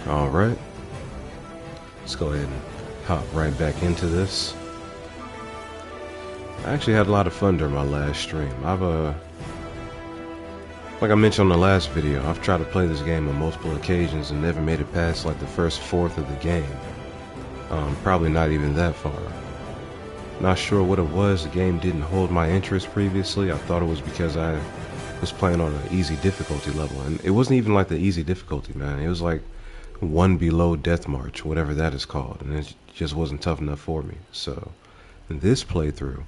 Alright, let's go ahead and hop right back into this. I actually had a lot of fun during my last stream. Like I mentioned on the last video, I've tried to play this game on multiple occasions and never made it past like the first fourth of the game. Probably not even that far. Not sure what it was. The game didn't hold my interest previously. I thought it was because I was playing on an easy difficulty level, and it wasn't even like the easy difficulty, man. It was like one below Death March, whatever that is called, and it just wasn't tough enough for me. So in this playthrough,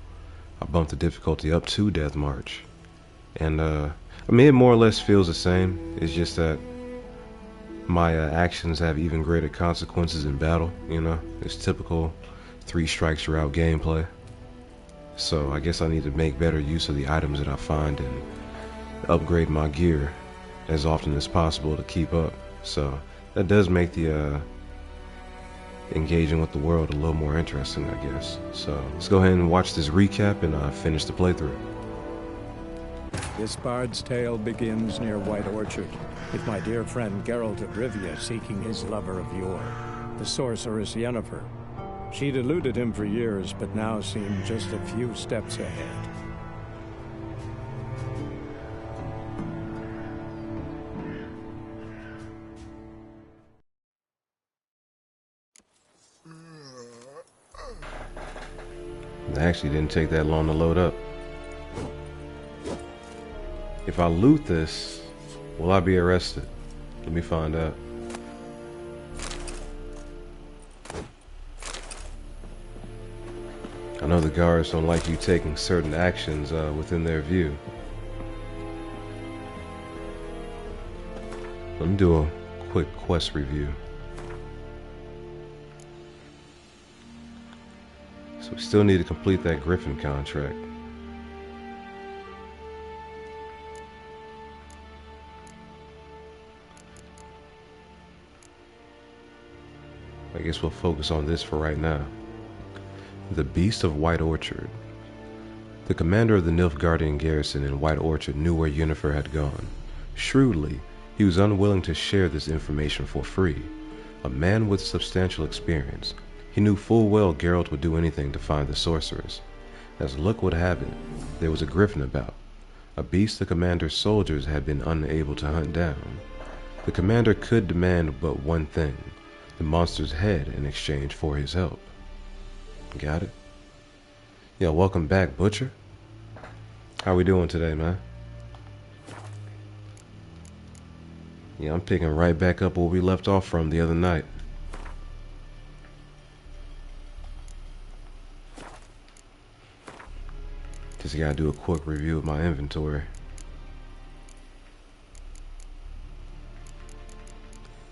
I bumped the difficulty up to Death March, and I mean, it more or less feels the same. It's just that my actions have even greater consequences in battle. You know, it's typical 3 strikes you're out gameplay. So I guess I need to make better use of the items that I find and upgrade my gear as often as possible to keep up. So that does make the engaging with the world a little more interesting, I guess. So let's go ahead and watch this recap and finish the playthrough. This bard's tale begins near White Orchard, with my dear friend Geralt of Rivia seeking his lover of yore, the sorceress Yennefer. She'd eluded him for years, but now seemed just a few steps ahead. It actually didn't take that long to load up. If I loot this, will I be arrested? Let me find out. I know the guards don't like you taking certain actions within their view. Let me do a quick quest review. So we still need to complete that Griffin contract. I guess we'll focus on this for right now. The Beast of White Orchard. The commander of the Nilfgaardian garrison in White Orchard knew where Yennefer had gone. Shrewdly, he was unwilling to share this information for free. A man with substantial experience, he knew full well Geralt would do anything to find the sorceress. As luck would have it, there was a griffin about, a beast the commander's soldiers had been unable to hunt down. The commander could demand but one thing, the monster's head in exchange for his help. Got it? Yo, welcome back, Butcher. How we doing today, man? Yeah, I'm picking right back up where we left off from the other night. Just gotta do a quick review of my inventory.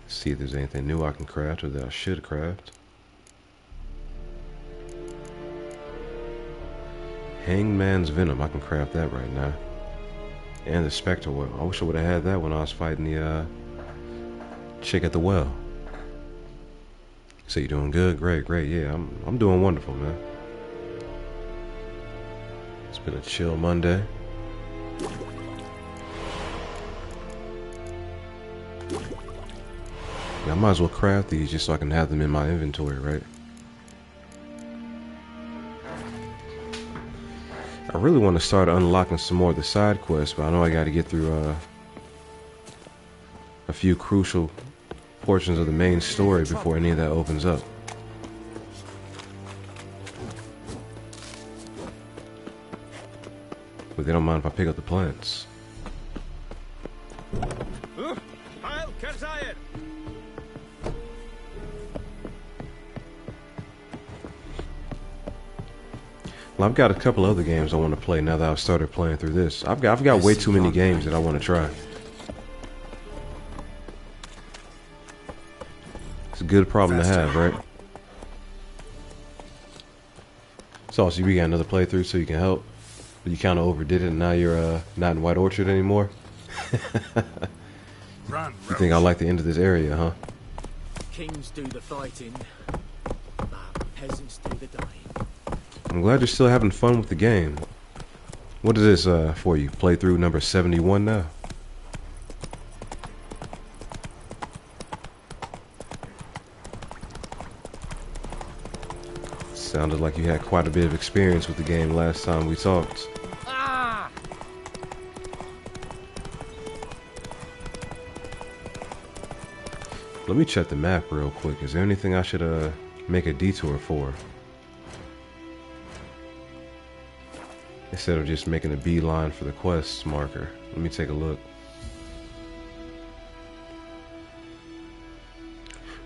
See if there's anything new I can craft or that I should craft. Hangman's Venom, I can craft that right now. And the Spectre Well. I wish I would have had that when I was fighting the chick at the well. So you doing good? Great, great. Yeah, I'm doing wonderful, man. It's been a chill Monday. Yeah, I might as well craft these just so I can have them in my inventory, right? I really want to start unlocking some more of the side quests, but I know I got to get through a few crucial portions of the main story before any of that opens up. But they don't mind if I pick up the plants. Well, I've got a couple other games I want to play now that I've started playing through this. I've got way too many games that I want to try. It's a good problem to have, right? So you got another playthrough so you can help, but you kind of overdid it and now you're not in White Orchard anymore? You think I like the end of this area, huh? Kings do the fighting, but peasants do the dying. I'm glad you're still having fun with the game. What is this for you? Playthrough number 71 now? Sounded like you had quite a bit of experience with the game last time we talked. Ah! Let me check the map real quick. Is there anything I should make a detour for? Instead of just making a beeline for the quest marker. Let me take a look.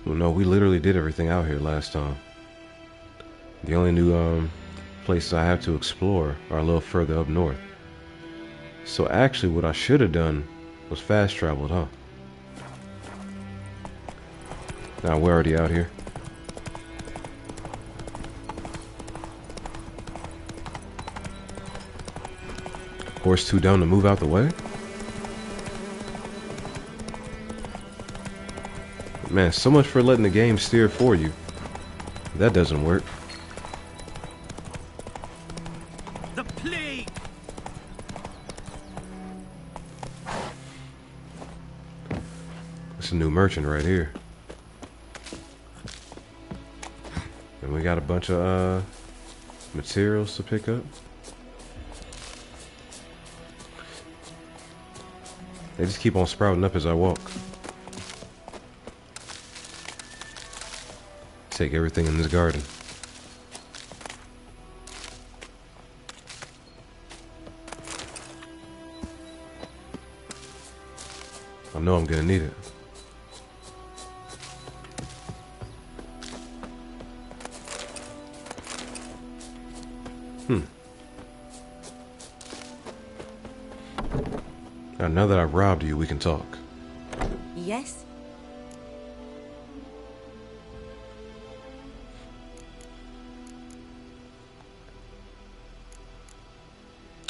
Well, no, we literally did everything out here last time. The only new places I have to explore are a little further up north. So actually what I should have done was fast traveled, huh? Now we're already out here. Horse too dumb to move out the way? Man, so much for letting the game steer for you. That doesn't work. The plague! It's a new merchant right here. And we got a bunch of materials to pick up. They just keep on sprouting up as I walk. Take everything in this garden. I know I'm gonna need it. Now that I've robbed you, we can talk. Yes?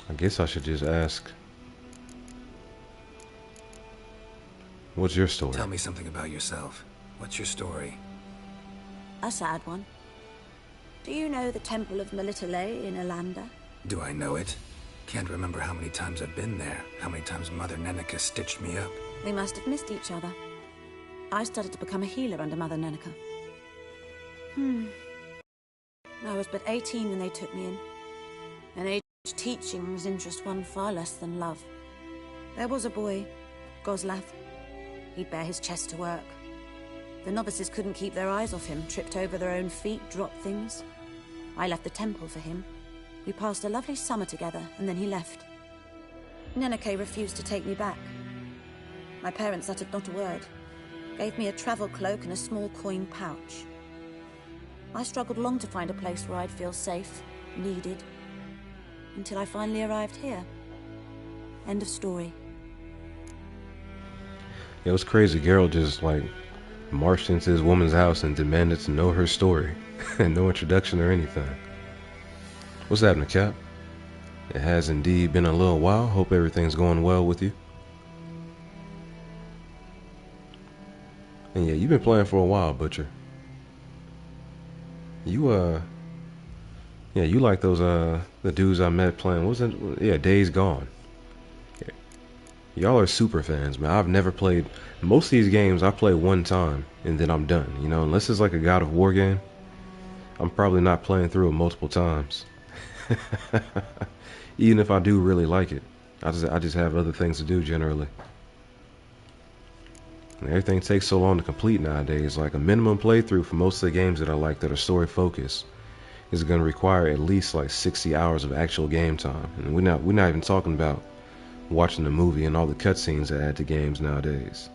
I guess I should just ask. What's your story? Tell me something about yourself. What's your story? A sad one. Do you know the Temple of Melitele in Alanda? Do I know it? Can't remember how many times I've been there, how many times Mother Nenica stitched me up. We must have missed each other. I started to become a healer under Mother Nenica. I was but 18 when they took me in. An age teaching's interest one far less than love. There was a boy, Goslath. He'd bare his chest to work. The novices couldn't keep their eyes off him, tripped over their own feet, dropped things. I left the temple for him. We passed a lovely summer together, and then he left. Nenike refused to take me back. My parents uttered not a word, gave me a travel cloak and a small coin pouch. I struggled long to find a place where I'd feel safe, needed, until I finally arrived here. End of story. It was crazy. Geralt just like marched into this woman's house and demanded to know her story. And no introduction or anything. What's happening, Cap? It has indeed been a little while. Hope everything's going well with you. And yeah, you've been playing for a while, Butcher. You yeah, you like those the dudes I met playing. What was it? Yeah, Days Gone. Yeah. Y'all are super fans, man. I've never played most of these games. I play one time and then I'm done. You know, unless it's like a God of War game, I'm probably not playing through it multiple times. Even if I do really like it, I just have other things to do generally. And everything takes so long to complete nowadays. Like a minimum playthrough for most of the games that I like that are story focused is going to require at least like 60 hours of actual game time. And we're not even talking about watching the movie and all the cutscenes that add to games nowadays.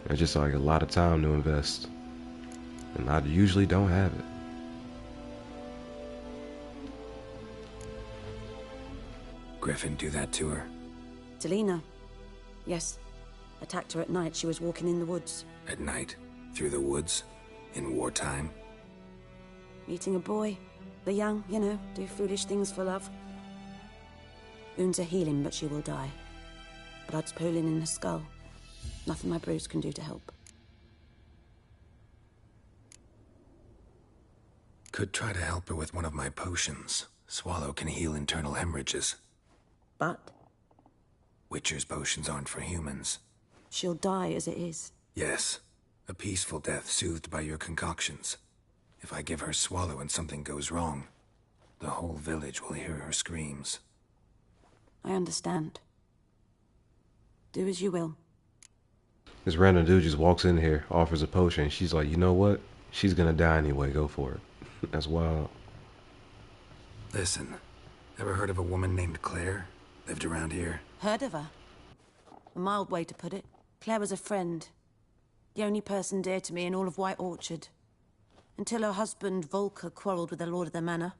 It's just like a lot of time to invest, and I usually don't have it. Griffin do that to her? Delina. Yes. Attacked her at night. She was walking in the woods. At night? Through the woods? In wartime? Meeting a boy. The young, you know, do foolish things for love. Wounds are healing, but she will die. Blood's pooling in her skull. Nothing my bruise can do to help. Could try to help her with one of my potions. Swallow can heal internal hemorrhages. But Witcher's potions aren't for humans. she'll die as it is. Yes. A peaceful death soothed by your concoctions. If I give her Swallow and something goes wrong, the whole village will hear her screams. I understand. Do as you will. This random dude just walks in here, offers a potion, and she's like, you know what? She's gonna die anyway, go for it. That's wild. Listen, ever heard of a woman named Claire? Lived around here? Heard of her? A mild way to put it. Claire was a friend. The only person dear to me in all of White Orchard. Until her husband, Volker, quarreled with the lord of the manor.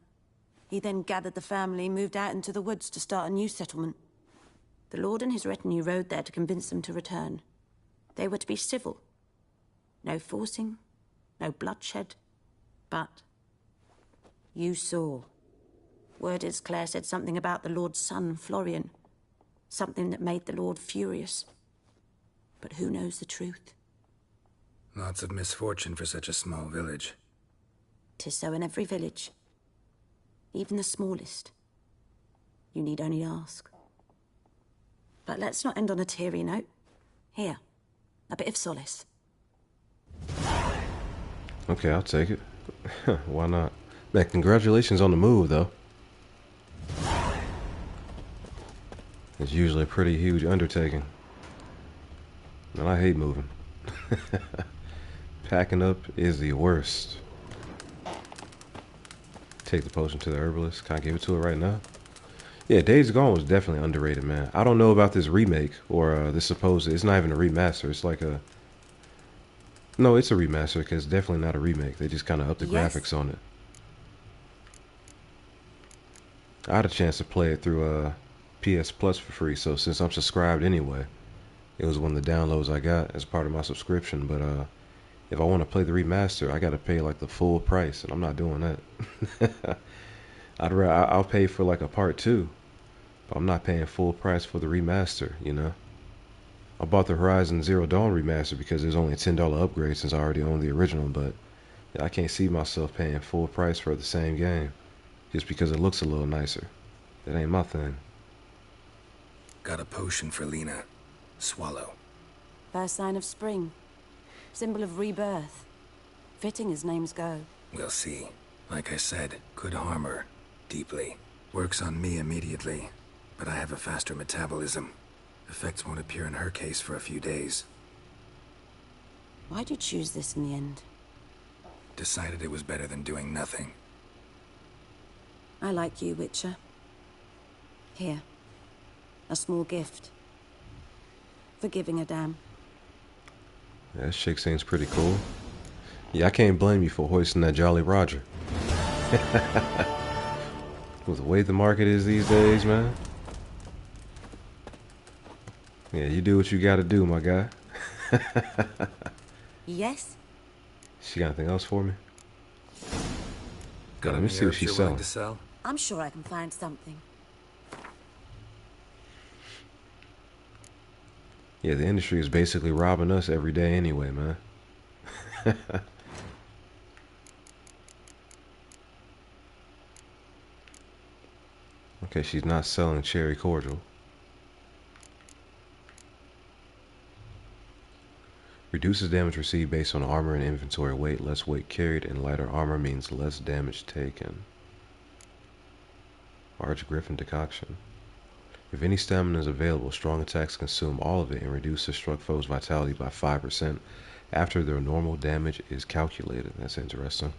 He then gathered the family, moved out into the woods to start a new settlement. The lord and his retinue rode there to convince them to return. They were to be civil. No forcing, no bloodshed. But you saw. Word is Claire said something about the lord's son, Florian. Something that made the lord furious. But who knows the truth? Lots of misfortune for such a small village. 'Tis so in every village. Even the smallest. You need only ask. But let's not end on a teary note. Here, a bit of solace. Okay, I'll take it. Why not? Man, congratulations on the move, though. It's usually a pretty huge undertaking. And I hate moving. Packing up is the worst. Take the potion to the herbalist. Can I give it to her right now? Yeah, Days Gone was definitely underrated, man. I don't know about this remake or this supposed... It's not even a remaster. It's like a... No, it's a remaster because it's definitely not a remake. They just kind of upped the graphics on it. I had a chance to play it through PS Plus for free, so since I'm subscribed anyway, it was one of the downloads I got as part of my subscription. But if I want to play the remaster, I got to pay like the full price, and I'm not doing that. I'll pay for like a part 2, but I'm not paying full price for the remaster, you know. I bought the Horizon Zero Dawn remaster because there's only a $10 upgrade since I already own the original, but I can't see myself paying full price for the same game just because it looks a little nicer. That ain't my thing. Got a potion for Lena. Swallow. First sign of spring. Symbol of rebirth. Fitting as names go. We'll see. Like I said, could harm her. Deeply. Works on me immediately, but I have a faster metabolism. Effects won't appear in her case for a few days. Why'd you choose this in the end? Decided it was better than doing nothing. I like you, Witcher. Here. A small gift. For giving a damn. Yeah, this chick seems pretty cool. Yeah, I can't blame you for hoisting that Jolly Roger. With the way the market is these days, man. Yeah, you do what you gotta do, my guy. Yes? She got anything else for me? Got let me see what she's selling. To sell? I'm sure I can find something. Yeah, the industry is basically robbing us every day anyway, man. Okay, she's not selling cherry cordial. Reduces damage received based on armor and inventory weight. Less weight carried and lighter armor means less damage taken. Archgriffin decoction. If any stamina is available, strong attacks consume all of it and reduce the struck foe's vitality by 5% after their normal damage is calculated. That's interesting.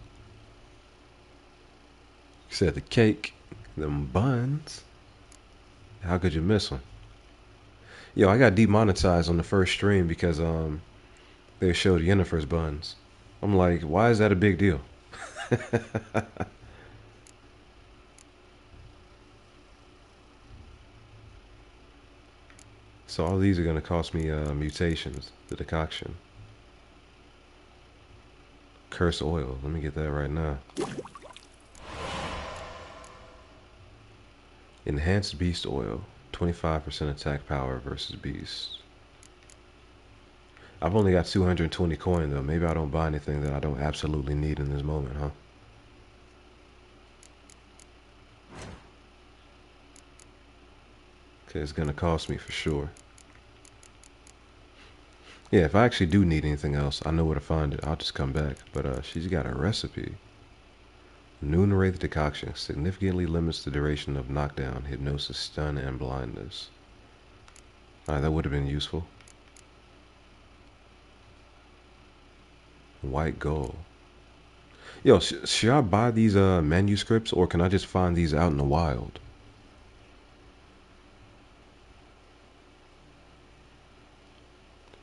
Said the cake, them buns. How could you miss them? Yo, I got demonetized on the first stream because they showed Yennefer's buns. I'm like, why is that a big deal? So all these are going to cost me mutations, the decoction. Curse oil, let me get that right now. Enhanced beast oil, 25% attack power versus beast. I've only got 220 coin though. Maybe I don't buy anything that I don't absolutely need in this moment, huh? Okay, it's gonna cost me for sure. Yeah, if I actually do need anything else, I know where to find it. I'll just come back. But she's got a recipe. Noon Wraith decoction significantly limits the duration of knockdown, hypnosis, stun, and blindness. Alright, that would have been useful. White gold. Yo, should I buy these manuscripts, or can I just find these out in the wild?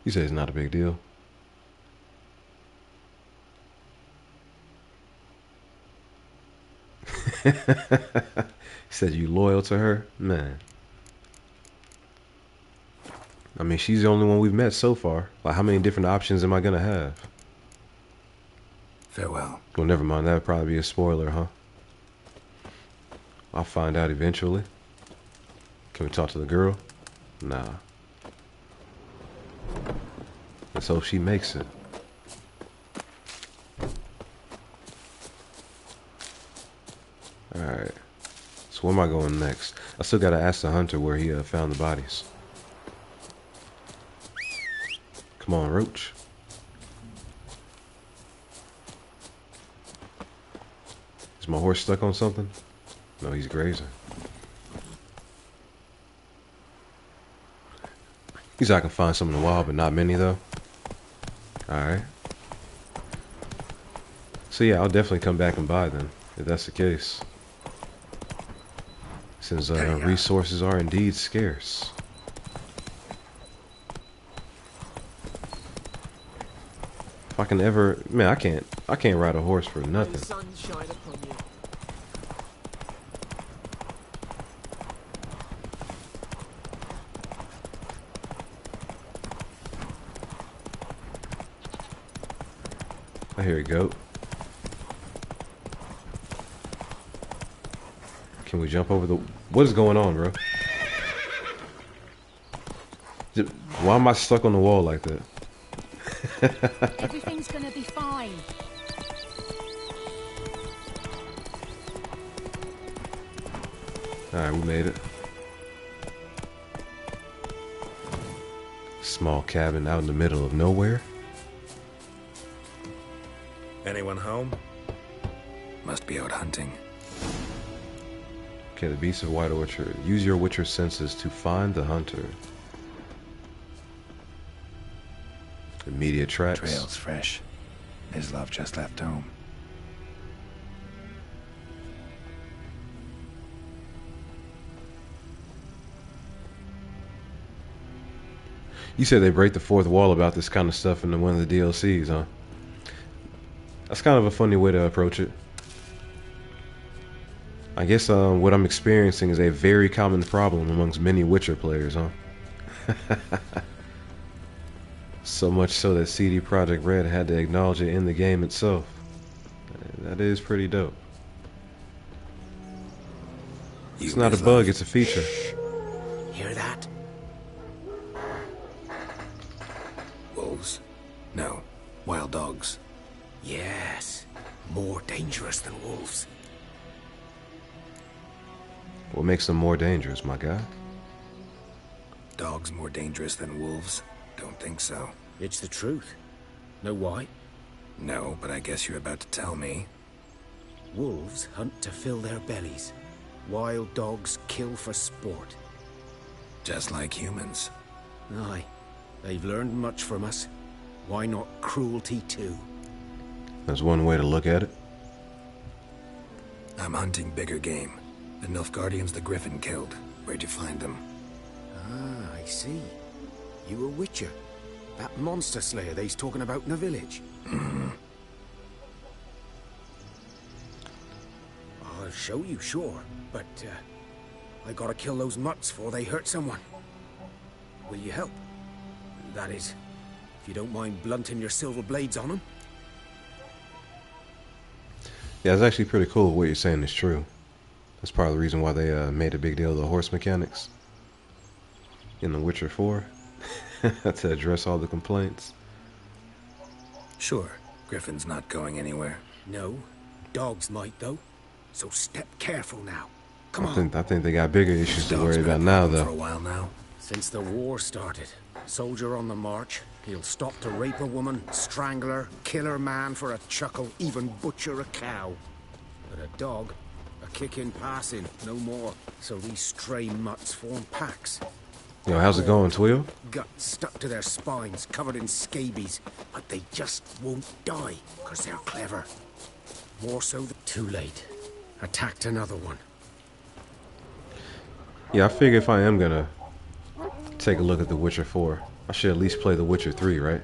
You say it's not a big deal. Said you loyal to her? Man. I mean, she's the only one we've met so far. Like, how many different options am I gonna have? Farewell. Well, never mind. That would probably be a spoiler, huh? I'll find out eventually. Can we talk to the girl? Nah. Let's hope she makes it. Alright. So where am I going next? I still gotta ask the hunter where he found the bodies. Come on, Roach. Is my horse stuck on something? No, he's grazing. He said I can find some in the wild, but not many though. Alright. So yeah, I'll definitely come back and buy them, if that's the case. Since resources are indeed scarce. If I can ever, man, I can't ride a horse for nothing. The sun shine upon you. I hear a goat. Can we jump over the... What is going on, bro? Why am I stuck on the wall like that? Everything's gonna be fine. Alright, we made it. Small cabin out in the middle of nowhere. Anyone home? Must be out hunting. Okay, the Beast of White Orchard. Use your Witcher senses to find the hunter. Immediate tracks. Trail's fresh. His love just left home. You said they break the fourth wall about this kind of stuff in one of the DLCs, huh? That's kind of a funny way to approach it. I guess what I'm experiencing is a very common problem amongst many Witcher players, huh? So much so that CD Projekt Red had to acknowledge it in the game itself. That is pretty dope. It's not a bug, it's a feature. Hear that? Wolves? No. Wild dogs. Yes. More dangerous than wolves. What makes them more dangerous, my guy? Dogs more dangerous than wolves? Don't think so. It's the truth. Know why? No, but I guess you're about to tell me. Wolves hunt to fill their bellies. Wild dogs kill for sport. Just like humans. Aye. They've learned much from us. Why not cruelty too? That's one way to look at it. I'm hunting bigger game. The Nilfgaardians the Griffin killed. Where'd you find them? Ah, I see. You a witcher. That monster slayer they's talking about in the village. I'll show you, sure. But, I gotta kill those mutts before they hurt someone. Will you help? That is, if you don't mind blunting your silver blades on them. Yeah, it's actually pretty cool what you're saying is true. That's part of the reason why they made a big deal of the horse mechanics in The Witcher 4 to address all the complaints. Sure. Griffin's not going anywhere. No, dogs might though. So step careful now. Come on. I think they got bigger issues to worry Dog's about been now, for a though. while now. Since the war started, soldier on the march, he'll stop to rape a woman, strangle her, kill her man for a chuckle, even butcher a cow. But a dog, a kicking, passing, no more. So these stray mutts form packs. Yo, how's it going, Twill? Guts stuck to their spines, covered in scabies. But they just won't die, because they're clever. More so than too late. Attacked another one. Yeah, I figure if I am gonna take a look at The Witcher 4, I should at least play The Witcher 3, right?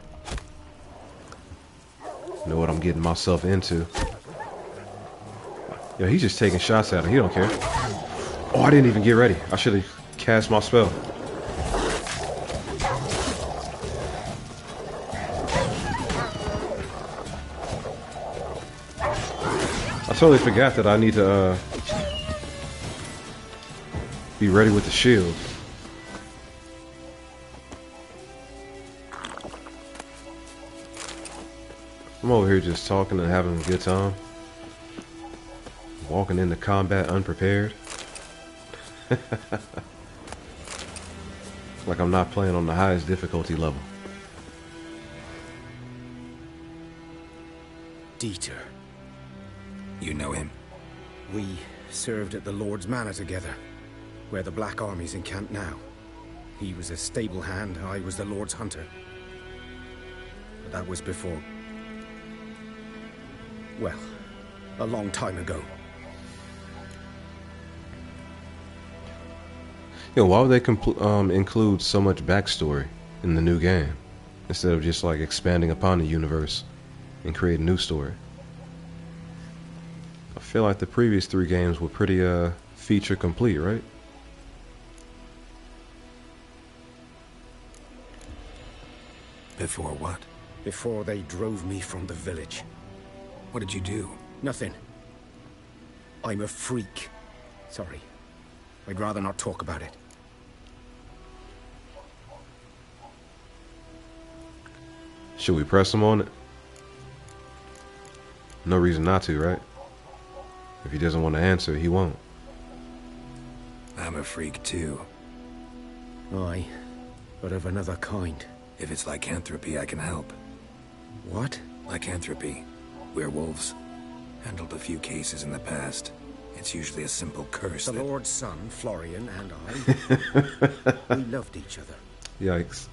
Know what I'm getting myself into. Yo, he's just taking shots at him. He don't care. Oh, I didn't even get ready. I should have cast my spell. I totally forgot that I need to be ready with the shield. I'm over here just talking and having a good time. Walking into combat unprepared. Like I'm not playing on the highest difficulty level. Dieter. You know him? We served at the Lord's Manor together, where the Black Army's encamped now. He was a stable hand, I was the Lord's hunter. But that was before... well, a long time ago. Yo, why would they include so much backstory in the new game instead of just like expanding upon the universe and create a new story? I feel like the previous 3 games were pretty feature complete, right? Before what? Before they drove me from the village. What did you do? Nothing. I'm a freak. Sorry. I'd rather not talk about it. Should we press him on it? No reason not to, right? If he doesn't want to answer, he won't. I'm a freak too. Aye, but of another kind. If it's lycanthropy, I can help. What? Lycanthropy. Werewolves. Handled a few cases in the past. It's usually a simple curse The that... Lord's son, Florian, and I, we loved each other. Yikes.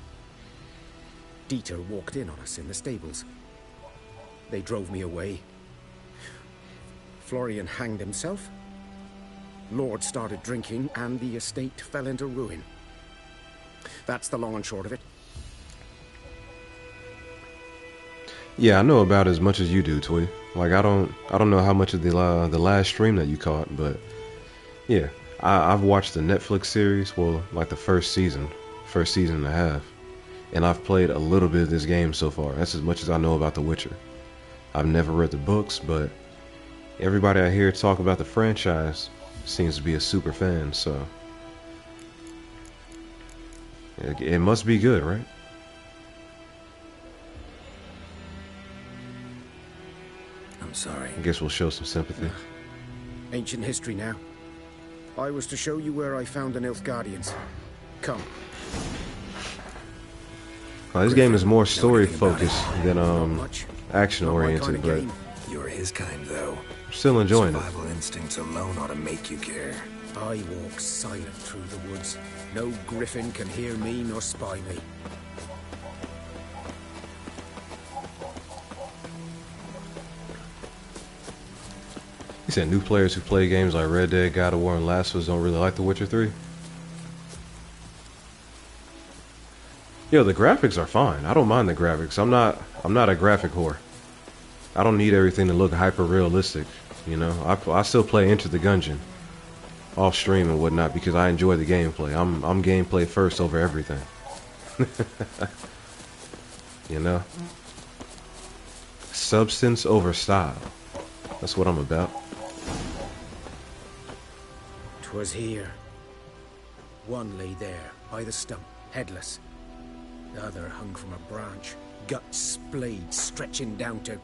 Dieter walked in on us in the stables. They drove me away. Florian hanged himself. Lord started drinking, and the estate fell into ruin. That's the long and short of it. Yeah, I know about as much as you do, Twee. Like I don't know how much of the last stream that you caught, but yeah, I've watched the Netflix series. Well, like the first season and a half, and I've played a little bit of this game so far. That's as much as I know about The Witcher. I've never read the books, but everybody I hear talk about the franchise seems to be a super fan. So it must be good, right? I'm sorry. I guess we'll show some sympathy. Ancient history now. I was to show you where I found the Nilfgaardians. Come. Well, this game is more story focused than Much. action Not my oriented, kind of but game. You're his kind, though. I'm still enjoying it. Survival instincts alone ought to make you care. I walk silent through the woods. No griffin can hear me nor spy me. He said new players who play games like Red Dead, God of War, and Last of Us don't really like The Witcher 3. Yo, the graphics are fine. I don't mind the graphics. I'm not a graphic whore. I don't need everything to look hyper realistic. You know, I still play Enter the Gungeon off stream and whatnot because I enjoy the gameplay. I'm gameplay first over everything. You know, substance over style. That's what I'm about. 'Twas here. One lay there, by the stump, headless. The other hung from a branch, guts splayed, stretching down to...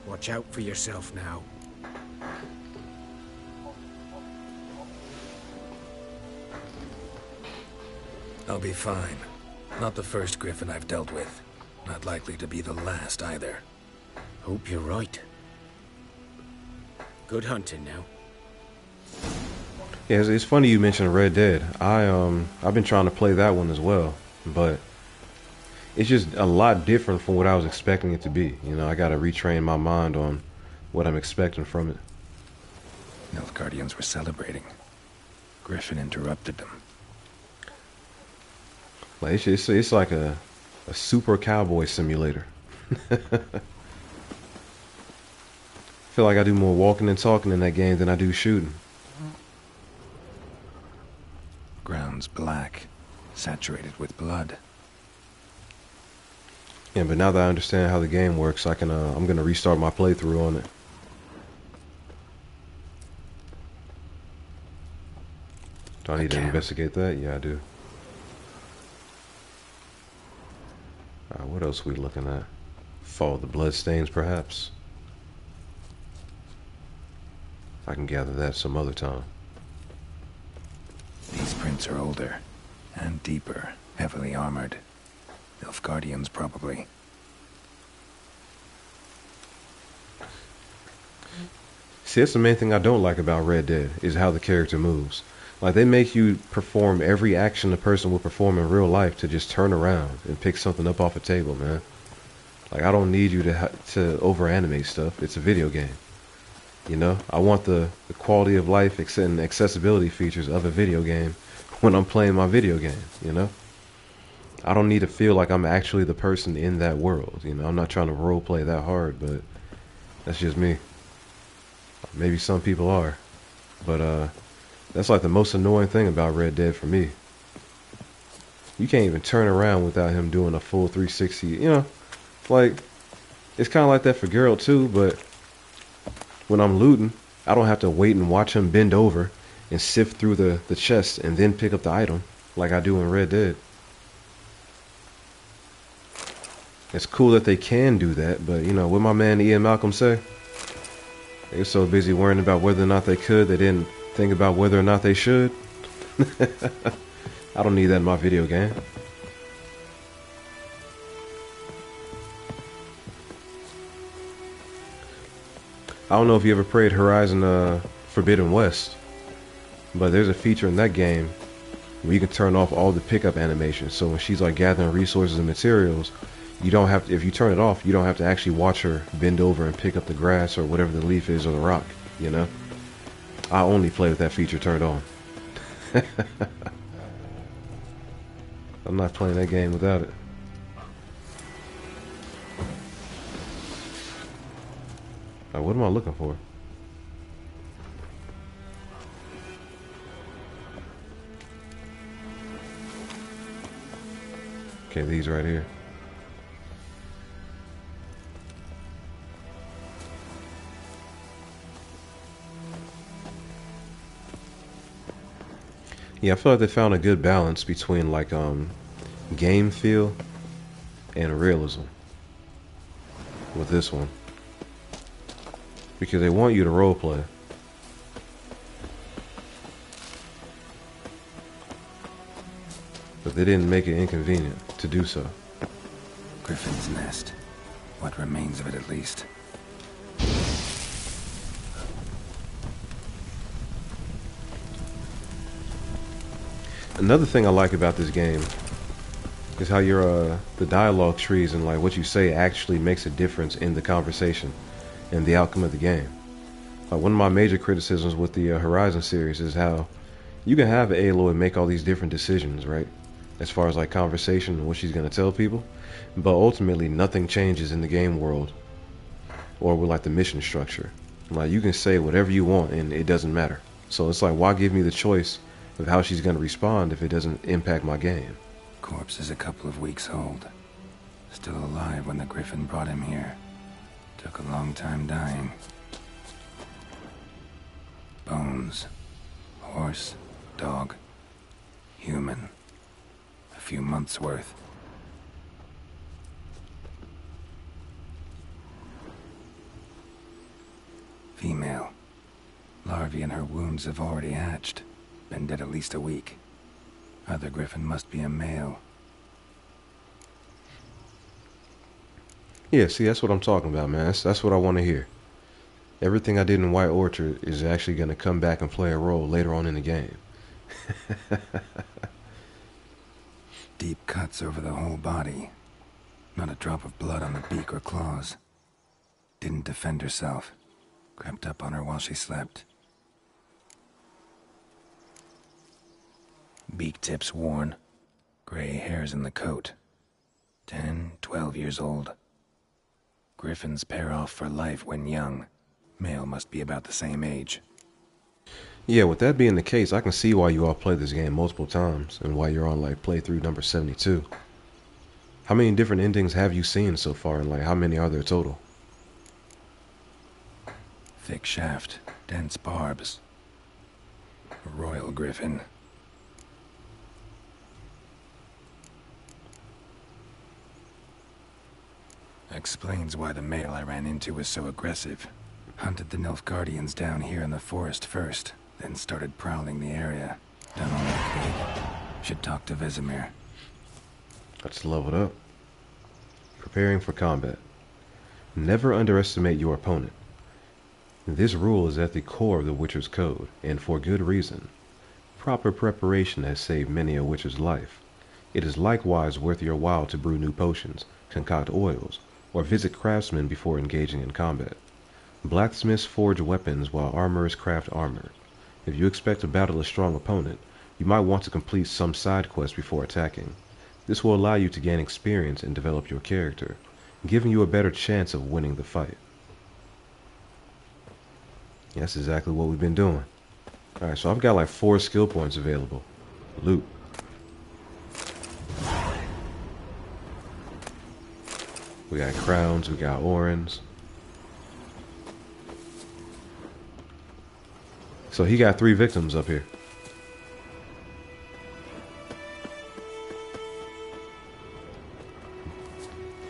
Watch out for yourself now. I'll be fine. Not the first griffin I've dealt with. Not likely to be the last either. Hope you're right. Good hunting now. Yeah, it's funny you mentioned Red Dead. I've been trying to play that one as well, but it's just a lot different from what I was expecting it to be. You know, I gotta retrain my mind on what I'm expecting from it. Nilfgaardians were celebrating. Griffin interrupted them. Like it's like a super cowboy simulator. Feel like I do more walking and talking in that game than I do shooting. Ground's black, saturated with blood. Yeah, but now that I understand how the game works, I can I'm gonna restart my playthrough on it. Do I need to investigate that? Yeah, I do. What else are we looking at? Follow the bloodstains, perhaps. I can gather that some other time. These prints are older and deeper, heavily armored. Nilfgaardians, probably. See, that's the main thing I don't like about Red Dead, is how the character moves. Like, they make you perform every action a person would perform in real life to just turn around and pick something up off a table, man. Like, I don't need you to over-animate stuff. It's a video game. You know? I want the quality of life and accessibility features of a video game when I'm playing my video game, you know? I don't need to feel like I'm actually the person in that world, you know? I'm not trying to roleplay that hard, but that's just me. Maybe some people are. But, that's like the most annoying thing about Red Dead for me. You can't even turn around without him doing a full 360, you know? Like, it's kind of like that for Geralt too, but when I'm looting, I don't have to wait and watch him bend over and sift through the chest and then pick up the item like I do in Red Dead. It's cool that they can do that, but you know, what my man Ian Malcolm say? They were so busy worrying about whether or not they could, they didn't think about whether or not they should. I don't need that in my video game. I don't know if you ever played Horizon Forbidden West, but there's a feature in that game where you can turn off all the pickup animations. So when she's like gathering resources and materials, you don't have to, if you turn it off, you don't have to actually watch her bend over and pick up the grass or whatever the leaf is or the rock, you know? I only play with that feature turned on. I'm not playing that game without it. What am I looking for? Okay, these right here. Yeah, I feel like they found a good balance between like game feel and realism with this one. Because they want you to roleplay. But they didn't make it inconvenient to do so. Griffin's nest. What remains of it, at least. Another thing I like about this game is how your the dialogue trees and like what you say actually makes a difference in the conversation and the outcome of the game. One of my major criticisms with the Horizon series is how you can have Aloy make all these different decisions, right? As far as like conversation and what she's going to tell people, but ultimately nothing changes in the game world or with like the mission structure. Like you can say whatever you want and it doesn't matter. So it's like, why give me the choice of how she's going to respond if it doesn't impact my game? Corpse is a couple of weeks old. Still alive when the Griffin brought him here. Took a long time dying. Bones. Horse, dog, human. A few months' worth. Female. Larvae in her wounds have already hatched. Been dead at least a week. Other Griffin must be a male. Yeah, see, that's what I'm talking about, man. That's what I want to hear. Everything I did in White Orchard is actually going to come back and play a role later on in the game. Deep cuts over the whole body. Not a drop of blood on the beak or claws. Didn't defend herself. Crept up on her while she slept. Beak tips worn. Gray hairs in the coat. 10, 12 years old. Griffins pair off for life when young. Male must be about the same age. Yeah, with that being the case, I can see why you all play this game multiple times and why you're on like playthrough number 72. How many different endings have you seen so far, and like how many are there total? Thick shaft, dense barbs. A royal griffin. Explains why the male I ran into was so aggressive. Hunted the Nilfgaardians down here in the forest first, then started prowling the area. Done all I could. Should talk to Vesemir. Let's level it up. Preparing for combat. Never underestimate your opponent. This rule is at the core of the Witcher's Code, and for good reason. Proper preparation has saved many a Witcher's life. It is likewise worth your while to brew new potions, concoct oils, or visit craftsmen before engaging in combat. Blacksmiths forge weapons while armorers craft armor. If you expect to battle a strong opponent, you might want to complete some side quests before attacking. This will allow you to gain experience and develop your character, giving you a better chance of winning the fight. That's exactly what we've been doing. Alright, so I've got like 4 skill points available. Loot. We got crowns, we got orens. So he got 3 victims up here.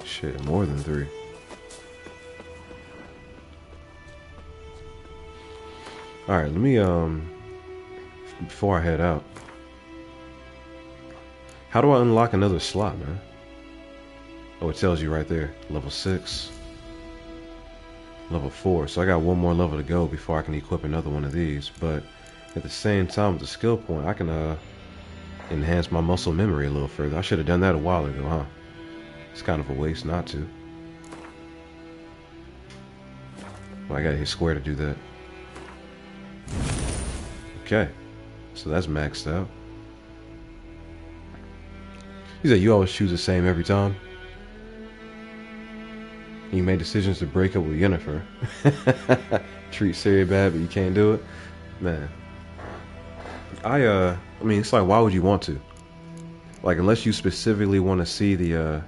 Shit, more than 3. Alright, let me, before I head out. How do I unlock another slot, man? Oh, it tells you right there. Level 6. Level 4. So I got one more level to go before I can equip another one of these. But at the same time, with the skill point, I can, enhance my muscle memory a little further. I should have done that a while ago, huh? It's kind of a waste not to. Well, I gotta hit square to do that. Okay. So that's maxed out. You said you always choose the same every time? You made decisions to break up with Yennefer. Treat Ciri bad, but you can't do it? Man. I mean, it's like, why would you want to? Like, unless you specifically want to see the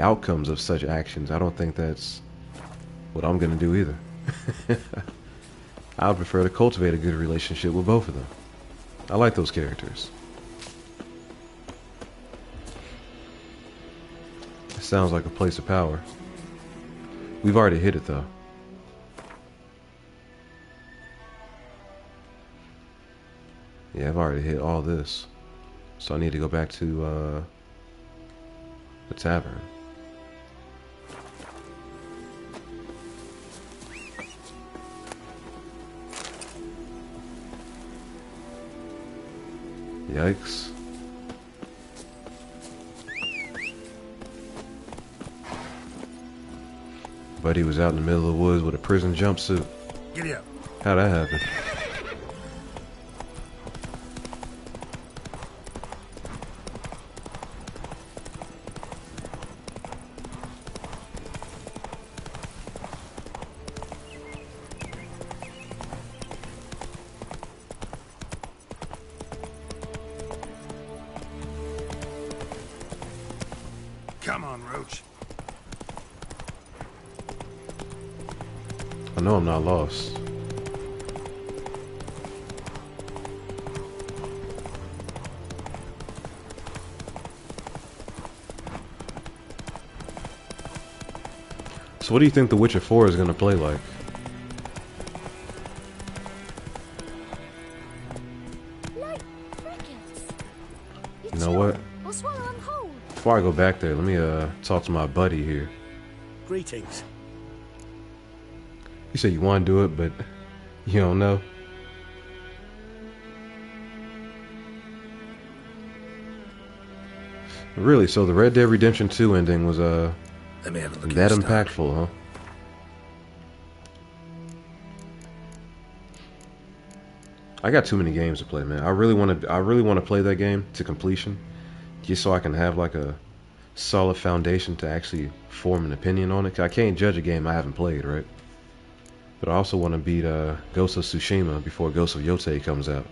outcomes of such actions, I don't think that's what I'm gonna do either. I would prefer to cultivate a good relationship with both of them. I like those characters. It sounds like a place of power. We've already hit it though. Yeah, I've already hit all this. So I need to go back to the tavern. Yikes. Buddy was out in the middle of the woods with a prison jumpsuit. Giddy up. How'd that happen? Come on, Roach. I know I'm not lost. So what do you think The Witcher 4 is going to play like? You know what? Before I go back there, let me talk to my buddy here. Greetings. You say you want to do it, but you don't know. Really? So the Red Dead Redemption 2 ending was Let me have a look at that your stock. impactful, huh? I got too many games to play, man. I really want to play that game to completion, just so I can have like a solid foundation to actually form an opinion on it. 'Cause I can't judge a game I haven't played, right? But I also want to beat Ghost of Tsushima before Ghost of Yotei comes out.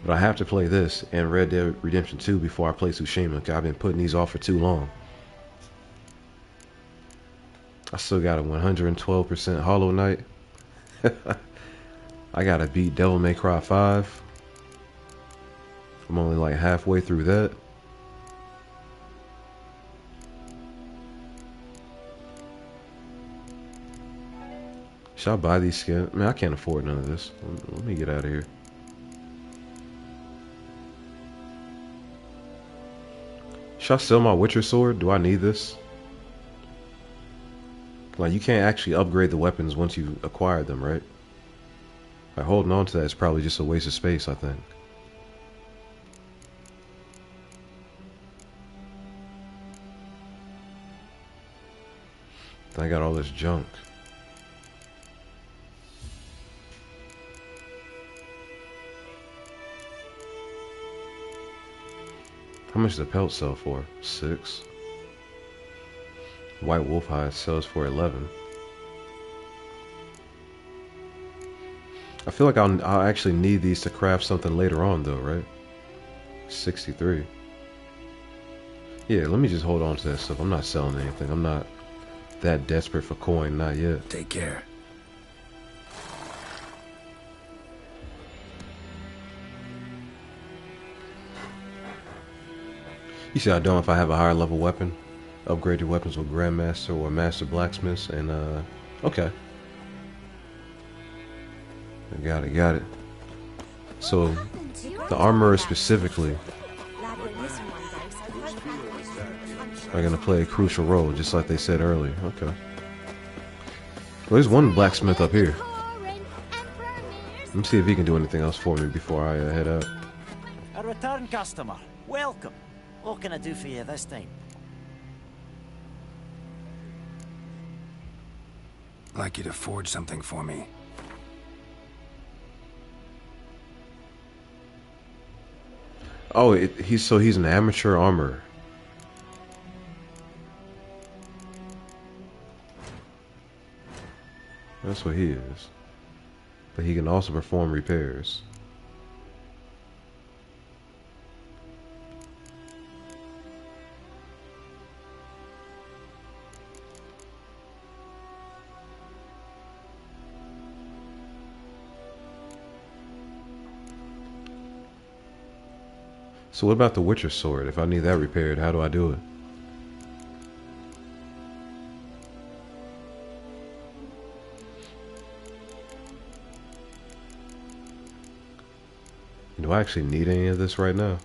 But I have to play this and Red Dead Redemption 2 before I play Tsushima, because I've been putting these off for too long. I still got a 112% Hollow Knight. I gotta beat Devil May Cry 5. I'm only like halfway through that. Should I buy these skins? Man, I can't afford none of this. Let me get out of here. Should I sell my Witcher sword? Do I need this? Like, you can't actually upgrade the weapons once you acquire them, right? Like, holding on to that is probably just a waste of space, I think. I got all this junk. How much does the pelt sell for? 6. White wolf hide sells for 11. I feel like I'll actually need these to craft something later on, though, right? 63. Yeah, let me just hold on to that stuff. I'm not selling anything. I'm not that desperate for coin, not yet. Take care. You see, I don't if I have a higher level weapon. Upgrade your weapons with Grandmaster or Master Blacksmiths, and okay. Got it. So, the armor specifically are gonna play a crucial role, just like they said earlier. Okay. Well, there's one blacksmith up here. Let me see if he can do anything else for me before I head out. A return customer. Welcome. What can I do for you this time? I'd like you to forge something for me. Oh, he's an amateur armorer. That's what he is. But he can also perform repairs. So what about the Witcher sword? If I need that repaired, how do I do it? Do I actually need any of this right now?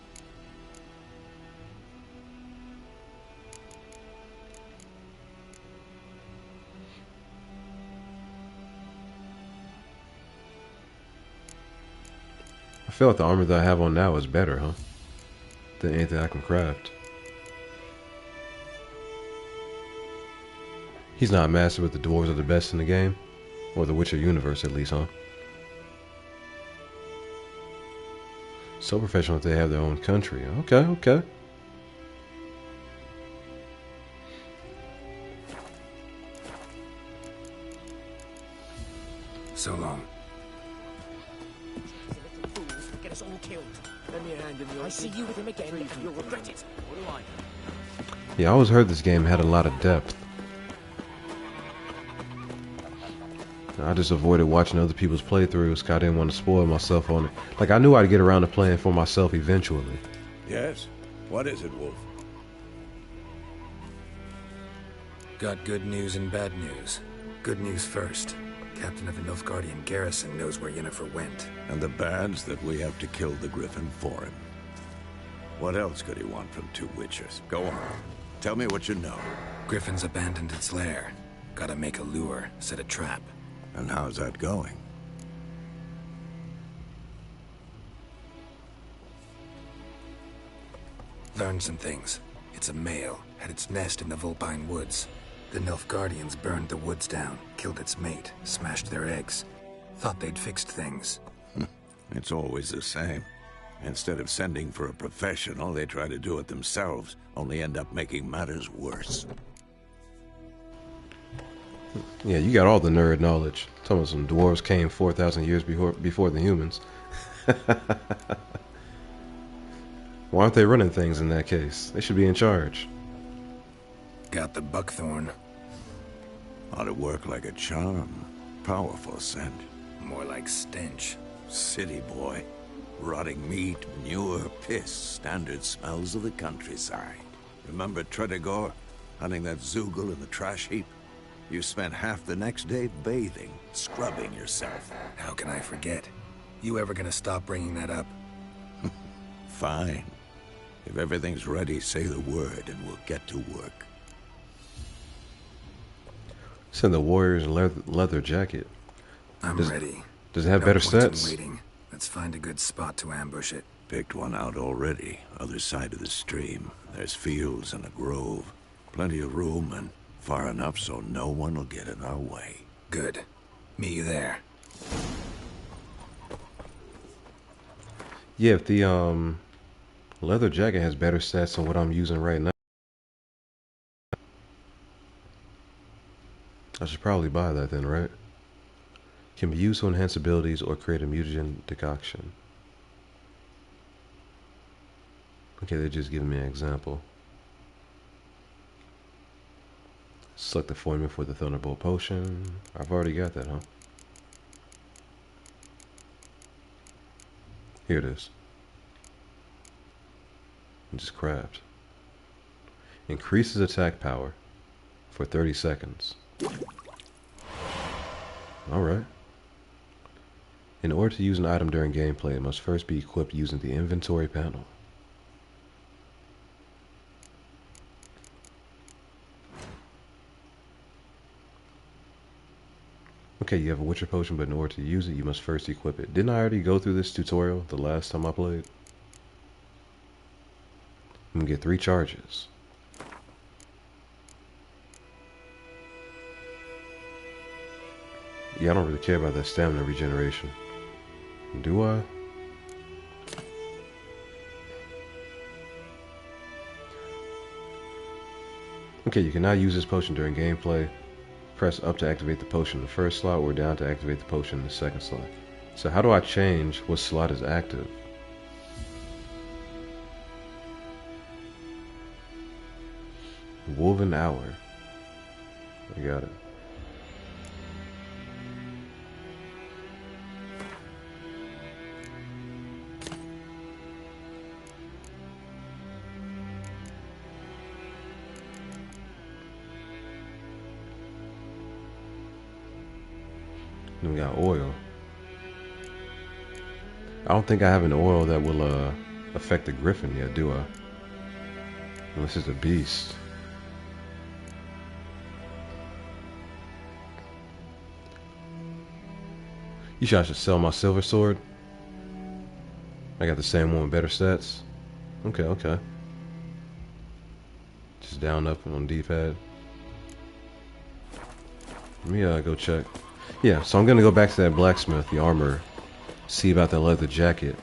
I feel like the armor that I have on now is better, huh? Than anything I can craft. He's not a master, but the dwarves are the best in the game. Or the Witcher universe, at least, huh? So professional that they have their own country. Okay. So long. Get us all killed. Lend me a hand in the I see you with him again, you'll regret it. What do I? Yeah, I always heard this game had a lot of depth. I just avoided watching other people's playthroughs because I didn't want to spoil myself on it. Like, I knew I'd get around to playing for myself eventually. Yes? What is it, Wolf? Got good news and bad news. Good news first. Captain of the Nilfgaardian garrison knows where Yennefer went. And the bad's that we have to kill the Griffin for him. What else could he want from two witches? Go on. Tell me what you know. Griffin's abandoned its lair. Gotta make a lure, set a trap. And how's that going? Learned some things. It's a male, had its nest in the Vulpine Woods. The Nilfgaardians burned the woods down, killed its mate, smashed their eggs. Thought they'd fixed things. It's always the same. Instead of sending for a professional, they try to do it themselves, only end up making matters worse. Yeah, you got all the nerd knowledge. Some of some dwarves came 4,000 years before the humans. Why aren't they running things in that case? They should be in charge. Got the buckthorn. Ought to work like a charm. Powerful scent. More like stench. City boy. Rotting meat, manure, piss. Standard smells of the countryside. Remember Tredegor? Hunting that Zoogle in the trash heap? You spent half the next day bathing, scrubbing yourself. How can I forget? You ever gonna stop bringing that up? Fine. If everything's ready, say the word and we'll get to work. Send the warrior's leather jacket. I'm ready. Does it have No better point in stats? waiting. Let's find a good spot to ambush it. Picked one out already, other side of the stream. There's fields and a grove. Plenty of room and far enough so no one will get in our way. Good. Meet you there. Yeah, if the leather jacket has better stats than what I'm using right now, I should probably buy that then, right? Can be used to enhance abilities or create a mutagen decoction. Okay, they're just giving me an example. Select the formula for the Thunderbolt potion. I've already got that, huh? Here it is. And just craft. Increases attack power for 30 seconds. Alright. In order to use an item during gameplay, it must first be equipped using the inventory panel. Okay, you have a Witcher potion, but in order to use it, you must first equip it. Didn't I already go through this tutorial the last time I played? I'm gonna get 3 charges. Yeah, I don't really care about that stamina regeneration. Do I? Okay, you can now use this potion during gameplay. Press up to activate the potion in the first slot or down to activate the potion in the second slot. So how do I change what slot is active? Woven Hour. I got it. Then we got oil. I don't think I have an oil that will affect the griffin yet, do I? Unless it's a beast. You sure I should sell my silver sword? I got the same one with better stats. Okay, okay. Just down up on D-pad. Let me go check. Yeah, so I'm gonna go back to that blacksmith, the armor, see about that leather jacket.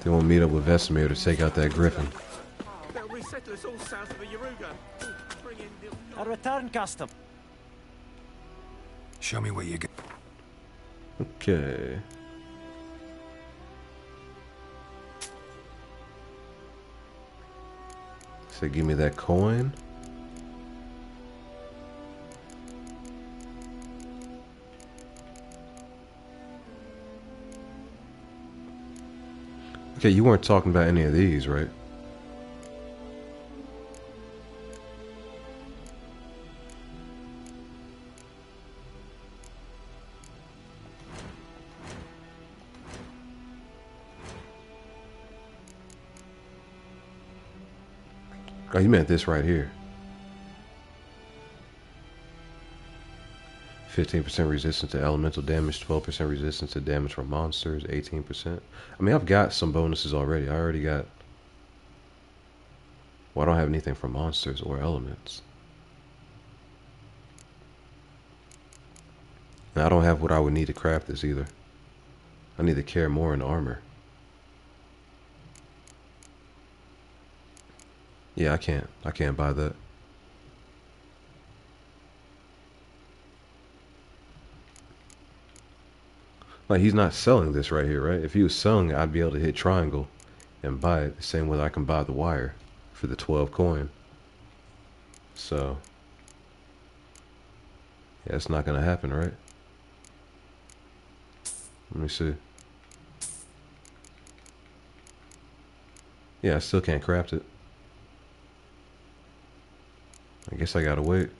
They won't meet up with Vesemir to take out that griffin. They'll resettle us all south of the Yaruga. Bring in A return custom. Show me what you got. Okay. So give me that coin. Okay, you weren't talking about any of these, right? Oh, you meant this right here. 15% resistance to elemental damage, 12% resistance to damage from monsters, 18%. I mean, I've got some bonuses already. I already got... Well, I don't have anything for monsters or elements. And I don't have what I would need to craft this either. I need to care more in armor. Yeah, I can't buy that. Like, he's not selling this right here, right? If he was selling it, I'd be able to hit triangle and buy it the same way that I can buy the wire for the 12 coin. So, yeah, it's not gonna happen, right? Let me see. Yeah, I still can't craft it. I guess I gotta wait.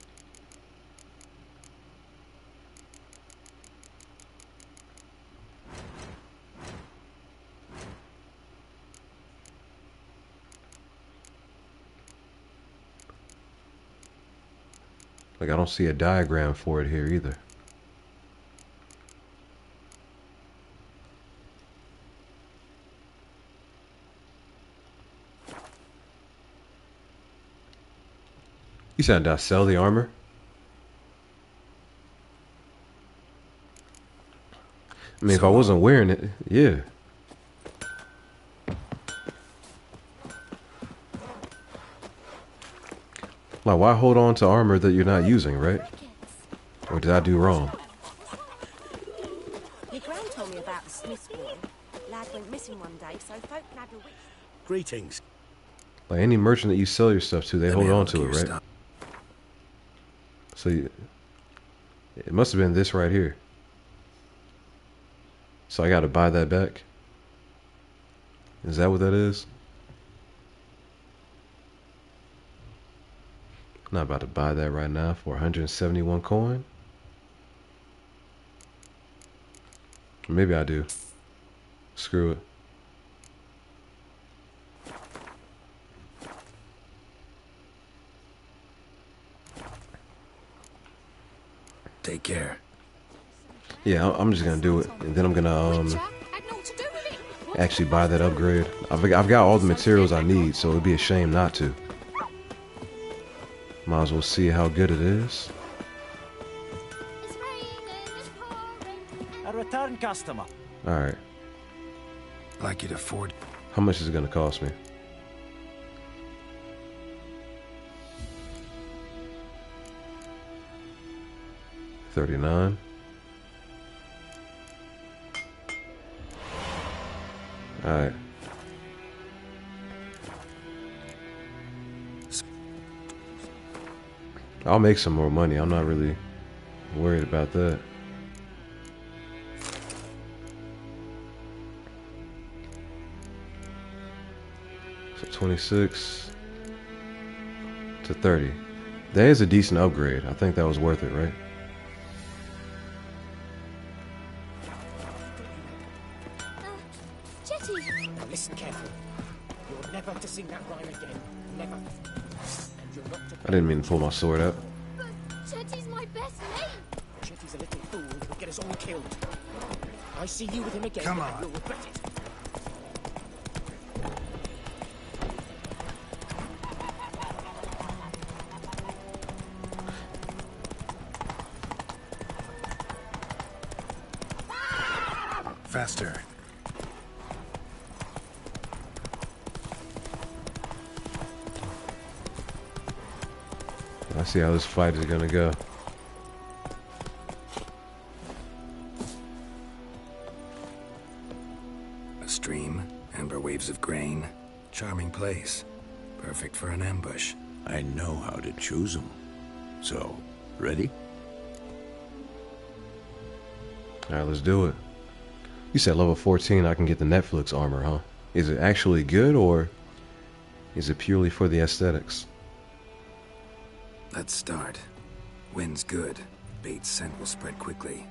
Like, I don't see a diagram for it here either. You said I sell the armor? I mean, if I wasn't wearing it, yeah. Like, why hold on to armor that you're not using, right? Or did I do wrong? Your gran told me about the Smith's boy. Lad went missing one day, so folk had a witch. Greetings. Like, any merchant that you sell your stuff to, they hold on to it, right? Stuff. So, it must have been this right here. So I gotta buy that back? Is that what that is? I'm not about to buy that right now for 171 coin. Or maybe I do. Screw it. Take care. Yeah, I'm just gonna do it, and then I'm gonna actually buy that upgrade. I've got all the materials I need, so it'd be a shame not to. Might as well see how good it is. A return customer. All right. Like you'd afford. How much is it gonna cost me? $39. All right. I'll make some more money. I'm not really worried about that. So 26 to 30. That is a decent upgrade. I think that was worth it, right? Now listen carefully. You're never to sing that rhyme again. Never. And you're not to... I didn't mean to pull my sword out. But Chetty's my best mate. Chetty's a little fool who'll get us all killed. I see you with him again, Come and on. you'll regret it. Faster. I see how this fight is gonna go. A stream, amber waves of grain. Charming place. Perfect for an ambush. I know how to choose them. So, ready? Alright, let's do it. You said level 14 I can get the Netflix armor, huh? Is it actually good, or is it purely for the aesthetics? Let's start. Wind's good. Bait's scent will spread quickly.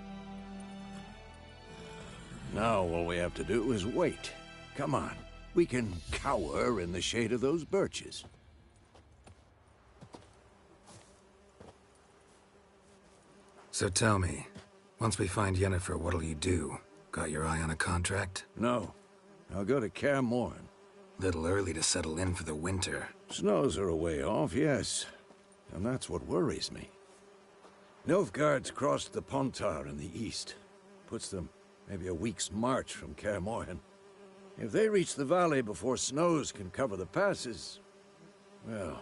Now all we have to do is wait. Come on. We can cower in the shade of those birches. So tell me, once we find Yennefer, what'll you do? Got your eye on a contract? No. I'll go to Kaer Morhen. Little early to settle in for the winter. Snows are a way off, yes. And that's what worries me. Nilfgaard's crossed the Pontar in the east. Puts them maybe a week's march from Kaer Morhen. If they reach the valley before snows can cover the passes, well,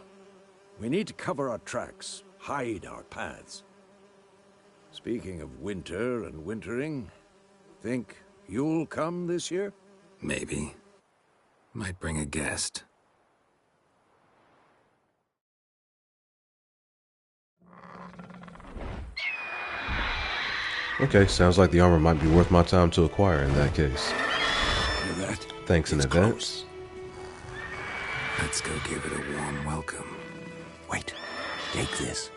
we need to cover our tracks, hide our paths. Speaking of winter and wintering, think you'll come this year? Maybe. Might bring a guest. Okay, sounds like the armor might be worth my time to acquire in that case. Hear that? Thanks in It's advance. close. Let's go give it a warm welcome. Wait, take this.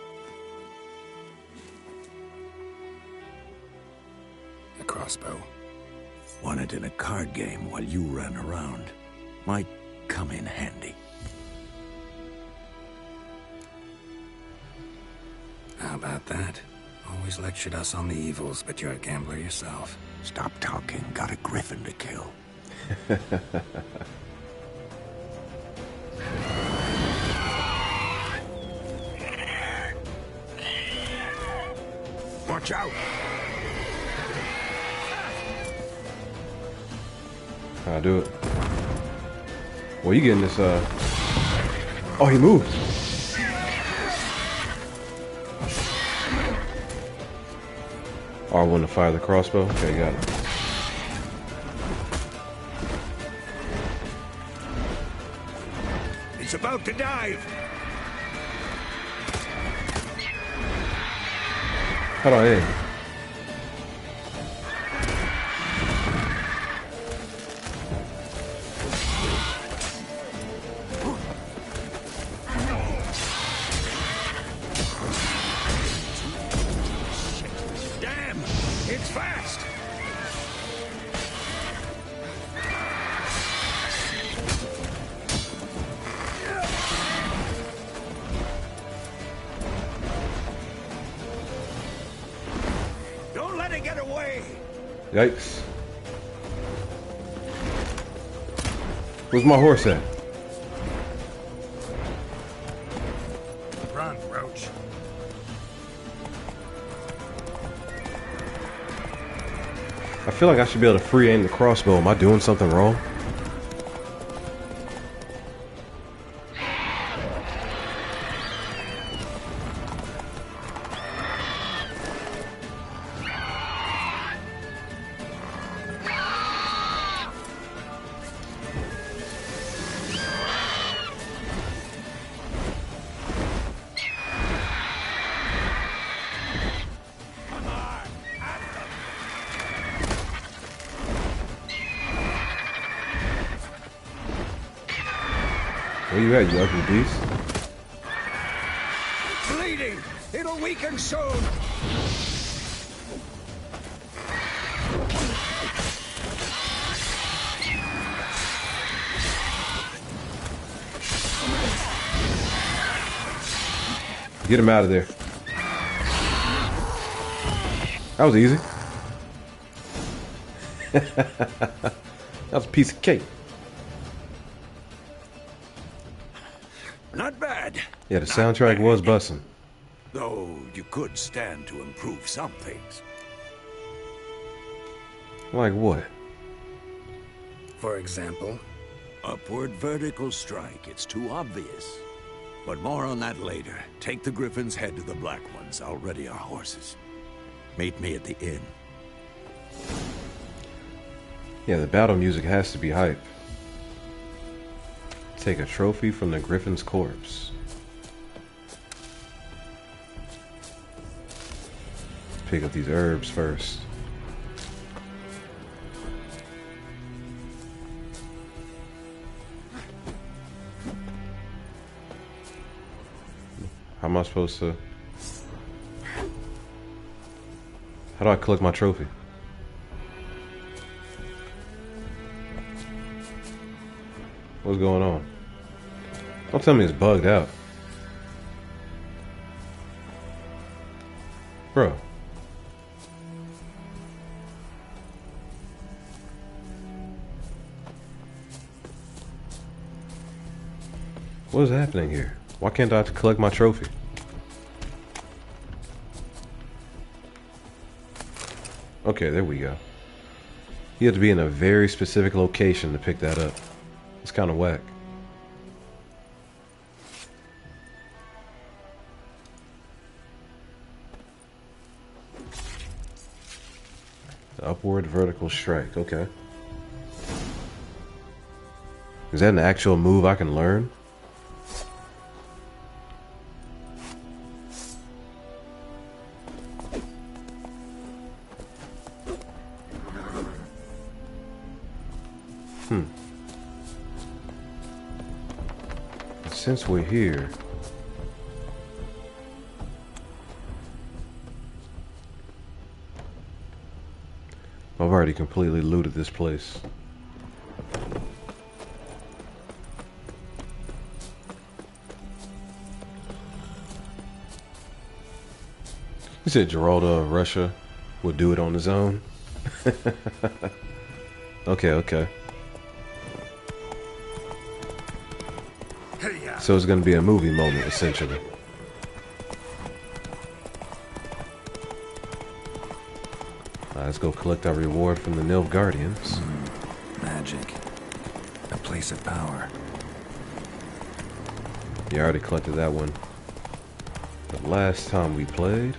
A crossbow. Won it in a card game while you ran around. Might come in handy. How about that? Always lectured us on the evils, but you're a gambler yourself. Stop talking. Got a griffin to kill. Watch out! How I do it? Well, you getting this, Oh, he moved. R1 to fire the crossbow. Okay, got it. It's about to dive! How do I aim? Damn! It's fast! Don't let it get away! Yikes. Where's my horse at? Run, Roach. I feel like I should be able to free aim the crossbow. Am I doing something wrong? Where you at, you ugly beast? Bleeding! It'll weaken soon! Get him out of there. That was easy. That was a piece of cake. Not bad. Yeah, the soundtrack was bussin'. Though you could stand to improve some things. Like what? For example? Upward vertical strike. It's too obvious. But more on that later. Take the Griffin's head to the Black Ones. I'll ready our horses. Meet me at the inn. Yeah, the battle music has to be hype. Take a trophy from the Griffin's corpse. Pick up these herbs first. How am I supposed to... How do I collect my trophy? What's going on? Don't tell me it's bugged out. Bro, What is happening here? Why can't I collect my trophy? Okay, there we go. You have to be in a very specific location to pick that up. It's kind of whack. Upward vertical strike, okay. Is that an actual move I can learn? Since we're here, I've already completely looted this place. He said Geraldo of Russia would do it on his own. Okay. So it's going to be a movie moment, essentially. Let's go collect our reward from the Nilfgaardians. Magic. A place of power. You already collected that one. The last time we played.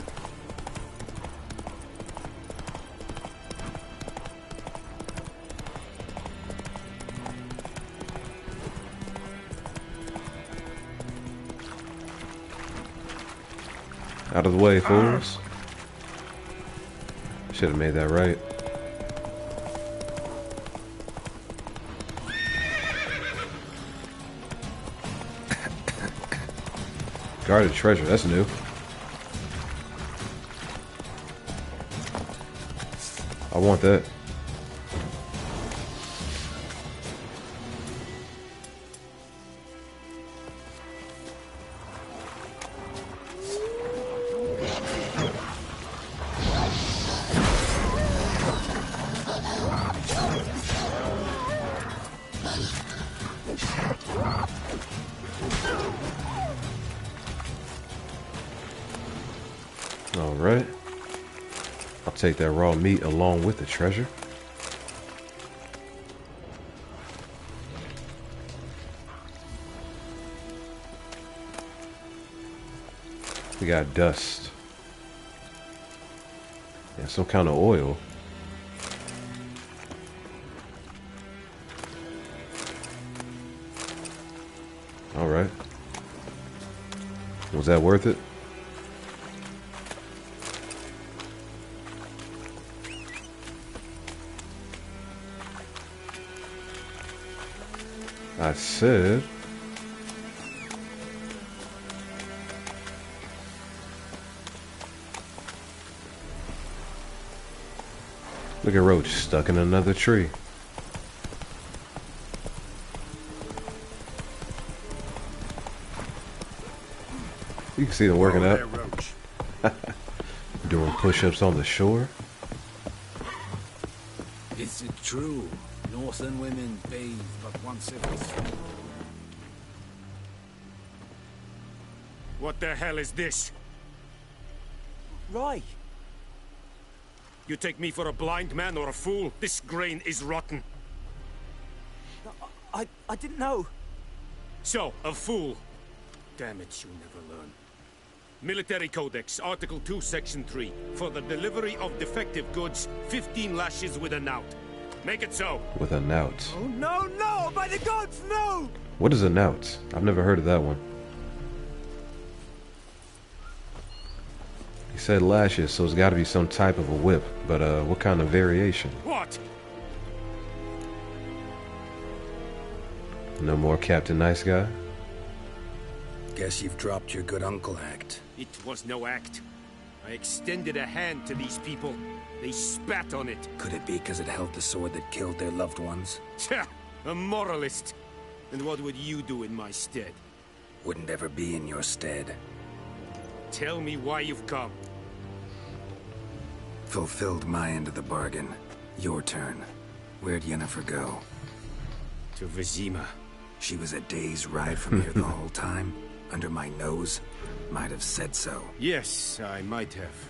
Out of the way, fools. Should have made that right. Guarded treasure, that's new. I want that. Alright. I'll take that raw meat along with the treasure. We got dust. Yeah, some kind of oil. Alright. Was that worth it? I said look at Roach stuck in another tree. You can see them working out. Doing push-ups on the shore. Is it true? Northern women bathe but once every 3 months. What the hell is this? Right. You take me for a blind man or a fool? This grain is rotten. I didn't know. So, a fool. Damn it, you never learn. Military Codex, Article 2, Section 3. For the delivery of defective goods, 15 lashes with a knout. Make it so. With a knout. Oh, no, no! By the gods, no! What is a knout? I've never heard of that one. He said lashes, so it's got to be some type of a whip. But what kind of variation? What? No more Captain Nice Guy? Guess you've dropped your good uncle act. It was no act. I extended a hand to these people. They spat on it. Could it be because it held the sword that killed their loved ones? Tja, a moralist. And what would you do in my stead? Wouldn't ever be in your stead. Tell me why you've come. Fulfilled my end of the bargain. Your turn. Where'd Yennefer go? To Vizima. she was a day's ride from here the whole time, under my nose, might have said so. Yes, I might have.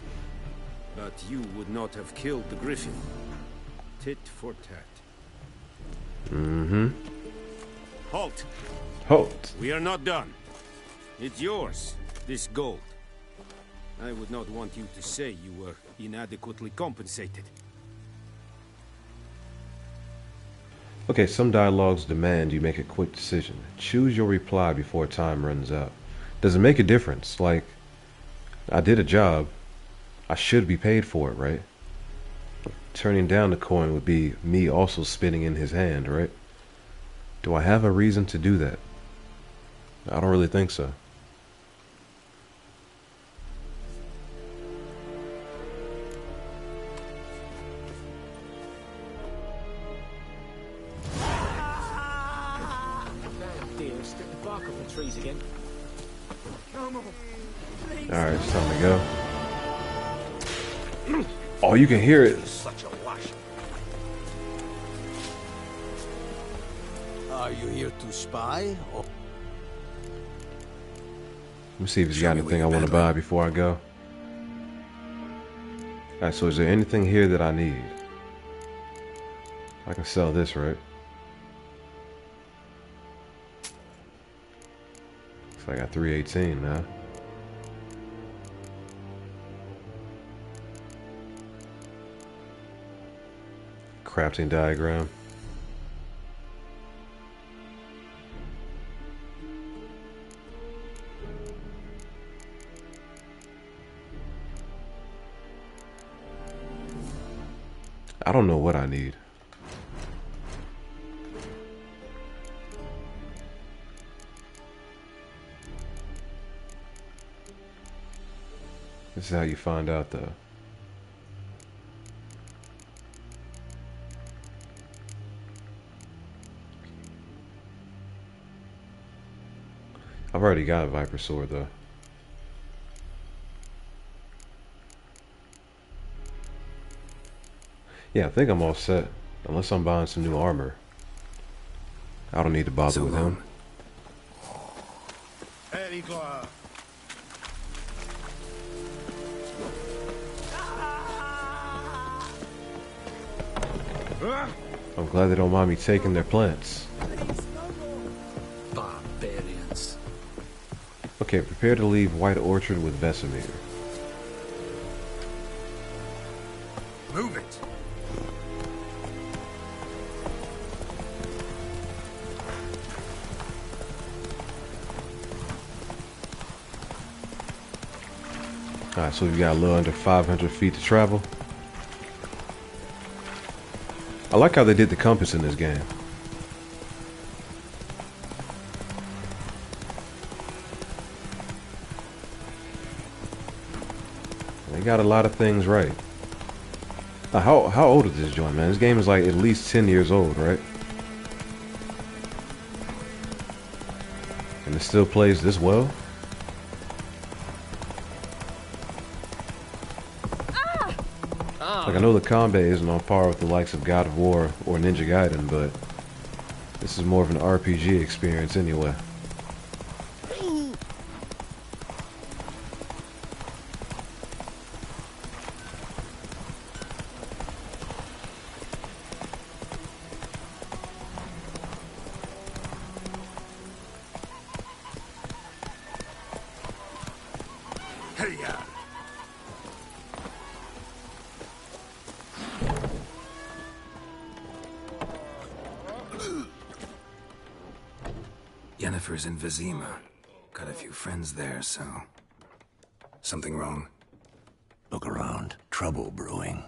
But you would not have killed the griffin. Tit for tat. Mm-hmm. Halt! Halt! We are not done. It's yours, this gold. I would not want you to say you were inadequately compensated. Okay, some dialogues demand you make a quick decision. Choose your reply before time runs out. Does it make a difference? Like, I did a job. I should be paid for it, right? Turning down the coin would be me also spitting in his hand, right? Do I have a reason to do that? I don't really think so. Alright, it's time to go. Oh, you can hear it. Such a wash. Are you here to spy, or... Let me see if he's got anything I want to buy before I go. Alright, so is there anything here that I need? I can sell this, right? Looks like I got 318 now. Crafting diagram. I don't know what I need. This is how you find out though. I've already got a Viper Sword though. Yeah, I think I'm all set. Unless I'm buying some new armor. I don't need to bother with him. I'm glad they don't mind me taking their plants. Barbarians. Okay, prepare to leave White Orchard with Vesemir. Move it. Alright, so we've got a little under 500 feet to travel. I like how they did the compass in this game. They got a lot of things right. How old is this joint, man? This game is like at least 10 years old, right? And it still plays this well? Like, I know the combat isn't on par with the likes of God of War or Ninja Gaiden, but this is more of an RPG experience anyway. Yennefer's in Vizima. Got a few friends there, so... Something wrong? Look around. Trouble brewing.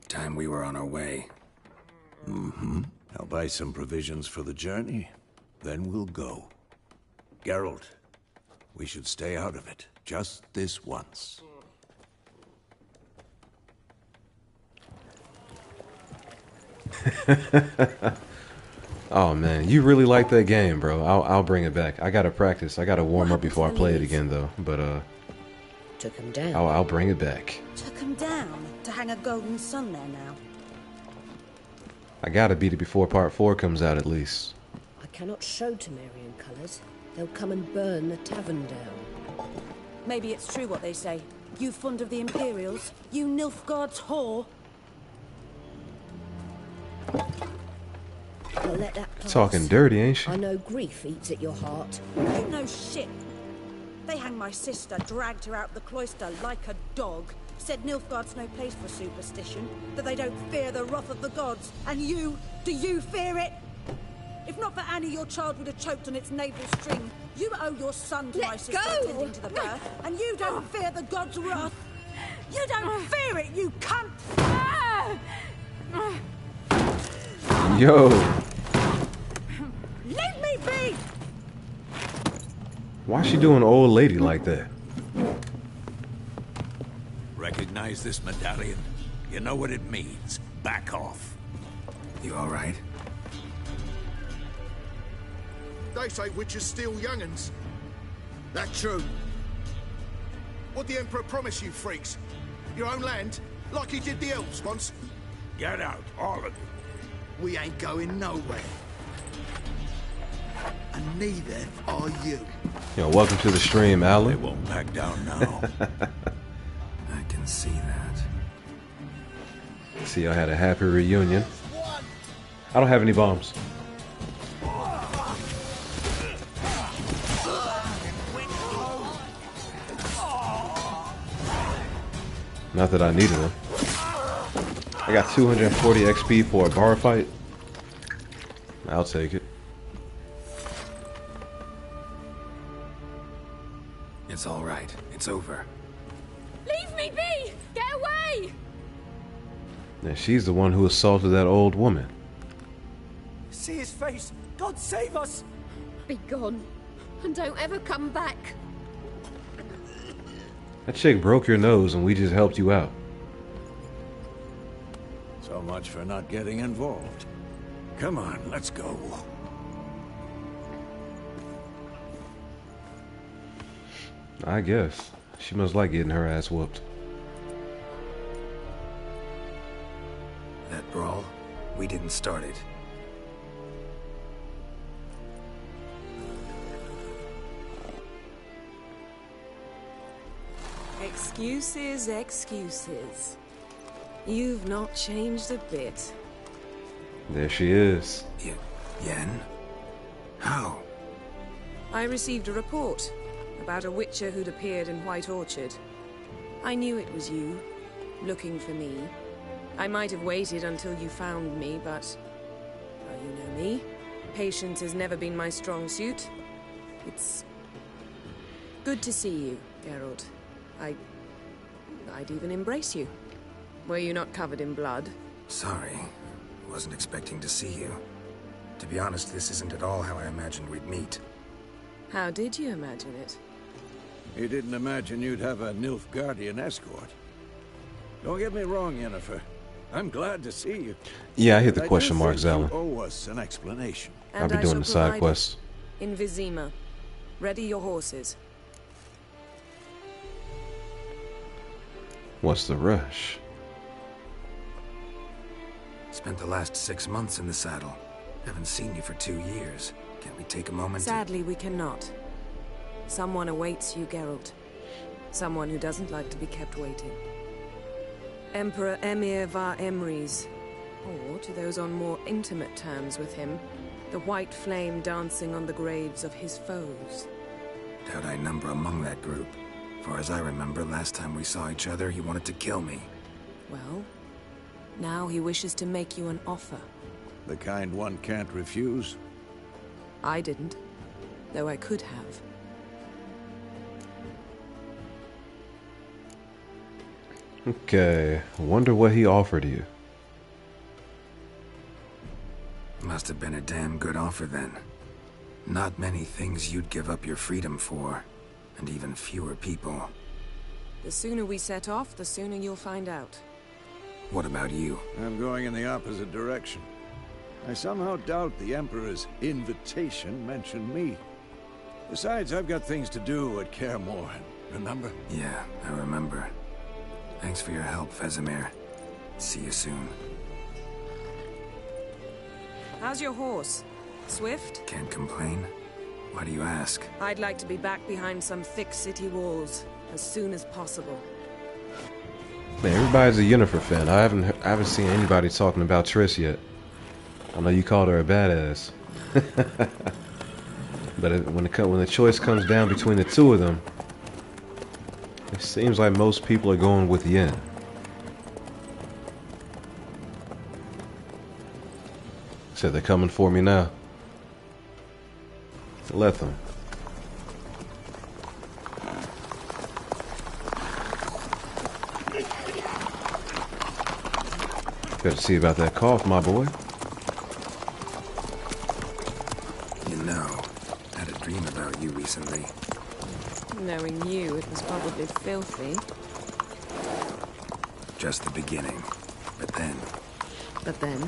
Time we were on our way. Mm-hmm. I'll buy some provisions for the journey. Then we'll go. Geralt, we should stay out of it. Just this once. Oh man, you really like that game, bro. I'll bring it back. I gotta practice. I gotta warm up before I play it again though. But Took him down. I'll bring it back. Took him down to hang a golden sun there now. I gotta beat it before part 4 comes out at least. I cannot show Temerian colours. They'll come and burn the tavern down. Maybe it's true what they say. You fond of the Imperials? You Nilfgaard's whore? Well, let that pass. Talking dirty, ain't she? I know grief eats at your heart. You know shit. They hanged my sister, dragged her out the cloister like a dog. Said Nilfgaard's no place for superstition, that they don't fear the wrath of the gods. And you, do you fear it? If not for Annie, your child would have choked on its navel string. You owe your son to my sister attending to the birth, and you don't fear the gods' wrath. You don't fear it, you cunt! Yo! Leave me be! Why's she doing old lady like that? Recognize this medallion? You know what it means. Back off. You all right? They say witches steal young'uns. That true? What'd the Emperor promise you, freaks? Your own land? Like he did the elves once? Get out, all of you. We ain't going nowhere. And neither are you. Yo, welcome to the stream, They Alan. won't back down now. I can see that. See, I had a happy reunion. I don't have any bombs. Not that I needed them. I got 240 XP for a bar fight. I'll take it. It's all right. It's over. Leave me be! Get away! And she's the one who assaulted that old woman. See his face! God save us! Be gone, and don't ever come back. That chick broke your nose and we just helped you out. So much for not getting involved. Come on, let's go. I guess. She must like getting her ass whooped. That brawl, we didn't start it. Excuses, excuses. You've not changed a bit. There she is. Yen? How? I received a report about a witcher who'd appeared in White Orchard. I knew it was you, looking for me. I might have waited until you found me, but... well, you know me. Patience has never been my strong suit. It's... good to see you, Geralt. I'd even embrace you. Were you not covered in blood? Sorry. Wasn't expecting to see you. To be honest, this isn't at all how I imagined we'd meet. How did you imagine it? You didn't imagine you'd have a Nilfgaardian escort. Don't get me wrong, Yennefer. I'm glad to see you. Yeah, I hit the But question I do marks, think Alan. you owe us an explanation. I'll be doing the side quests. In Vizima. Ready your horses. What's the rush? Spent the last 6 months in the saddle. Haven't seen you for 2 years. Can't we take a moment Sadly, we cannot. Someone awaits you, Geralt. Someone who doesn't like to be kept waiting. Emperor Emir var Emrys. Or, to those on more intimate terms with him, the white flame dancing on the graves of his foes. Doubt I number among that group. Far as I remember, last time we saw each other, he wanted to kill me. Well, now he wishes to make you an offer. The kind one can't refuse. I didn't, though I could have. Okay, wonder what he offered you. Must have been a damn good offer then. Not many things you'd give up your freedom for, and even fewer people. The sooner we set off, the sooner you'll find out. What about you? I'm going in the opposite direction. I somehow doubt the Emperor's invitation mentioned me. Besides, I've got things to do at Kaer Morhen. remember? Yeah, I remember. Thanks for your help, Vesemir. See you soon. How's your horse? Swift? Can't complain. Why do you ask? I'd like to be back behind some thick city walls as soon as possible. Man, everybody's a Yennefer fan. I haven't seen anybody talking about Triss yet. I know you called her a badass. But when the choice comes down between the two of them, it seems like most people are going with Yen. Said they're coming for me now. Let them. Got to see about that cough, my boy. You know, I had a dream about you recently. Knowing you, it was probably filthy. Just the beginning. But then... But then?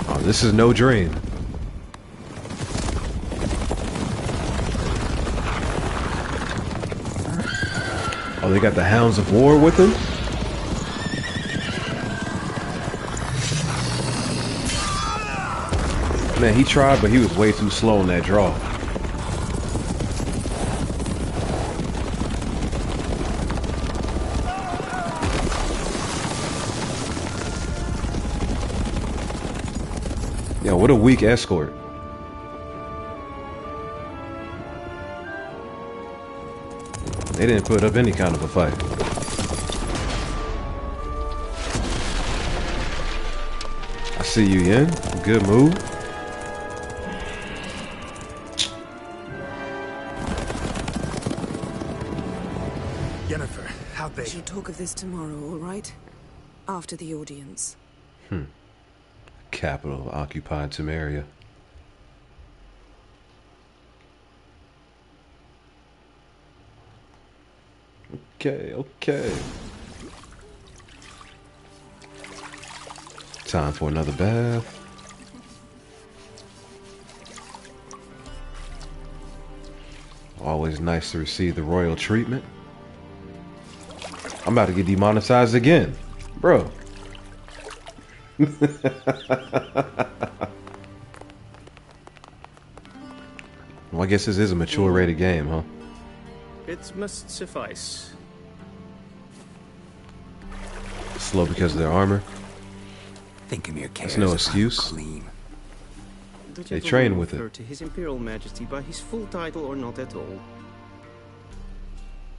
Oh, this is no dream. Oh, they got the Hounds of War with them? Man, he tried, but he was way too slow on that draw. Yo, what a weak escort. They didn't put up any kind of a fight. I see you, Yen. Good move. Yennefer, how'd they... We shall talk of this tomorrow, all right? After the audience. Capital of occupied Temeria. Okay. Time for another bath. Always nice to receive the royal treatment. I'm about to get demonetized again, bro. Well, I guess this is a mature rated game, huh? It must suffice. Slow because of their armor. Think of your That's no excuse. Clean. They train with refer it. to His Imperial Majesty by his full title or not at all.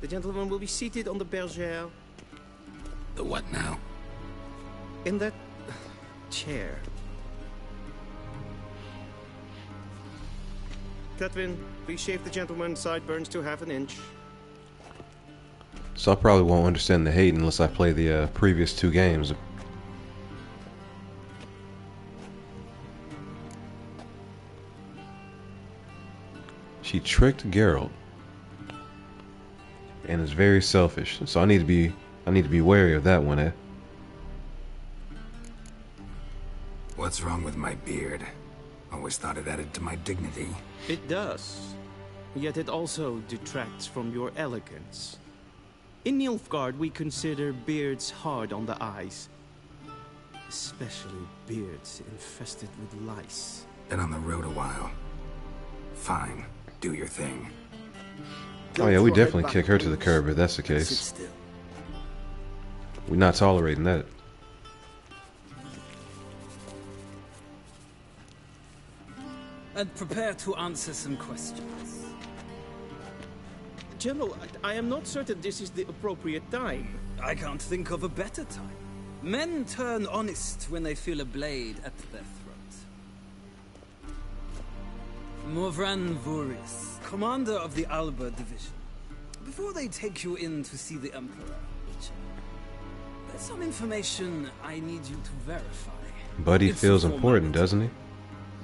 The gentleman will be seated on the bergère. The what now? In that chair. Catwin, please shave the gentleman's sideburns to ½ an inch. So I probably won't understand the hate unless I play the previous 2 games. She tricked Geralt and is very selfish. So I need to be wary of that one, eh? What's wrong with my beard? Always thought it added to my dignity. It does. Yet it also detracts from your elegance. In Nilfgaard, we consider beards hard on the eyes. Especially beards infested with lice. Been on the road a while. Fine. Do your thing. Oh yeah, we definitely kick her to the curb if that's the case. We're not tolerating that. And prepare to answer some questions. General, I am not certain this is the appropriate time. I can't think of a better time. Men turn honest when they feel a blade at their throat. Morvran Vurius, commander of the Alba Division. Before they take you in to see the Emperor, Witcher, there's some information I need you to verify. Buddy It's feels a important, doesn't he?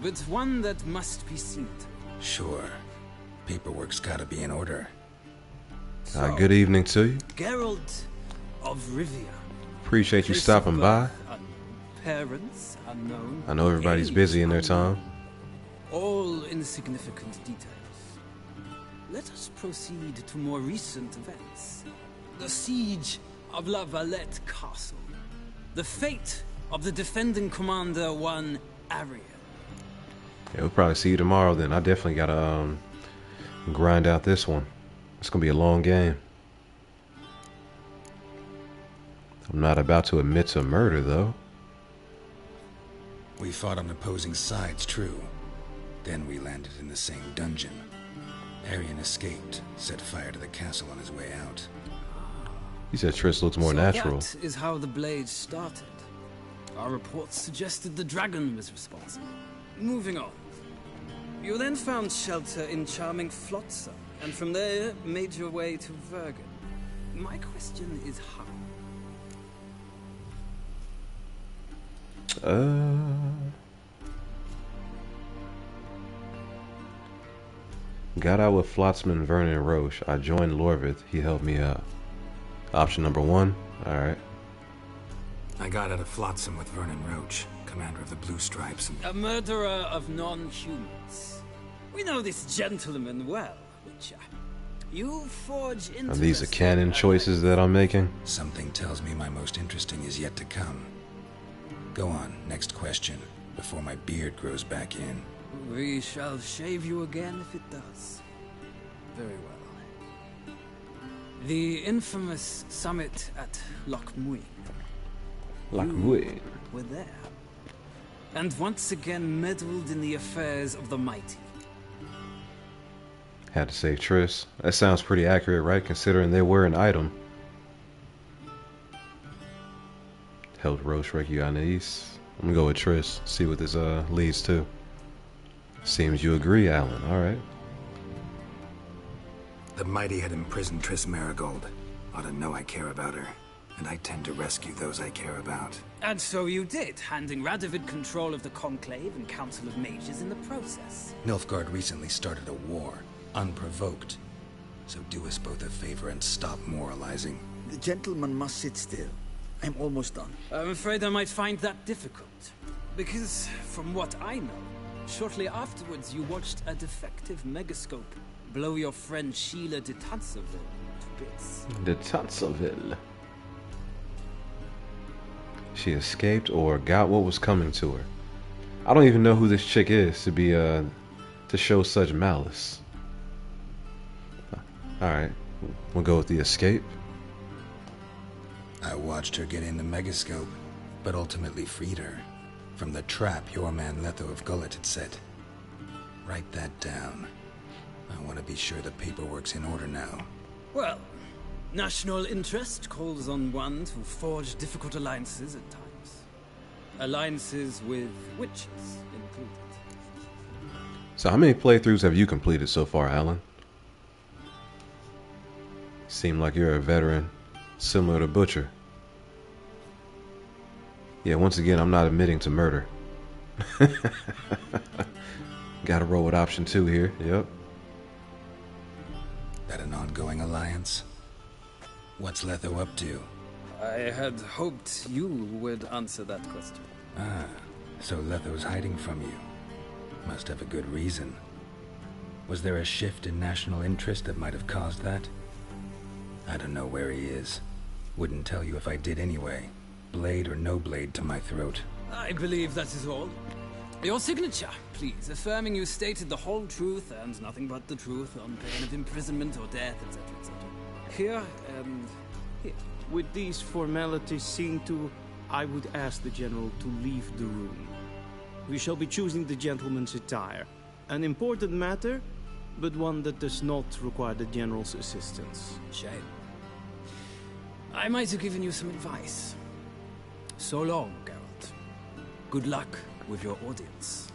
But one that must be seen to. Sure. Paperwork's gotta be in order. Good evening to you. Geralt of Rivia. Appreciate you Place stopping of by. birth unknown, Parents unknown. I know everybody's Age busy in their unknown. time. All insignificant details. Let us proceed to more recent events. The siege of La Valette Castle. The fate of the defending commander, one Arian. Yeah, we'll probably see you tomorrow then. I definitely gotta grind out this one. It's gonna be a long game. I'm not about to admit to murder though. We fought on opposing sides, true. Then we landed in the same dungeon. Arian escaped, set fire to the castle on his way out. He said Triss looks more natural. That is how the blade started. Our reports suggested the dragon was responsible. Moving on. You then found shelter in charming Flotsam, and from there made your way to Vergen. My question is how? Got out with Flotsam, Vernon, and Roche. I joined Lorvith. He helped me out. Option number 1. Alright. I got out of Flotsam with Vernon Roche, commander of the Blue Stripes. A murderer of non-humans. We know this gentleman well, Witcher. You forge into. Are these the canon choices that I'm making? Something tells me my most interesting is yet to come. Go on, next question, before my beard grows back in. We shall shave you again if it does. Very well. The infamous summit at Loch Muin. Loch Muin. Were there. And once again meddled in the affairs of the mighty. Had to save Triss. That sounds pretty accurate, right? Considering they were an item. Helped Roche rescue Anais. I'm gonna go with Triss. See what this leads to. Seems you agree, Alan. Alright. The mighty had imprisoned Triss Marigold. Ought to know I care about her. And I tend to rescue those I care about. And so you did, handing Radovid control of the Conclave and Council of Mages in the process. Nilfgaard recently started a war, unprovoked. So do us both a favor and stop moralizing. The gentleman must sit still. I'm almost done. I'm afraid I might find that difficult. Because, from what I know, shortly afterwards you watched a defective megascope blow your friend Sheila de Tanseville to bits. De Tanseville. She escaped or got what was coming to her. I don't even know who this chick is to be to show such malice. Alright, we'll go with the escape. I watched her get in the megascope, but ultimately freed her from the trap your man Letho of Gullet had set. Write that down. I want to be sure the paperwork's in order now. Well, national interest calls on one to forge difficult alliances at times. Alliances with witches included. So how many playthroughs have you completed so far, Alan? Seem like you're a veteran, similar to Butcher. Yeah, once again, I'm not admitting to murder. Gotta roll with option 2 here, yep. That an ongoing alliance? What's Letho up to? I had hoped you would answer that question. Ah, so Letho's hiding from you. Must have a good reason. Was there a shift in national interest that might have caused that? I don't know where he is. Wouldn't tell you if I did anyway. Blade or no blade to my throat. I believe that is all. Your signature, please, affirming you stated the whole truth and nothing but the truth on pain of imprisonment or death, etc., etc. Here and here. With these formalities seen to, I would ask the General to leave the room. We shall be choosing the gentleman's attire. An important matter, but one that does not require the General's assistance. Shame. I might have given you some advice. So long, Geralt. Good luck with your audience.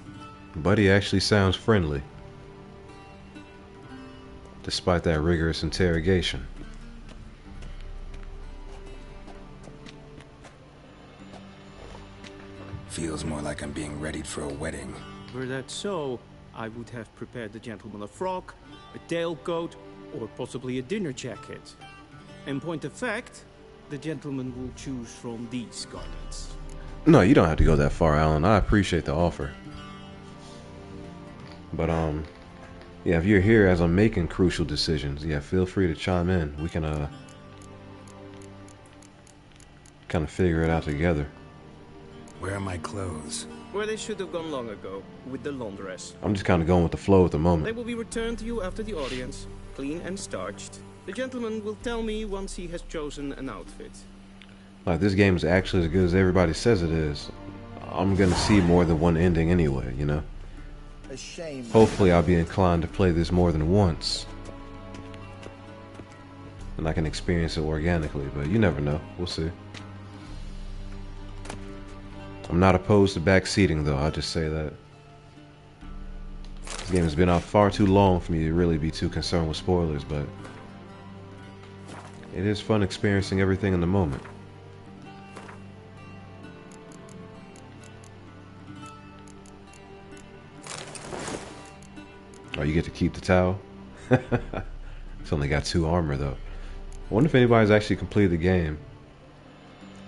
Buddy actually sounds friendly. Despite that rigorous interrogation. Feels more like I'm being readied for a wedding. Were that so, I would have prepared the gentleman a frock, a tailcoat, or possibly a dinner jacket. In point of fact, the gentleman will choose from these garments. No, you don't have to go that far, Alan. I appreciate the offer. But, yeah, if you're here as I'm making crucial decisions, yeah, feel free to chime in. We can, kind of figure it out together. Where are my clothes? Where they should have gone long ago, with the laundress. I'm just kind of going with the flow at the moment. They will be returned to you after the audience, clean and starched. The gentleman will tell me once he has chosen an outfit. Like, this game is actually as good as everybody says it is. I'm gonna see more than one ending anyway, you know? A shame. Hopefully I'll be inclined to play this more than once. And I can experience it organically, but you never know. We'll see. I'm not opposed to backseating, though. I'll just say that. This game has been out far too long for me to really be too concerned with spoilers, but it is fun experiencing everything in the moment. Oh, you get to keep the towel? It's only got 2 armor, though. I wonder if anybody's actually completed the game.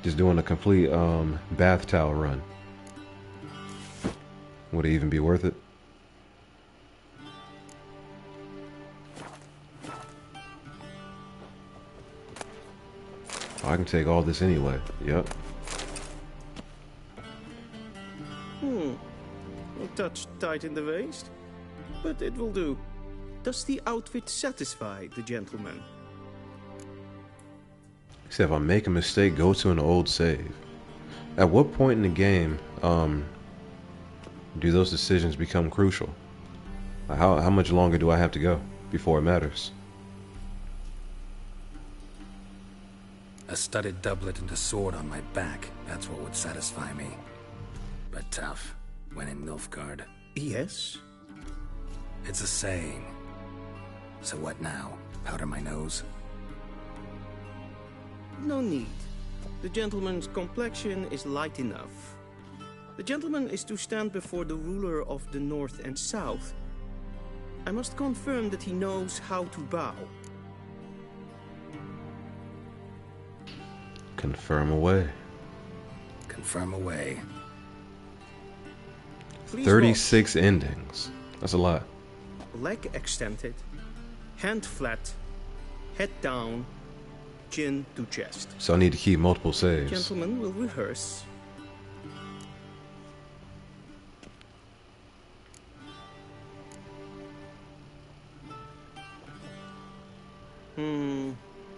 Just doing a complete bath towel run. Would it even be worth it? Oh, I can take all this anyway. Yep. A touch tight in the waist, but it will do. Does the outfit satisfy the gentleman? Except if I make a mistake, go to an old save. At what point in the game do those decisions become crucial? How much longer do I have to go before it matters? A studded doublet and a sword on my back. That's what would satisfy me. But tough. When in Nilfgaard. Yes? It's a saying. So what now? Powder my nose? No need. The gentleman's complexion is light enough. The gentleman is to stand before the ruler of the North and South. I must confirm that he knows how to bow. Confirm away. Confirm away. Please 36 endings. That's a lot. Leg extended, hand flat, head down, chin to chest. So I need to keep multiple saves. Gentlemen will rehearse.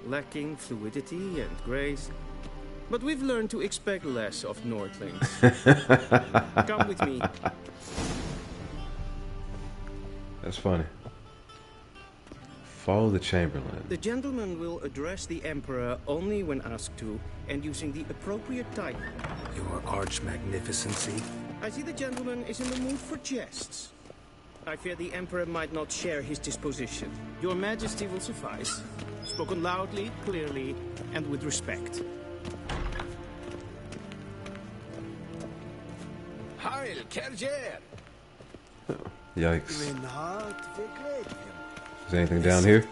Lacking fluidity and grace. But we've learned to expect less of Nordlings. Come with me. That's funny. Follow the Chamberlain. The gentleman will address the Emperor only when asked to, and using the appropriate title. Your arch magnificency. I see the gentleman is in the mood for jests. I fear the Emperor might not share his disposition. Your Majesty will suffice. Spoken loudly, clearly, and with respect. Heil, Kerjer! Yikes. Is there anything down here?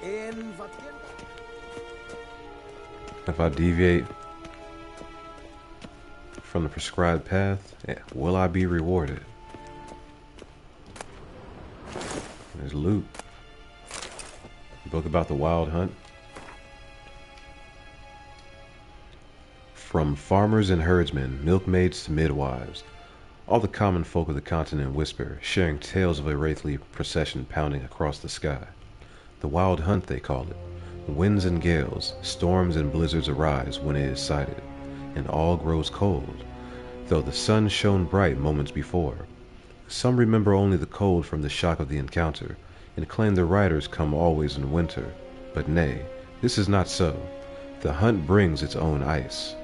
If I deviate from the prescribed path, will I be rewarded? There's loot. Book about the wild hunt. From farmers and herdsmen, milkmaids to midwives, all the common folk of the continent whisper, sharing tales of a wraithly procession pounding across the sky. The wild hunt, they call it. Winds and gales, storms and blizzards arise when it is sighted, and all grows cold, though the sun shone bright moments before. Some remember only the cold from the shock of the encounter, and claim the riders come always in winter. But nay, this is not so. The hunt brings its own ice.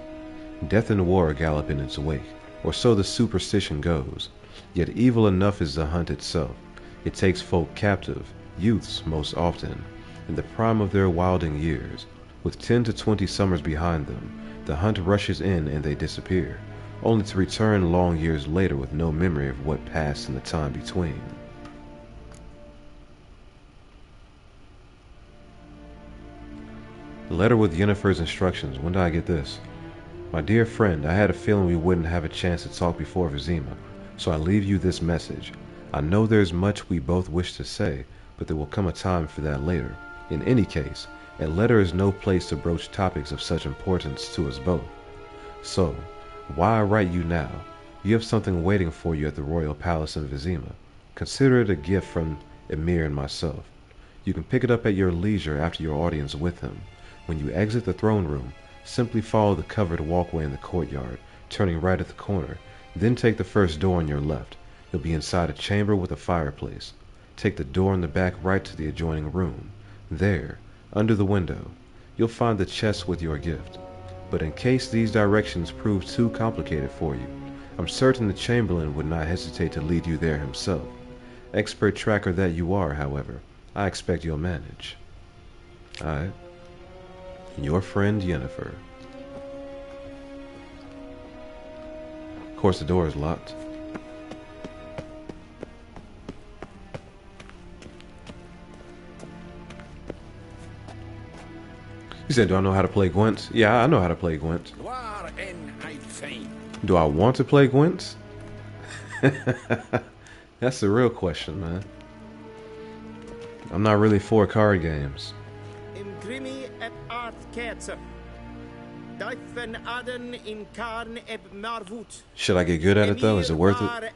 Death and war gallop in its wake, or so the superstition goes. Yet evil enough is the hunt itself. It takes folk captive, youths most often, in the prime of their wilding years. With 10 to 20 summers behind them, the hunt rushes in and they disappear, only to return long years later with no memory of what passed in the time between. Letter with Yennefer's instructions. When do I get this? My dear friend, I had a feeling we wouldn't have a chance to talk before Vizima, so I leave you this message. I know there's much we both wish to say, but there will come a time for that later. In any case, a letter is no place to broach topics of such importance to us both. So, why write you now? You have something waiting for you at the royal palace in Vizima. Consider it a gift from Emir and myself. You can pick it up at your leisure after your audience with him. When you exit the throne room, simply follow the covered walkway in the courtyard, turning right at the corner. Then take the first door on your left. You'll be inside a chamber with a fireplace. Take the door in the back right to the adjoining room. There, under the window, you'll find the chest with your gift. But in case these directions prove too complicated for you, I'm certain the Chamberlain would not hesitate to lead you there himself. Expert tracker that you are, however, I expect you'll manage. Alright. Your friend Yennefer. Of course the door is locked. He said, do I know how to play Gwent? Yeah, I know how to play Gwent. Do I want to play Gwent? That's the real question, man. I'm not really for card games. Should I get good at it though? Is it worth it?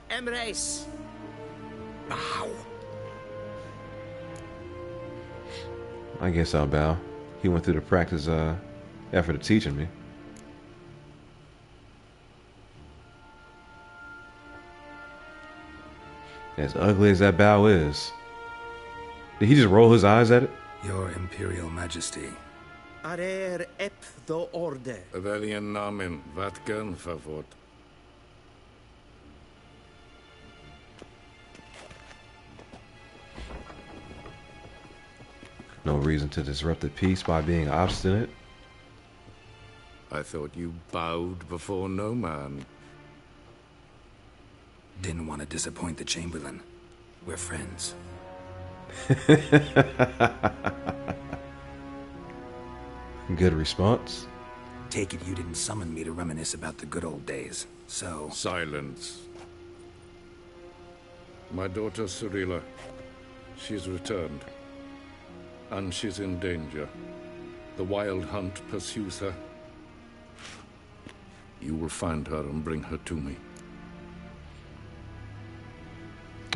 I guess I'll bow. He went through the practice effort of teaching me. As ugly as that bow is. Did he just roll his eyes at it? Your Imperial Majesty. Welchen Namen? Wat gern favort? No reason to disrupt the peace by being obstinate. I thought you bowed before no man. Didn't want to disappoint the Chamberlain. We're friends. Good response. Take it you didn't summon me to reminisce about the good old days, so... Silence. My daughter Cirilla, she's returned. And she's in danger. The Wild Hunt pursues her. You will find her and bring her to me.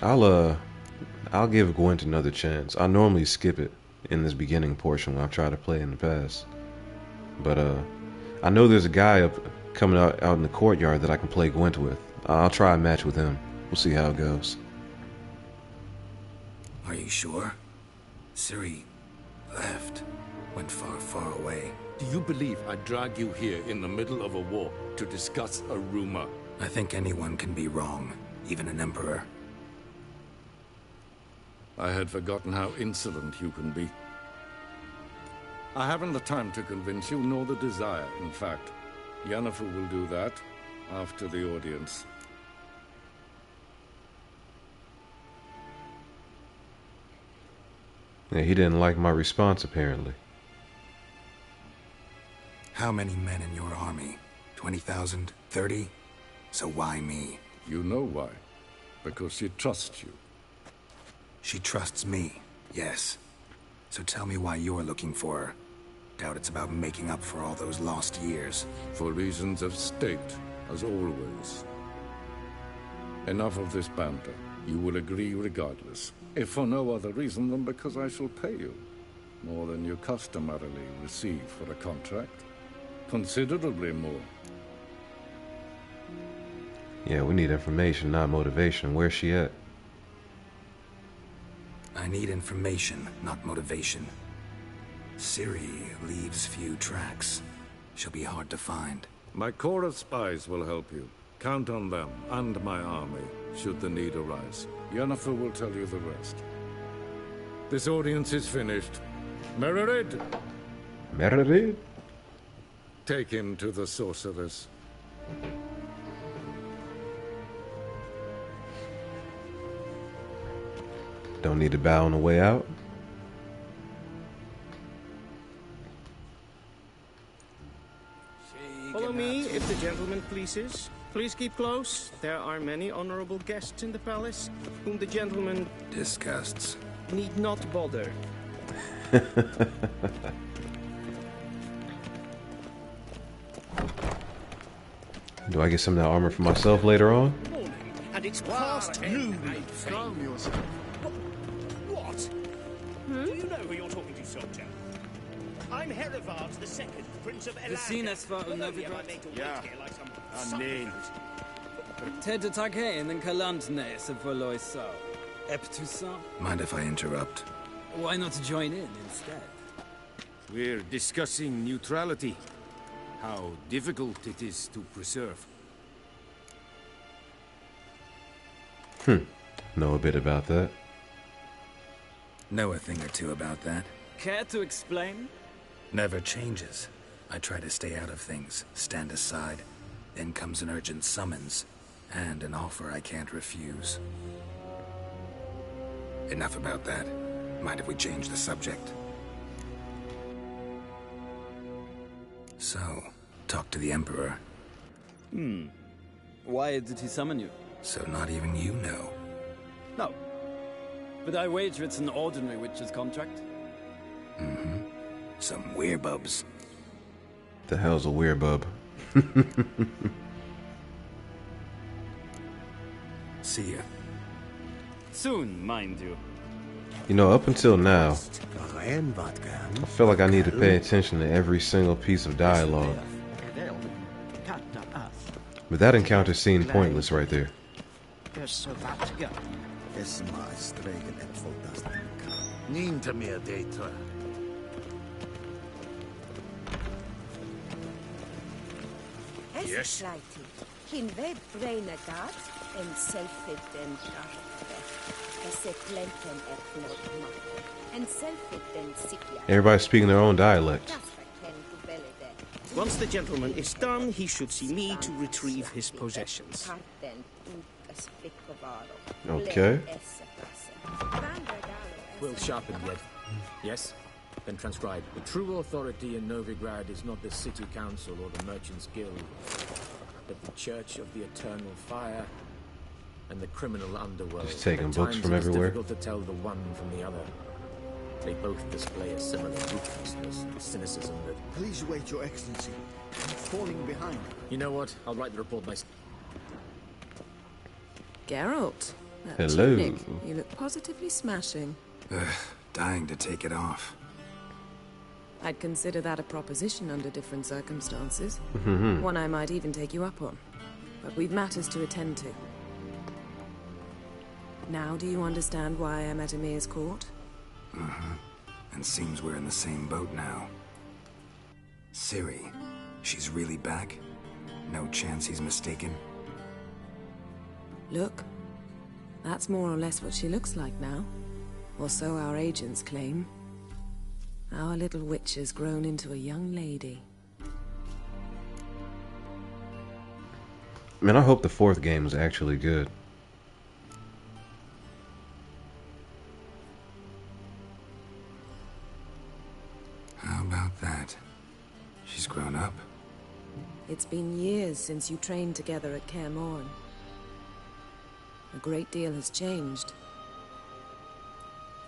I'll give Gwent another chance. I normally skip it in this beginning portion when I've tried to play in the past. But I know there's a guy coming out in the courtyard that I can play Gwent with. I'll try a match with him. We'll see how it goes. Are you sure? Ciri left. Went far, far away. Do you believe I drag you here in the middle of a war to discuss a rumor? I think anyone can be wrong, even an emperor. I had forgotten how insolent you can be. I haven't the time to convince you, nor the desire, in fact. Yennefer will do that after the audience. Yeah, he didn't like my response, apparently. How many men in your army? 20,000? 30? So why me? You know why. Because she trusts you. She trusts me, yes. So tell me why you're looking for her. Doubt it's about making up for all those lost years. For reasons of state, as always. Enough of this banter. You will agree regardless. If for no other reason than because I shall pay you. More than you customarily receive for a contract. Considerably more. Yeah, we need information, not motivation. Where's she at? I need information, not motivation. Ciri leaves few tracks. She'll be hard to find. My corps of spies will help you. Count on them, and my army, should the need arise. Yennefer will tell you the rest. This audience is finished. Mererid! Mererid? Take him to the sorceress. Don't need to bow on the way out. Follow me pieces. Please keep close. There are many honorable guests in the palace, whom the gentleman... disgusts. ...need not bother. Do I get some of that armor for myself later on? And it's past noon. Calm yourself. What? Do you know who you're talking to, soldier? I'm Herivard II, Prince of Elan. Name. Ted Take and Kalandne se Voloisa. Eptusa. Mind if I interrupt? Why not join in instead? We're discussing neutrality. How difficult it is to preserve. Know a bit about that. Know a thing or two about that. Care to explain? Never changes. I try to stay out of things, stand aside. Then comes an urgent summons, and an offer I can't refuse. Enough about that. Mind if we change the subject? So, talk to the Emperor. Why did he summon you? So not even you know. No. But I wager it's an ordinary witcher's contract. Some werebubs. The hell's a werebub? See ya. Soon, mind you. You know, up until now, I feel like I need to pay attention to every single piece of dialogue. But that encounter seemed pointless right there. Yes? Everybody's speaking their own dialect. Once the gentleman is done, he should see me to retrieve his possessions. Okay. Quill sharpened yet? Yes? Then transcribe. The true authority in Novigrad is not the city council or the merchants' guild, but the Church of the Eternal Fire and the criminal underworld. Just taking At books times from it is everywhere. difficult to tell the one from the other. They both display a similar ruthlessness and cynicism that... Please wait, Your Excellency. I'm falling behind. You know what? I'll write the report myself. Geralt. That Hello. tunic, you look positively smashing. Dying to take it off. I'd consider that a proposition under different circumstances. Mhm. One I might even take you up on. But we've matters to attend to. Now do you understand why I'm at Emir's court? And seems we're in the same boat now. Ciri, she's really back? No chance he's mistaken? Look, that's more or less what she looks like now. Or so our agents claim. Our little witch has grown into a young lady. Man, I hope the fourth game is actually good. How about that? She's grown up? It's been years since you trained together at Kaer Morhen. A great deal has changed.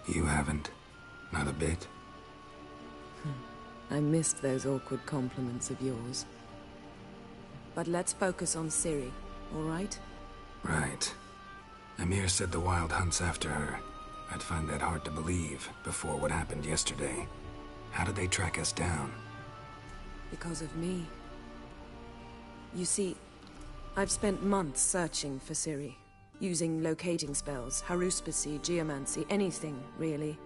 You haven't. Not a bit. I missed those awkward compliments of yours. But let's focus on Ciri, all right? Right. Emir said the Wild Hunt's after her. I'd find that hard to believe before what happened yesterday. How did they track us down? Because of me. You see, I've spent months searching for Ciri, using locating spells, haruspicy, geomancy, anything, really.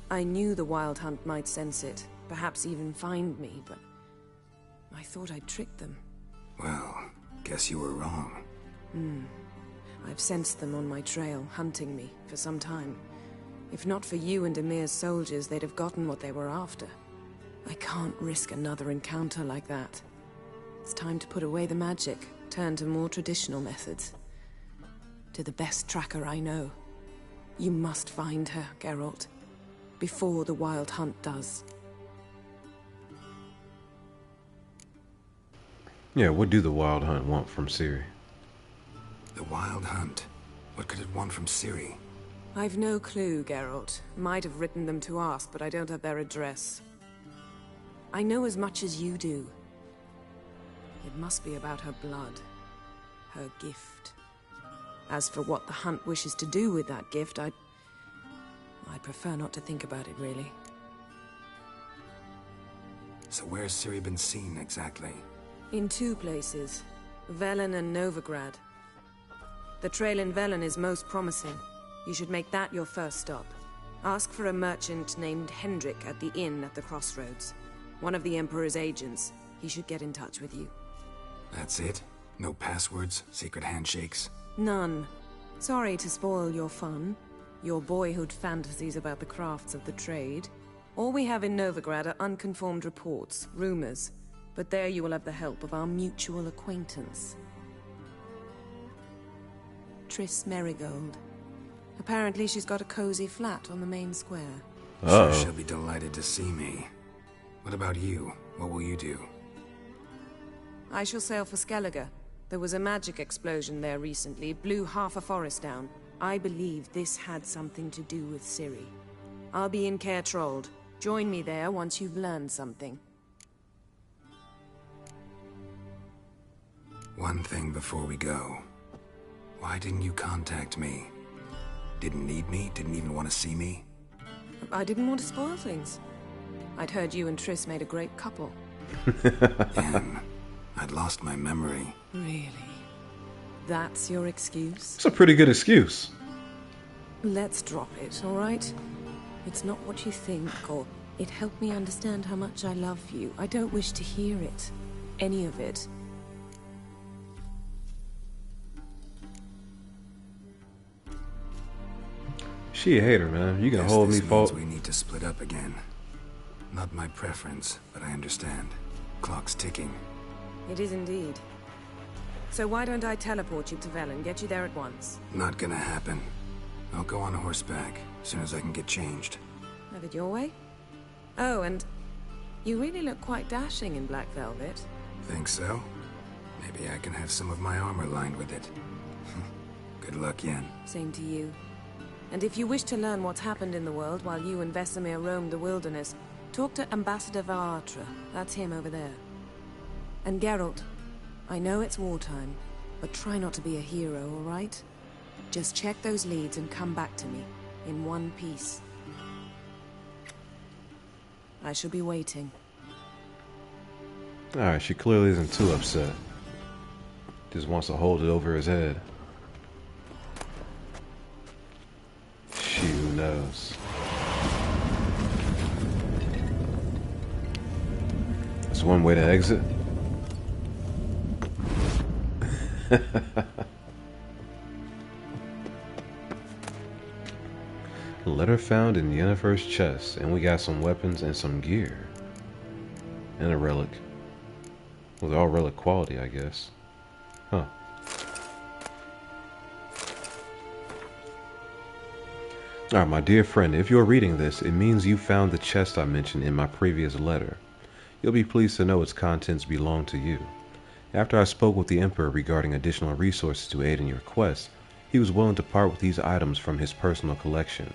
I knew the Wild Hunt might sense it, perhaps even find me, but I thought I'd tricked them. Well, guess you were wrong. I've sensed them on my trail, hunting me, for some time. If not for you and Emir's soldiers, they'd have gotten what they were after. I can't risk another encounter like that. It's time to put away the magic, turn to more traditional methods. To the best tracker I know. You must find her, Geralt. Before the Wild Hunt does. Yeah, what do the Wild Hunt want from Ciri? The Wild Hunt? What could it want from Ciri? I've no clue, Geralt. Might have written them to ask, but I don't have their address. I know as much as you do. It must be about her blood. Her gift. As for what the Hunt wishes to do with that gift, I prefer not to think about it, really. So where's Ciri been seen, exactly? In 2 places. Velen and Novigrad. The trail in Velen is most promising. You should make that your first stop. Ask for a merchant named Hendrik at the inn at the crossroads. One of the Emperor's agents. He should get in touch with you. That's it? No passwords? Secret handshakes? None. Sorry to spoil your fun. Your boyhood fantasies about the crafts of the trade. All we have in Novigrad are unconfirmed reports, rumors. But there you will have the help of our mutual acquaintance. Triss Merigold. Apparently she's got a cozy flat on the main square. Sure, she'll be delighted to see me. What about you? What will you do? I shall sail for Skellige. There was a magic explosion there recently, blew half a forest down. I believe this had something to do with Ciri. I'll be in Caer Trold. Join me there once you've learned something. One thing before we go. Why didn't you contact me? Didn't need me? Didn't even want to see me? I didn't want to spoil things. I'd heard you and Triss made a great couple. Damn. I'd lost my memory. Really? That's your excuse? It's a pretty good excuse. Let's drop it, all right? It's not what you think, or it helped me understand how much I love you. I don't wish to hear it. Any of it. She a hater, man. You can hold me fault. We need to split up again. Not my preference, but I understand. Clock's ticking. It is indeed. So why don't I teleport you to Velen, get you there at once? Not gonna happen. I'll go on horseback, as soon as I can get changed. Have it your way? Oh, and you really look quite dashing in black velvet. Think so? Maybe I can have some of my armor lined with it. Good luck, Yen. Same to you. And if you wish to learn what's happened in the world while you and Vesemir roamed the wilderness, talk to Ambassador Varatra. That's him over there. And Geralt, I know it's wartime, but try not to be a hero, all right? Just check those leads and come back to me, in one piece. I shall be waiting. Alright, she clearly isn't too upset. Just wants to hold it over his head. Who knows? That's one way to exit. Letter found in Yennefer's chest, and we got some weapons and some gear. And a relic. With all relic quality, I guess. Huh. Alright, my dear friend, if you're reading this, it means you found the chest I mentioned in my previous letter. You'll be pleased to know its contents belong to you. After I spoke with the Emperor regarding additional resources to aid in your quest, he was willing to part with these items from his personal collection.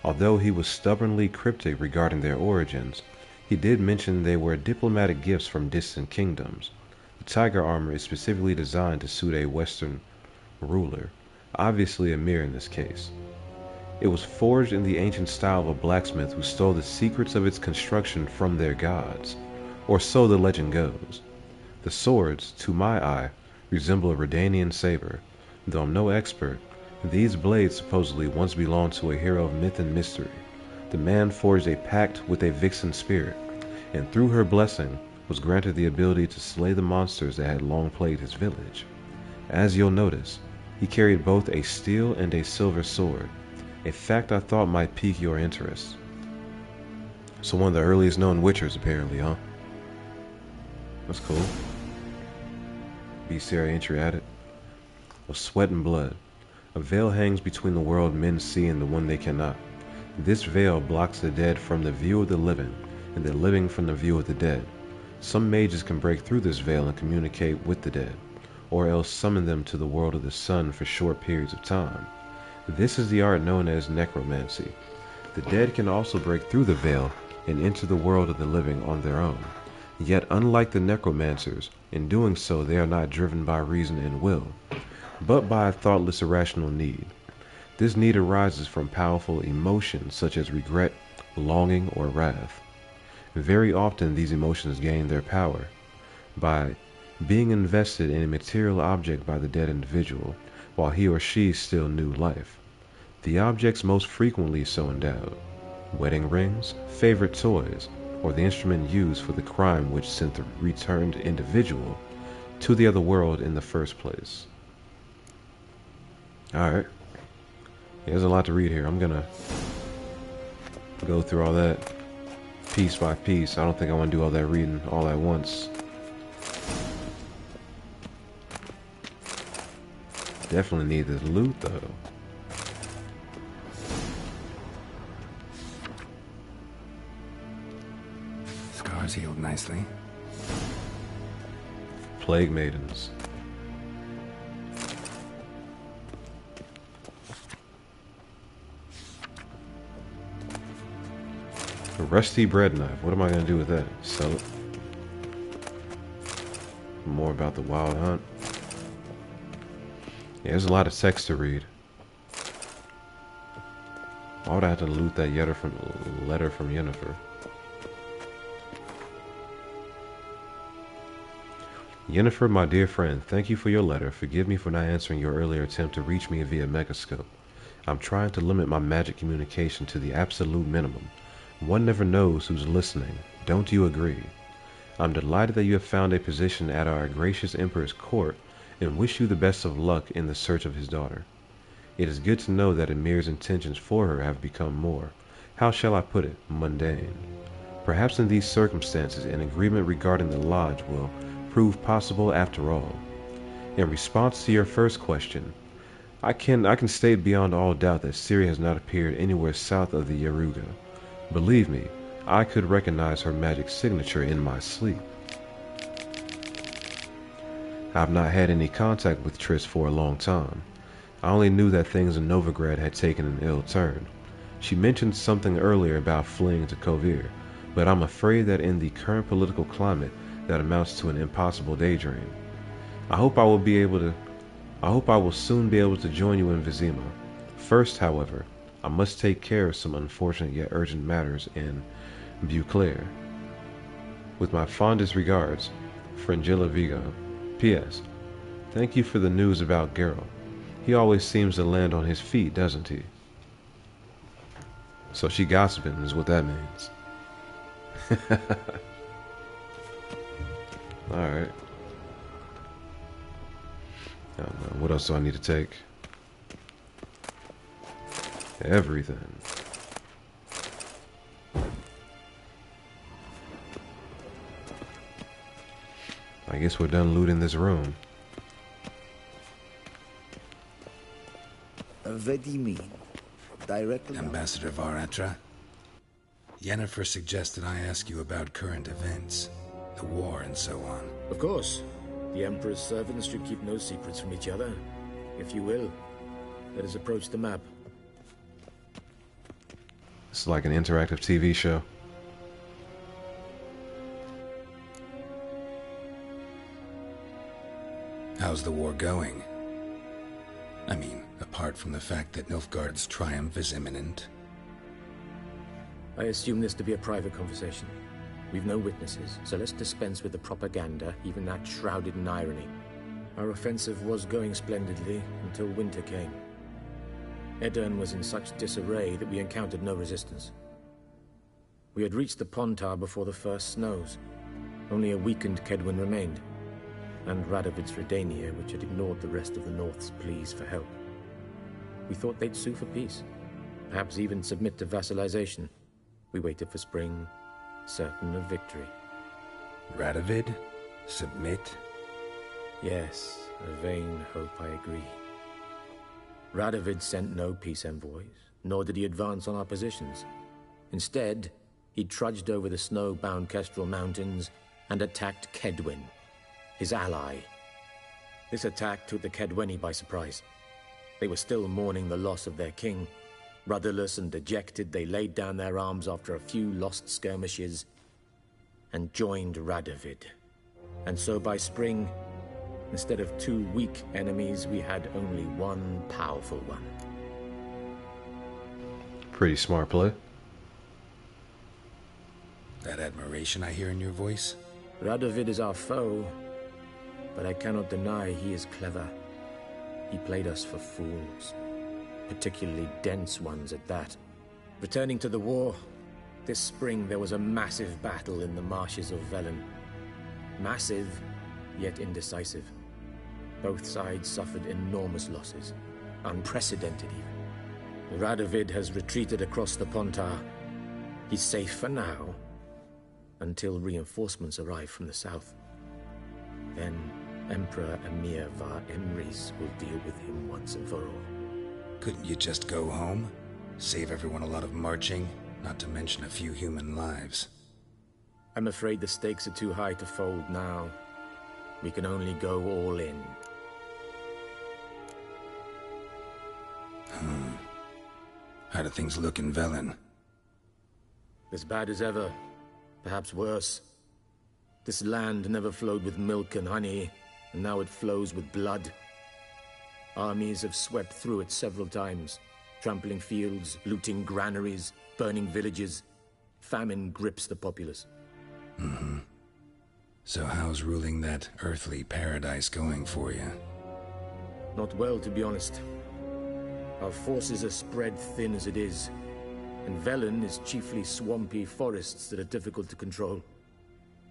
Although he was stubbornly cryptic regarding their origins, he did mention they were diplomatic gifts from distant kingdoms. The tiger armor is specifically designed to suit a Western ruler, obviously a mirror in this case. It was forged in the ancient style of a blacksmith who stole the secrets of its construction from their gods, or so the legend goes. The swords, to my eye, resemble a Redanian saber. Though I'm no expert, these blades supposedly once belonged to a hero of myth and mystery. The man forged a pact with a vixen spirit, and through her blessing was granted the ability to slay the monsters that had long plagued his village. As you'll notice, he carried both a steel and a silver sword, a fact I thought might pique your interest. So one of the earliest known witchers apparently, huh? That's cool. Bestiary entry added. Of sweat and blood. A veil hangs between the world men see and the one they cannot. This veil blocks the dead from the view of the living, and the living from the view of the dead. Some mages can break through this veil and communicate with the dead, or else summon them to the world of the sun for short periods of time. This is the art known as necromancy. The dead can also break through the veil and enter the world of the living on their own. Yet unlike the necromancers, in doing so they are not driven by reason and will, but by a thoughtless irrational need. This need arises from powerful emotions such as regret, longing, or wrath. Very often these emotions gain their power by being invested in a material object by the dead individual while he or she still knew life. The objects most frequently so endowed: wedding rings, favorite toys, or the instrument used for the crime which sent the returned individual to the other world in the first place. Alright. There's a lot to read here. I'm gonna go through all that piece by piece. I don't think I want to do all that reading all at once. Definitely need this loot though. Scars healed nicely. Plague maidens. A rusty bread knife. What am I going to do with that? Sell it. More about the wild hunt. Yeah, there's a lot of text to read. Why would I have to loot that letter from Yennefer? Yennefer, my dear friend, thank you for your letter. Forgive me for not answering your earlier attempt to reach me via Megascope. I'm trying to limit my magic communication to the absolute minimum. One never knows who's listening. Don't you agree? I'm delighted that you have found a position at our gracious Emperor's court and wish you the best of luck in the search of his daughter. It is good to know that Emir's intentions for her have become more, how shall I put it, mundane. Perhaps in these circumstances an agreement regarding the lodge will prove possible after all. In response to your first question, I can state beyond all doubt that Ciri has not appeared anywhere south of the Yaruga. Believe me, I could recognize her magic signature in my sleep. I've not had any contact with Triss for a long time. I only knew that things in Novigrad had taken an ill turn. She mentioned something earlier about fleeing to Kovir, but I'm afraid that in the current political climate that amounts to an impossible daydream. I hope I will soon be able to join you in Vizima. First, however, I must take care of some unfortunate yet urgent matters in Beauclair. With my fondest regards, Fringilla Vigo. P.S. Thank you for the news about Geralt. He always seems to land on his feet, doesn't he? So she gossiping is what that means. Alright. I don't know. What else do I need to take? Everything. I guess we're done looting this room. What do you mean? Directly? Ambassador Varatra? Yennefer suggested I ask you about current events, the war and so on. Of course. The Emperor's servants should keep no secrets from each other. If you will, let us approach the map. It's like an interactive TV show. How's the war going? I mean, apart from the fact that Nilfgaard's triumph is imminent. I assume this to be a private conversation. We've no witnesses, so let's dispense with the propaganda, even that shrouded in irony. Our offensive was going splendidly until winter came. Edirne was in such disarray that we encountered no resistance. We had reached the Pontar before the first snows. Only a weakened Kedwin remained, and Radovid's Redania, which had ignored the rest of the North's pleas for help. We thought they'd sue for peace, perhaps even submit to vassalization. We waited for spring, certain of victory. Radovid? Submit? Yes, a vain hope, I agree. Radovid sent no peace envoys, nor did he advance on our positions. Instead, he trudged over the snow-bound Kestrel Mountains, and attacked Kedwen, his ally. This attack took the Kedweni by surprise. They were still mourning the loss of their king. Rudderless and dejected, they laid down their arms after a few lost skirmishes and joined Radovid. And so by spring, instead of 2 weak enemies, we had only one powerful one. Pretty smart play. That admiration I hear in your voice? Radovid is our foe, but I cannot deny he is clever. He played us for fools, particularly dense ones at that. Returning to the war, this spring there was a massive battle in the marshes of Velen. Massive, yet indecisive. Both sides suffered enormous losses, unprecedented even. Radovid has retreated across the Pontar. He's safe for now, until reinforcements arrive from the south. Then Emperor Emir var Emrys will deal with him once and for all. Couldn't you just go home? Save everyone a lot of marching, not to mention a few human lives. I'm afraid the stakes are too high to fold now. We can only go all in. How do things look in Velen? As bad as ever, perhaps worse. This land never flowed with milk and honey, and now it flows with blood. Armies have swept through it several times, trampling fields, looting granaries, burning villages. Famine grips the populace. So how's ruling that earthly paradise going for you? Not well, to be honest. Our forces are spread thin as it is, and Velen is chiefly swampy forests that are difficult to control.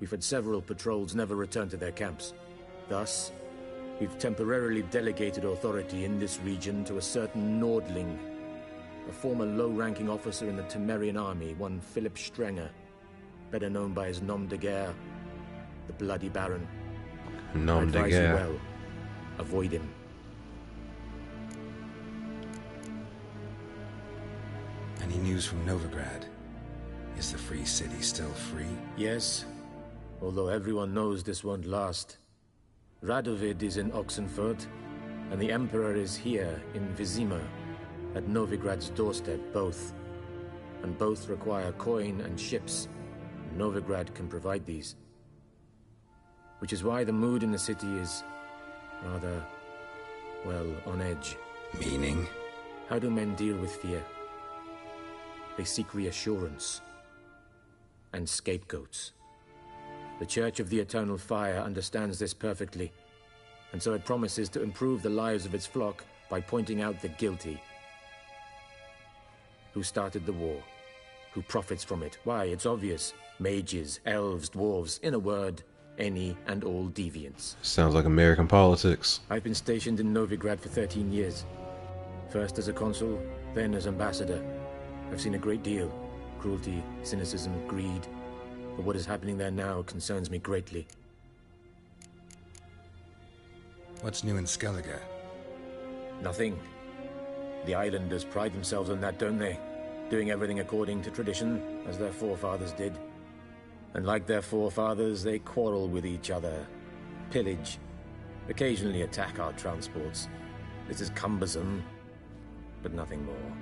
We've had several patrols never return to their camps. Thus, we've temporarily delegated authority in this region to a certain Nordling, a former low-ranking officer in the Temerian army, one Philip Strenger, better known by his nom de guerre, the Bloody Baron. Nom de I advise you guerre. well. Avoid him. Any news from Novigrad? Is the free city still free? Yes, although everyone knows this won't last. Radovid is in Oxenfurt, and the Emperor is here in Vizima, at Novigrad's doorstep, both. And both require coin and ships. Novigrad can provide these. Which is why the mood in the city is rather, well, on edge. Meaning? How do men deal with fear? They seek reassurance and scapegoats. The Church of the Eternal Fire understands this perfectly, and so it promises to improve the lives of its flock by pointing out the guilty. Who started the war? Who profits from it? Why, it's obvious. Mages, elves, dwarves, in a word, any and all deviants. Sounds like American politics. I've been stationed in Novigrad for 13 years. First as a consul, then as ambassador. I've seen a great deal. Cruelty, cynicism, greed. But what is happening there now concerns me greatly. What's new in Skellige? Nothing. The islanders pride themselves on that, don't they? Doing everything according to tradition, as their forefathers did. And like their forefathers, they quarrel with each other, pillage, occasionally attack our transports. This is cumbersome, but nothing more.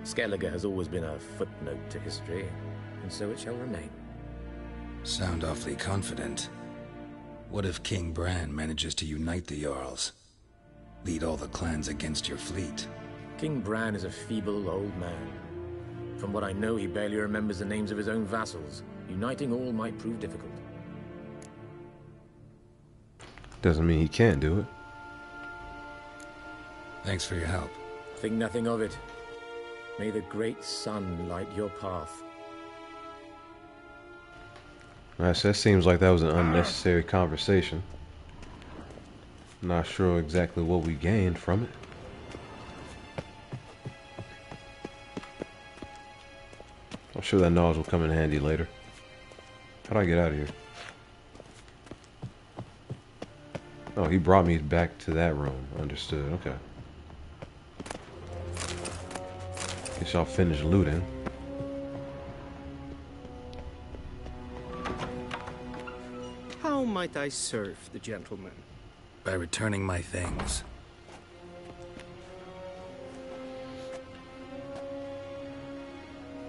Skellige has always been a footnote to history, and so it shall remain. Sound awfully confident. What if King Bran manages to unite the Jarls? Lead all the clans against your fleet? King Bran is a feeble old man. From what I know, he barely remembers the names of his own vassals. Uniting all might prove difficult. Doesn't mean he can't do it. Thanks for your help. Think nothing of it. May the great sun light your path. Alright, so that seems like that was an unnecessary conversation. Not sure exactly what we gained from it. I'm sure that knowledge will come in handy later. How do I get out of here? Oh, he brought me back to that room. Understood. Okay. Guess y'all finished looting. How might I serve the gentleman? By returning my things.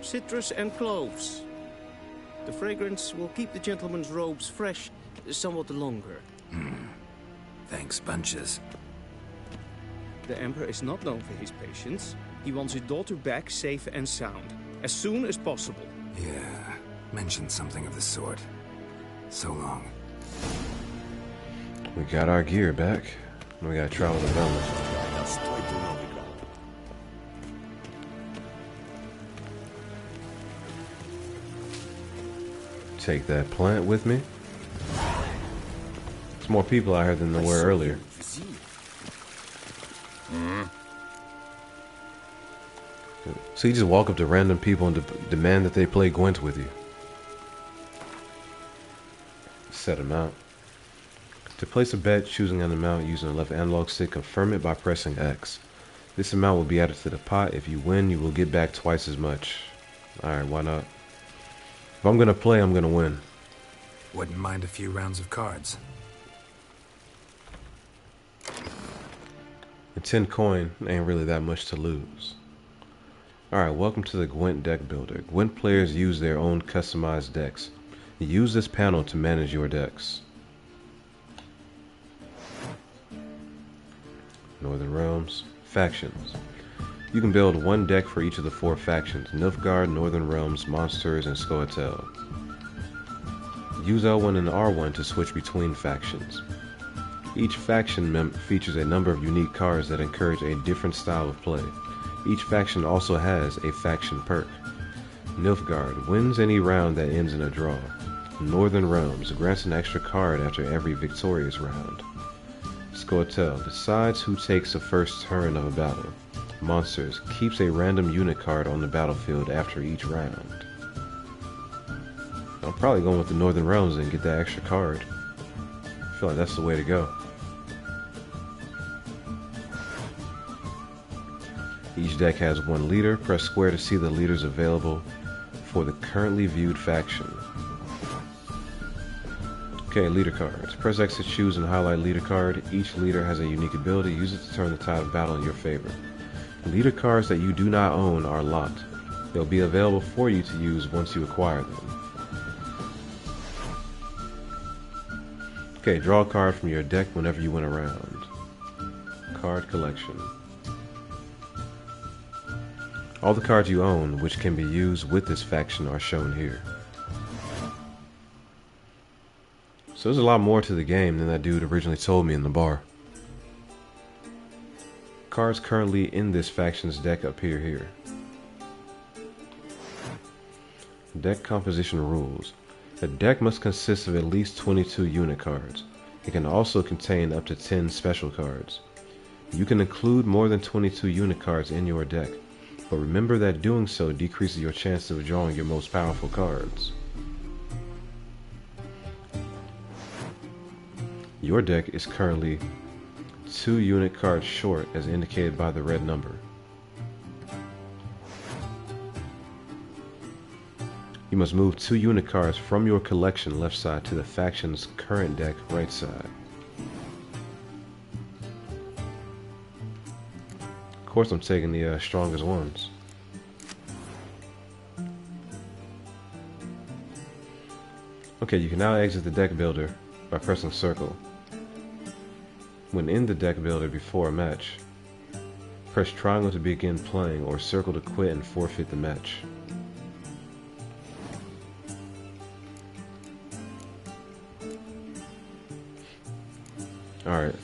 Citrus and cloves. The fragrance will keep the gentleman's robes fresh somewhat longer. Thanks, bunches. The Emperor is not known for his patience. He wants his daughter back safe and sound, as soon as possible. Yeah, mentioned something of the sort. So long. We got our gear back. We gotta travel the village. Take that plant with me. There's more people out here than there were earlier. So you just walk up to random people and demand that they play Gwent with you. Set amount. To place a bet, choosing an amount using the left analog stick, confirm it by pressing X. This amount will be added to the pot. If you win, you will get back twice as much. Alright, why not? If I'm gonna play, I'm gonna win. Wouldn't mind a few rounds of cards. A 10 coin ain't really that much to lose. Alright, welcome to the Gwent deck builder. Gwent players use their own customized decks. Use this panel to manage your decks. Northern Realms. Factions. You can build one deck for each of the 4 factions: Nilfgaard, Northern Realms, Monsters, and Scoia'tael. Use L1 and R1 to switch between factions. Each faction features a number of unique cards that encourage a different style of play. Each faction also has a faction perk. Nilfgaard wins any round that ends in a draw. Northern Realms grants an extra card after every victorious round. Scoia'tael decides who takes the first turn of a battle. Monsters keeps a random unit card on the battlefield after each round. I'm probably going with the Northern Realms and get that extra card. I feel like that's the way to go. Each deck has one leader. Press square to see the leaders available for the currently viewed faction. Okay, leader cards. Press X to choose and highlight leader card. Each leader has a unique ability. Use it to turn the tide of battle in your favor. Leader cards that you do not own are locked. They'll be available for you to use once you acquire them. Okay, draw a card from your deck whenever you win a round. Card collection. All the cards you own, which can be used with this faction, are shown here. So there's a lot more to the game than that dude originally told me in the bar. Cards currently in this faction's deck appear here. Deck composition rules. The deck must consist of at least 22 unit cards. It can also contain up to 10 special cards. You can include more than 22 unit cards in your deck, but remember that doing so decreases your chance of drawing your most powerful cards. Your deck is currently 2 unit cards short as indicated by the red number. You must move 2 unit cards from your collection left side to the faction's current deck right side. Of course I'm taking the strongest ones. Okay, you can now exit the deck builder by pressing circle. When in the deck builder before a match, press triangle to begin playing or circle to quit and forfeit the match. Alright.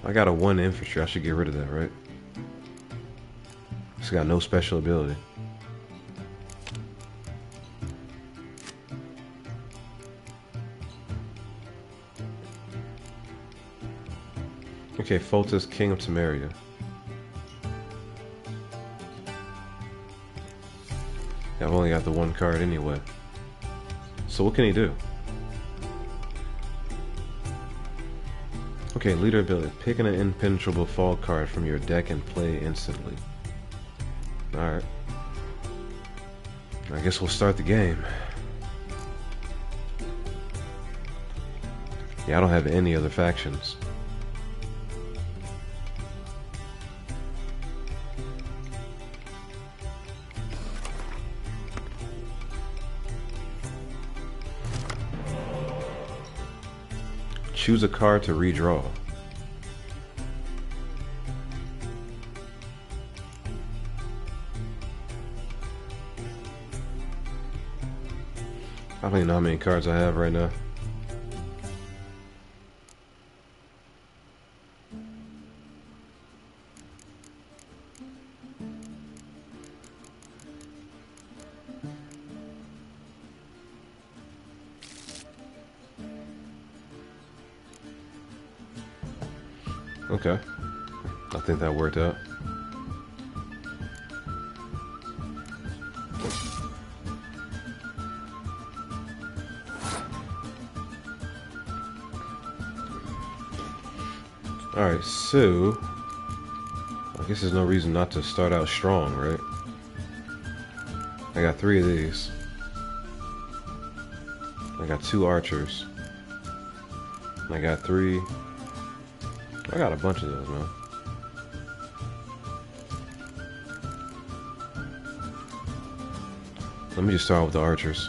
I got a 1 infantry, I should get rid of that, right? It's got no special ability. Okay, Foltest, King of Temeria. I've only got the 1 card anyway. So what can he do? Okay, leader ability. Pick an impenetrable fall card from your deck and play instantly. Alright. I guess we'll start the game. Yeah, I don't have any other factions. Choose a card to redraw. I don't even know how many cards I have right now. Okay, I think that worked out. Alright, so I guess there's no reason not to start out strong, right? I got 3 of these. I got 2 archers. I got 3. I got a bunch of those, man. Let me just start with the archers.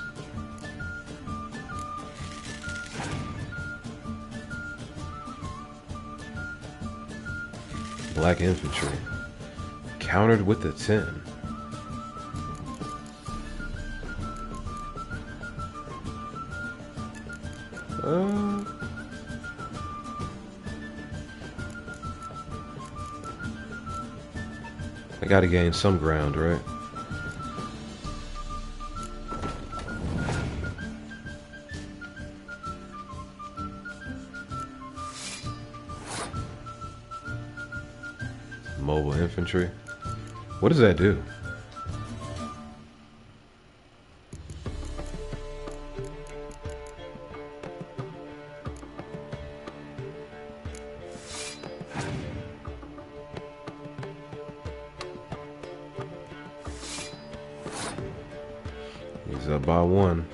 Black infantry. Countered with the 10. I gotta gain some ground, right? Mobile infantry. What does that do? He's up by 1.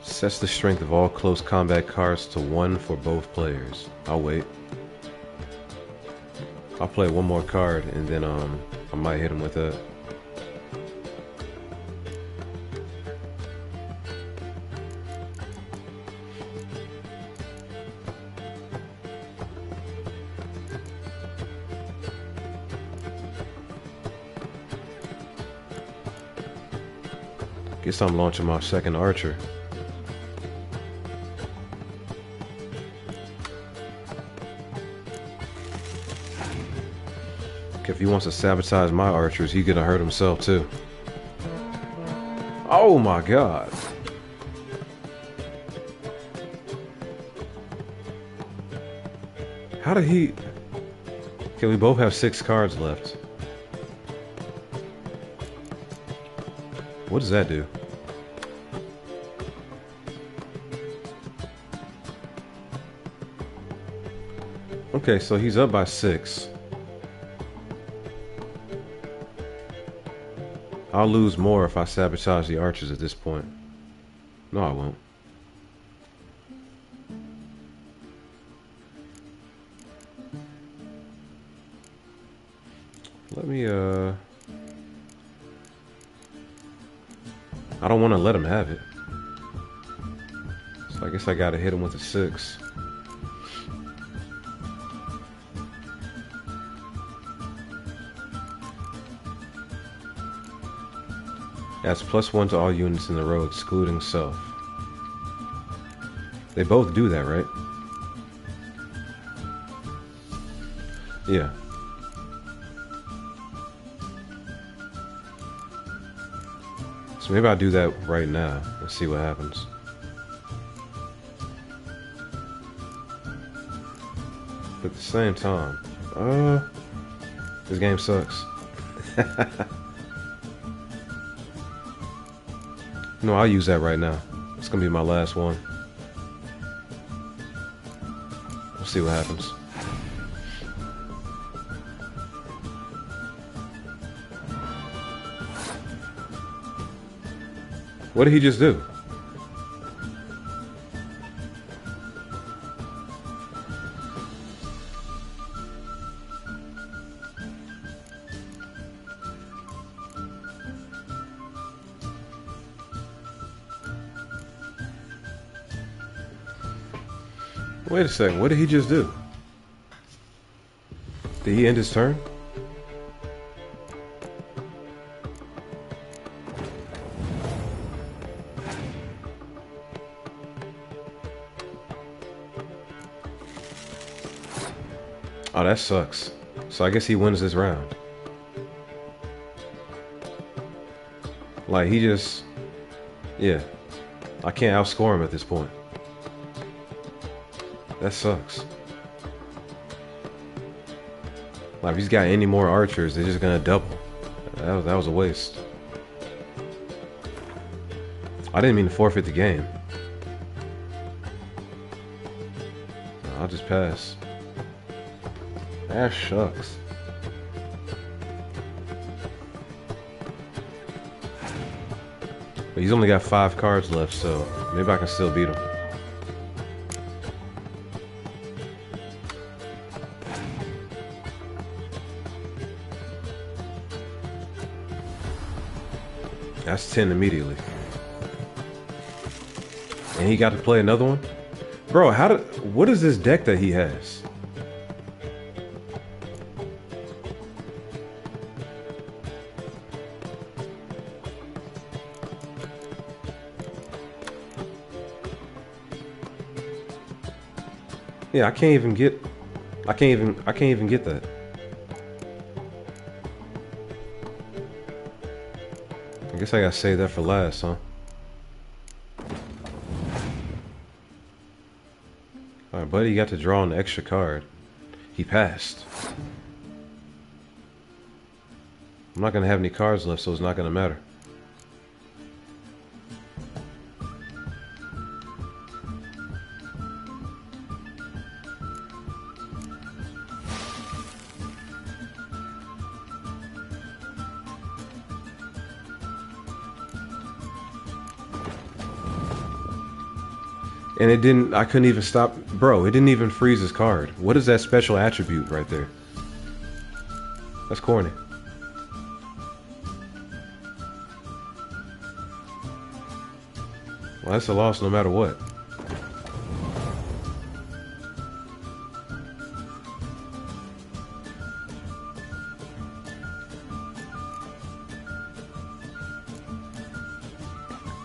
Sets the strength of all close combat cards to 1 for both players. I'll wait. I'll play one more card and then I might hit him with that. Guess I'm launching my second archer. If he wants to sabotage my archers, he's gonna hurt himself too. Oh my god. How did he... Okay, we both have 6 cards left. What does that do? Okay, so he's up by 6. I'll lose more if I sabotage the archers at this point. No, I won't. Let me, I don't want to let him have it. So I guess I gotta hit him with a 6. Adds +1 to all units in the row, excluding self. They both do that, right? Yeah. So maybe I'll do that right now and see what happens. But at the same time, this game sucks. No, I'll use that right now. It's gonna be my last one. see what happens. What did he just do? Wait a second, what did he just do? Did he end his turn? Oh, that sucks. So I guess he wins this round. Like, he just... Yeah. I can't outscore him at this point. That sucks. Like, if he's got any more archers, they're just gonna double. That was a waste. I didn't mean to forfeit the game. I'll just pass. That shucks. But he's only got 5 cards left, so maybe I can still beat him. That's 10 immediately. And he got to play another one? Bro, what is this deck that he has? Yeah, I can't even get that. I guess I gotta save that for last, huh? Alright, buddy, you got to draw an extra card. He passed. I'm not gonna have any cards left, so it's not gonna matter. And it didn't, I couldn't even stop, bro, it didn't even freeze his card. What is that special attribute right there? That's corny. Well, that's a loss no matter what.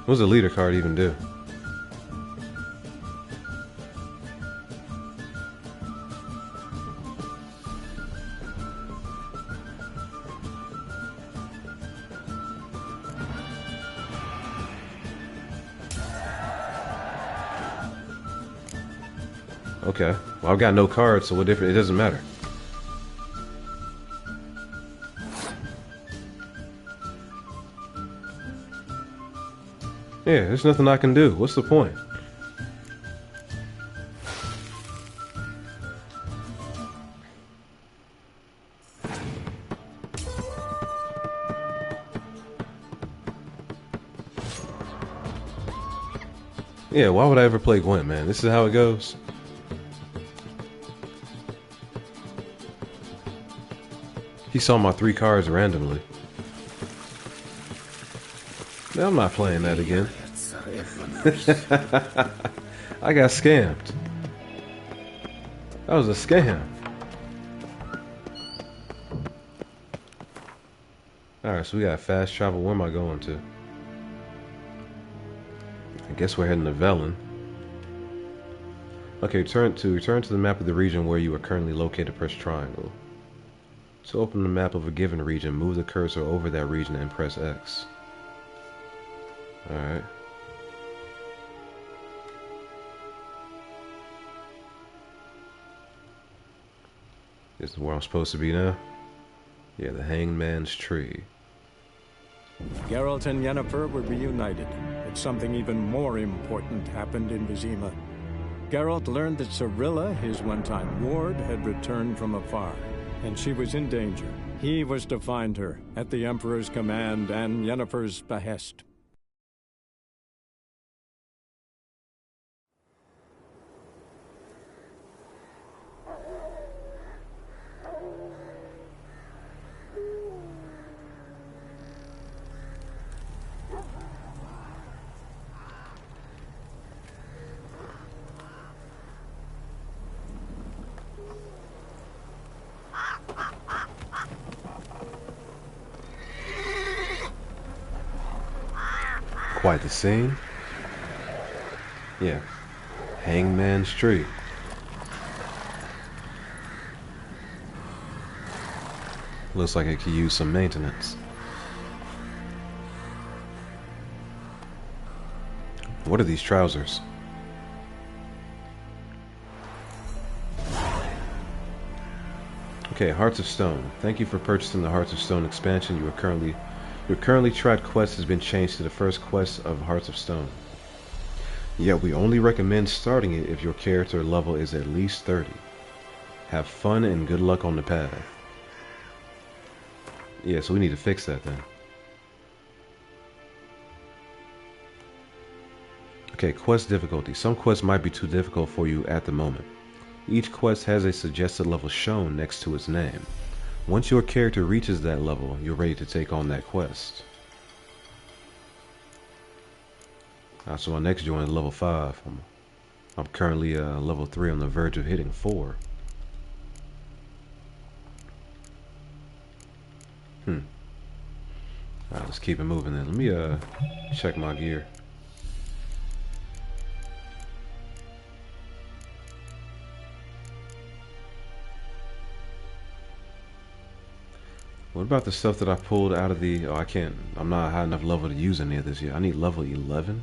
What does a leader card even do? Okay, well, I've got no cards, so what different? It doesn't matter. Yeah, there's nothing I can do. What's the point? Yeah, why would I ever play Gwent, man? This is how it goes. He saw my 3 cards randomly. Man, I'm not playing that again. I got scammed. That was a scam. Alright, so we got fast travel. Where am I going to? I guess we're heading to Velen. Okay, return to the map of the region where you are currently located. Press triangle. To open the map of a given region, move the cursor over that region and press X. Alright. This is where I'm supposed to be now? Yeah, the Hangman's Tree. Geralt and Yennefer were reunited, but something even more important happened in Vizima. Geralt learned that Cirilla, his one-time ward, had returned from afar, and she was in danger. He was to find her, at the Emperor's command and Yennefer's behest. Quite the scene. Yeah. Hangman Street. Looks like it could use some maintenance. What are these trousers? Okay, Hearts of Stone. Thank you for purchasing the Hearts of Stone expansion. Your currently tried quest has been changed to the first quest of Hearts of Stone. Yet we only recommend starting it if your character level is at least 30. Have fun and good luck on the path. Yeah, so we need to fix that then. Okay, quest difficulty. Some quests might be too difficult for you at the moment. Each quest has a suggested level shown next to its name. Once your character reaches that level, you're ready to take on that quest. So my next joint is level 5. I'm currently level 3 on the verge of hitting 4. Alright, let's keep it moving then. Let me check my gear. What about the stuff that I pulled out of the... Oh, I can't. I'm not high enough level to use any of this yet. I need level 11.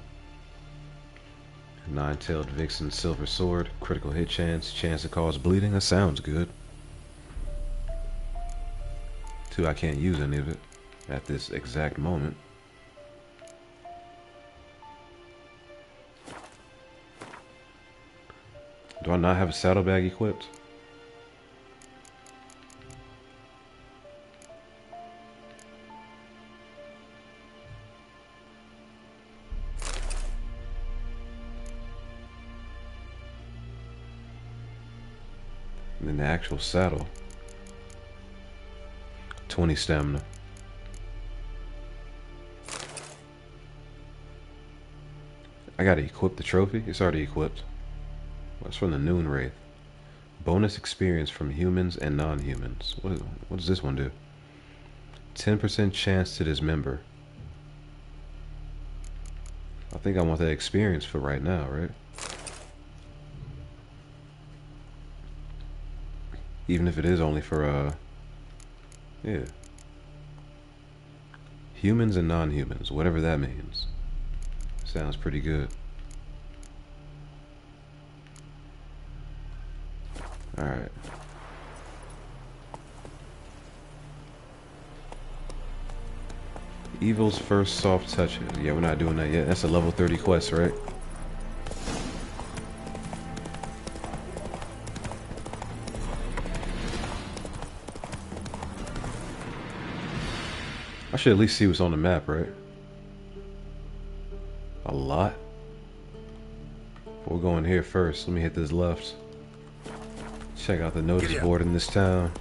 Nine-tailed Vixen, Silver Sword, critical hit chance, chance to cause bleeding. That sounds good. 2, I can't use any of it at this exact moment. Do I not have a saddlebag equipped? And then the actual saddle. 20 stamina. I gotta equip the trophy. It's already equipped. What's from the Noon Wraith? Bonus experience from humans and non-humans. What does this one do? 10% chance to dismember. I think I want that experience for right now, right? Even if it is only for, yeah. Humans and non-humans, whatever that means. Sounds pretty good. Alright. Evil's first soft touches. Yeah, we're not doing that yet. That's a level 30 quest, right? I should at least see what's on the map, right? A lot? We're going here first. Let me hit this left. Check out the notice board in this town.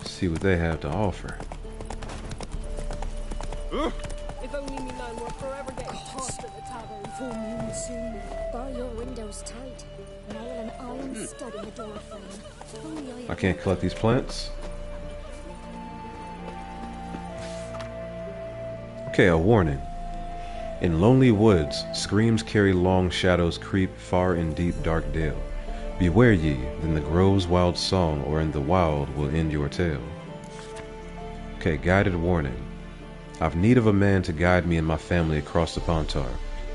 See what they have to offer. If only me man were forever getting tossed at the tavern. Full moon soon. Bar your windows tight. Nail an iron stud in the door frame. I can't collect these plants. Okay, a warning. In lonely woods, screams carry long shadows creep far in deep dark dale. Beware ye, then the grove's wild song or in the wild will end your tale. Okay, guided warning. I've need of a man to guide me and my family across the Pontar.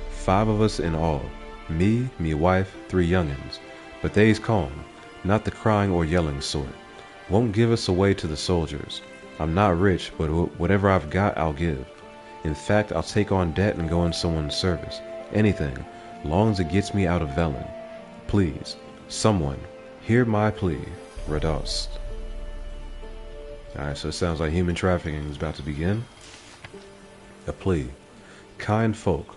5 of us in all. Me wife, 3 youngins. But they's calm, not the crying or yelling sort. Won't give us away to the soldiers. I'm not rich, but whatever I've got, I'll give. In fact, I'll take on debt and go in someone's service. Anything, long as it gets me out of Velen. Please, someone, hear my plea. Radost. Alright, so it sounds like human trafficking is about to begin. A plea. Kind folk,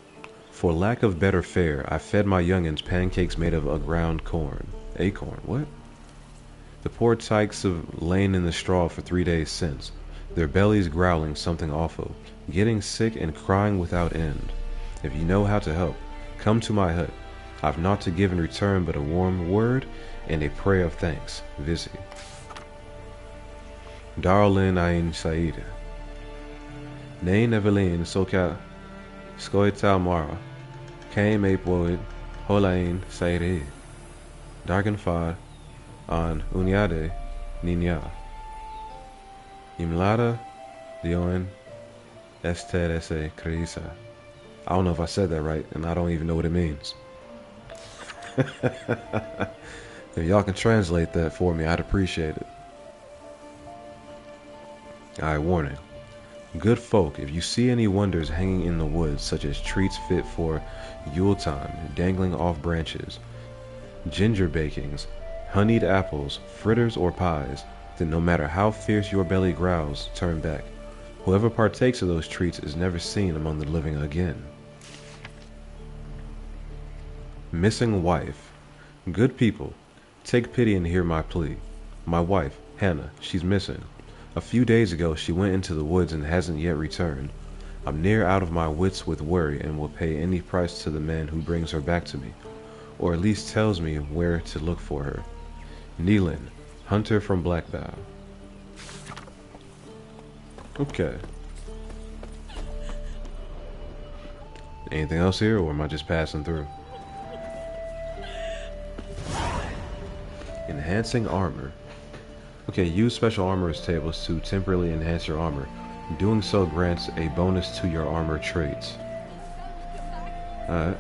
for lack of better fare, I fed my youngins pancakes made of ground corn. Acorn, what? The poor tykes have lain in the straw for 3 days since, their bellies growling something awful, getting sick and crying without end. If you know how to help, come to my hut. I've naught to give in return but a warm word and a prayer of thanks. Visi. Darlin Ain Saida. Nain Evelyn Soka Skoita Mara. Came Apewood Holain Saidi. Darken Far on Unyade Ninya. Imlada Dioen Estese Crisa. I don't know if I said that right, and I don't even know what it means. If y'all can translate that for me, I'd appreciate it. Alright, warning. Good folk, if you see any wonders hanging in the woods, such as treats fit for Yule time, dangling off branches, ginger bakings, honeyed apples, fritters, or pies, then no matter how fierce your belly growls, turn back. Whoever partakes of those treats is never seen among the living again. Missing wife. Good people, take pity and hear my plea. My wife, Hannah, she's missing. A few days ago she went into the woods and hasn't yet returned. I'm near out of my wits with worry and will pay any price to the man who brings her back to me, or at least tells me where to look for her. Neelan, hunter from Blackbow. Okay. Anything else here, or am I just passing through? Enhancing armor. Okay, use special armor's tables to temporarily enhance your armor. Doing so grants a bonus to your armor traits. Alright.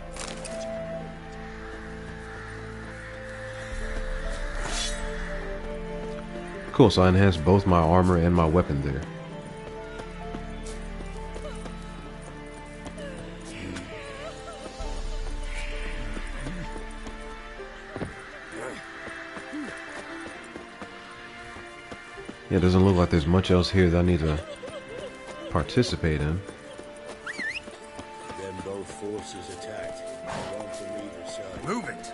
Cool, so I enhanced both my armor and my weapon there. Yeah, it doesn't look like there's much else here that I need to participate in. Then both forces attacked. One from either side. Move it!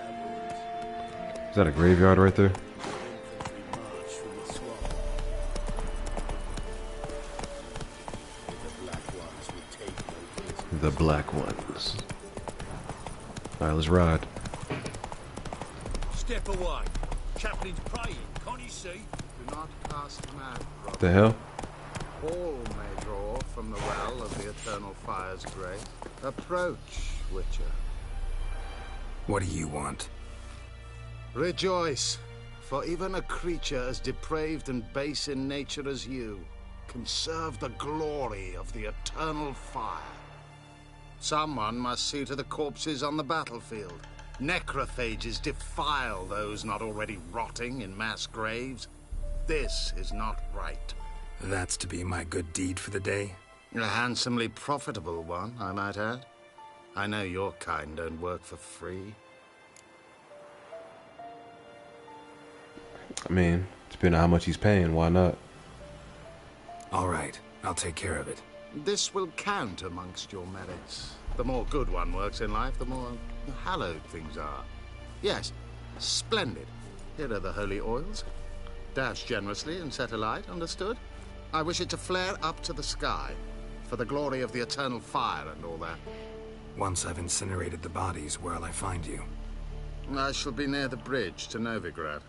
Is that a graveyard right there? The black ones. Alright, let's ride. Step away. Chaplain's praying. Can't you see? Do not cast mad, brother. What the hell? All may draw from the well of the eternal fire's grace. Approach, Witcher. What do you want? Rejoice, for even a creature as depraved and base in nature as you can serve the glory of the eternal fire. Someone must see to the corpses on the battlefield. Necrophages defile those not already rotting in mass graves. This is not right. That's to be my good deed for the day? A handsomely profitable one, I might add. I know your kind don't work for free. I mean, depending on how much he's paying, why not? All right, I'll take care of it. This will count amongst your merits. The more good one works in life, the more hallowed things are. Yes, splendid. Here are the holy oils. Dash generously and set alight, understood? I wish it to flare up to the sky, for the glory of the eternal fire and all that. Once I've incinerated the bodies, where'll I find you? I shall be near the bridge to Novigrad.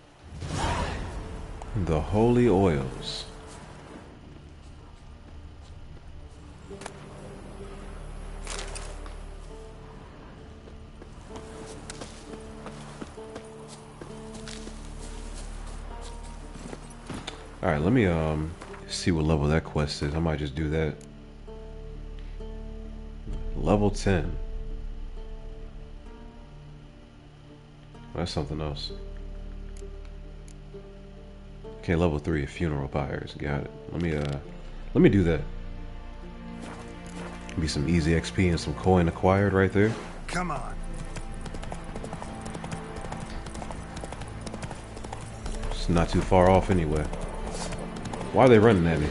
The holy oils. Alright, let me see what level that quest is. I might just do that. Level 10. That's something else. Okay, level 3, funeral pyres. Got it. Let me do that. Be some easy XP and some coin acquired right there. Come on. It's not too far off anyway. Why are they running at me?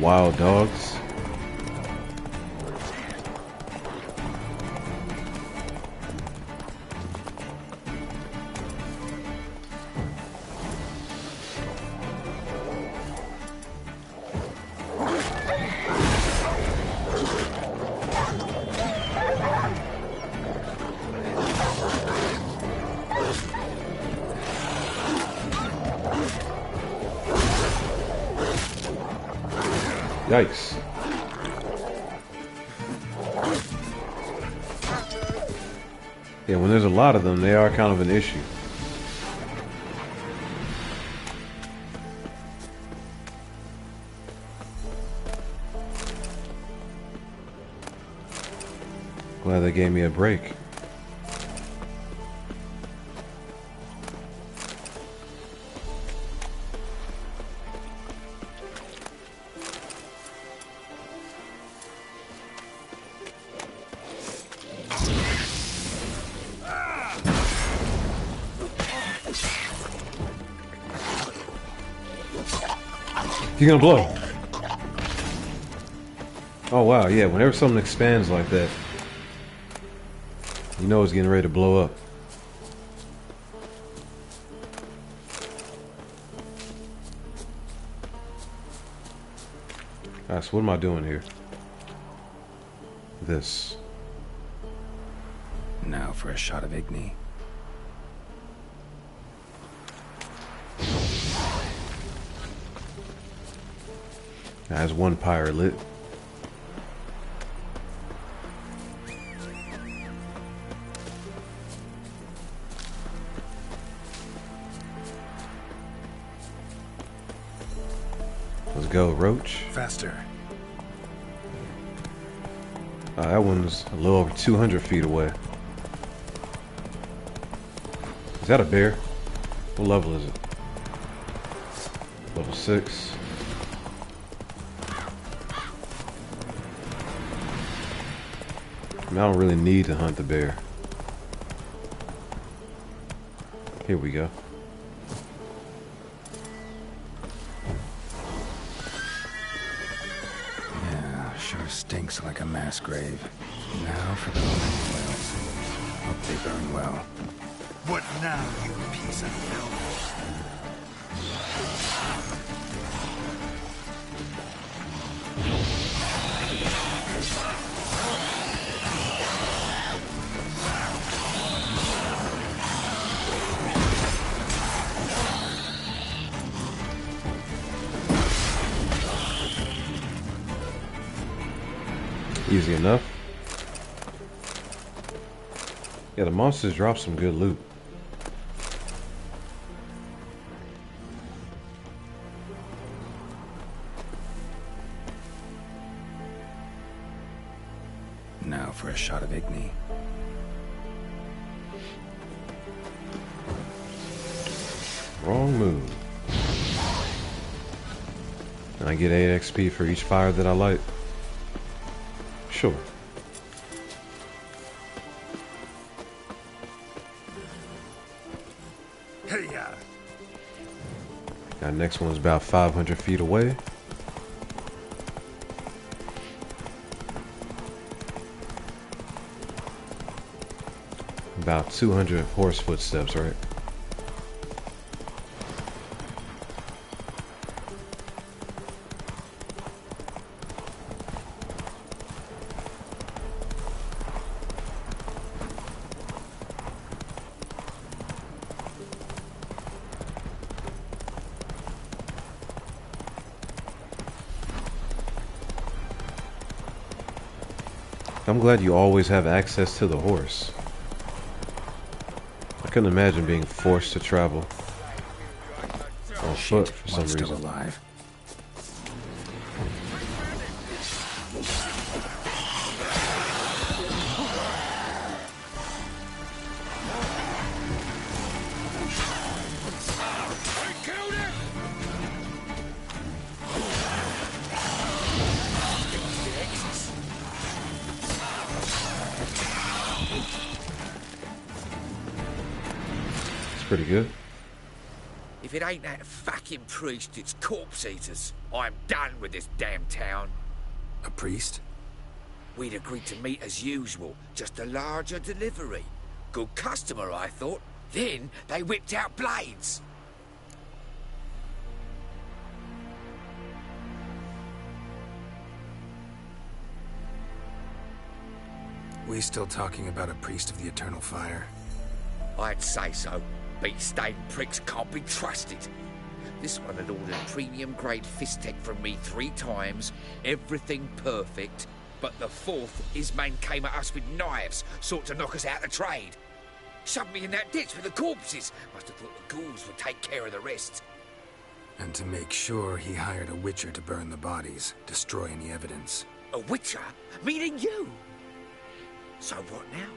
Wild dogs. Yikes. Yeah, when there's a lot of them, they are kind of an issue. Glad they gave me a break. He's gonna blow. Oh wow, yeah, whenever something expands like that, you know it's getting ready to blow up. Alright, so what am I doing here? This. Now for a shot of Igni. That's one pyre lit. Let's go, Roach. Faster. That one's a little over 200 feet away. Is that a bear? What level is it? Level 6. I don't really need to hunt the bear. Here we go. Yeah, sure stinks like a mass grave. Now for the oils. Hope they burn well. What now, you piece of filth? Easy enough. Yeah, the monsters drop some good loot. Now for a shot of Igni. Wrong move. And I get 8 XP for each fire that I light. Sure. Hey, Our next one's about 500 feet away. About 200 horse footsteps, right? I'm glad you always have access to the horse. I couldn't imagine being forced to travel on foot for some reason. Still alive. pretty good. If it ain't that fucking priest, it's corpse eaters. I'm done with this damn town. A priest? We'd agreed to meet as usual, just a larger delivery. Good customer, I thought. Then they whipped out blades. We still talking about a priest of the eternal fire? I'd say so. Beat-stained pricks can't be trusted. This one had ordered premium-grade fistek from me 3 times, everything perfect, but the 4th, his man came at us with knives, sought to knock us out of trade. Shoved me in that ditch with the corpses. Must have thought the ghouls would take care of the rest. And to make sure, he hired a witcher to burn the bodies, destroy any evidence. A witcher? Meaning you? So what now?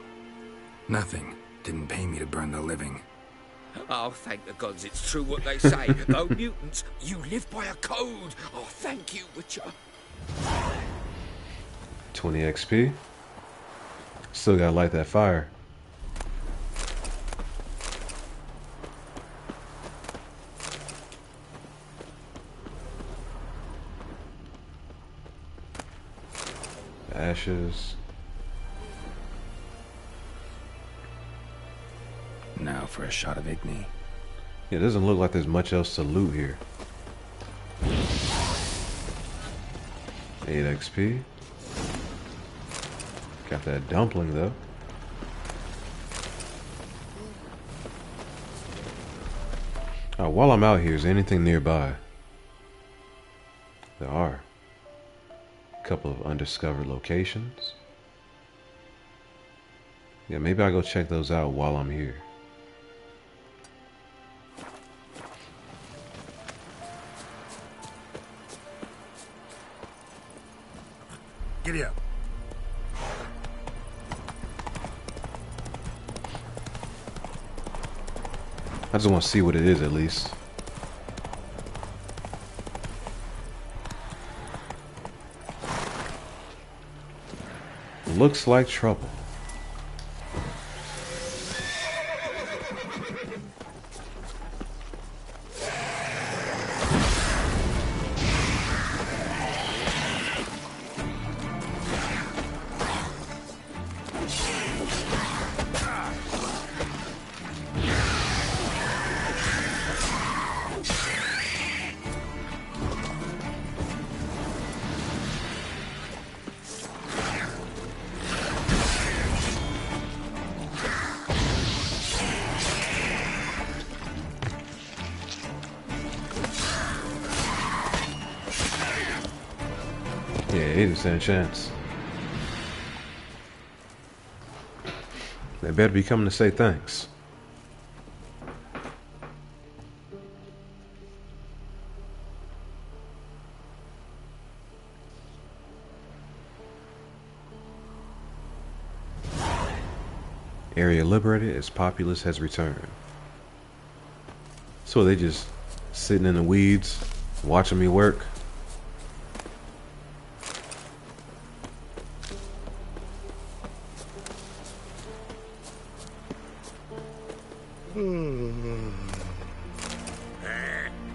Nothing. Didn't pay me to burn the living. Oh, thank the gods it's true what they say. Though mutants, you live by a code. Oh, thank you, Witcher. 20 XP. Still gotta light that fire. Ashes. Now for a shot of Igni. Yeah, it doesn't look like there's much else to loot here. 8 XP. Got that dumpling though. While I'm out here, is there anything nearby? There are. A couple of undiscovered locations. Yeah, maybe I'll go check those out while I'm here. Giddy up. I just want to see what it is at least. Looks like trouble. Yeah, 80% chance. They better be coming to say thanks. Area liberated as populace has returned. So they just sitting in the weeds, watching me work.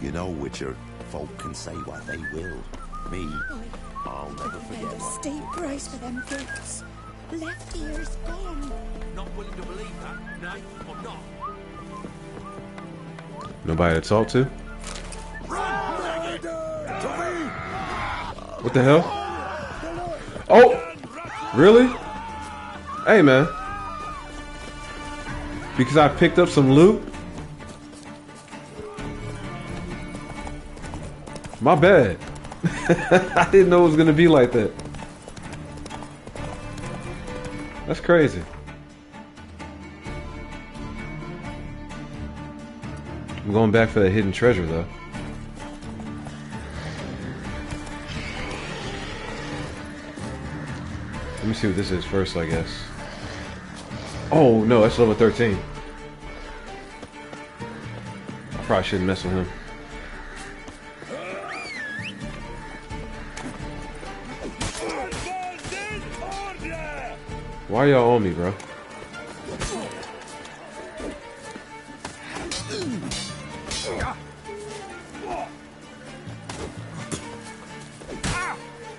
You know, Witcher, folk can say what they will. Me, I'll never forget A what. steep price for them boots. Left ear's gone. Not willing to believe that, no, I'm not. Nobody to talk to? What the hell? Oh! Really? Hey, man. Because I picked up some loot? My bad. I didn't know it was going to be like that. That's crazy. I'm going back for that hidden treasure, though. Let me see what this is first, I guess. Oh, no, that's level 13. I probably shouldn't mess with him. Why y'all on me, bro?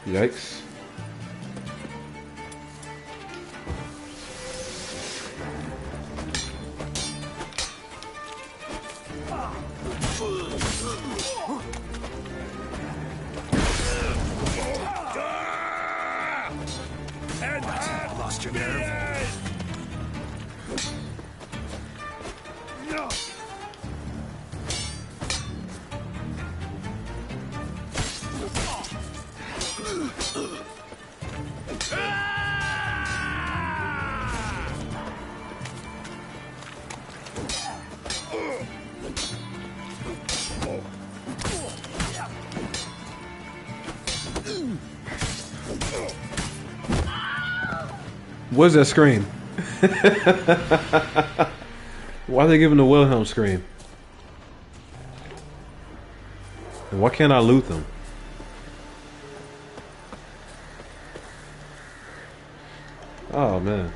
Yikes. Lost your nerve? What's that scream? Why are they giving the Wilhelm scream? And why can't I loot them? Oh man.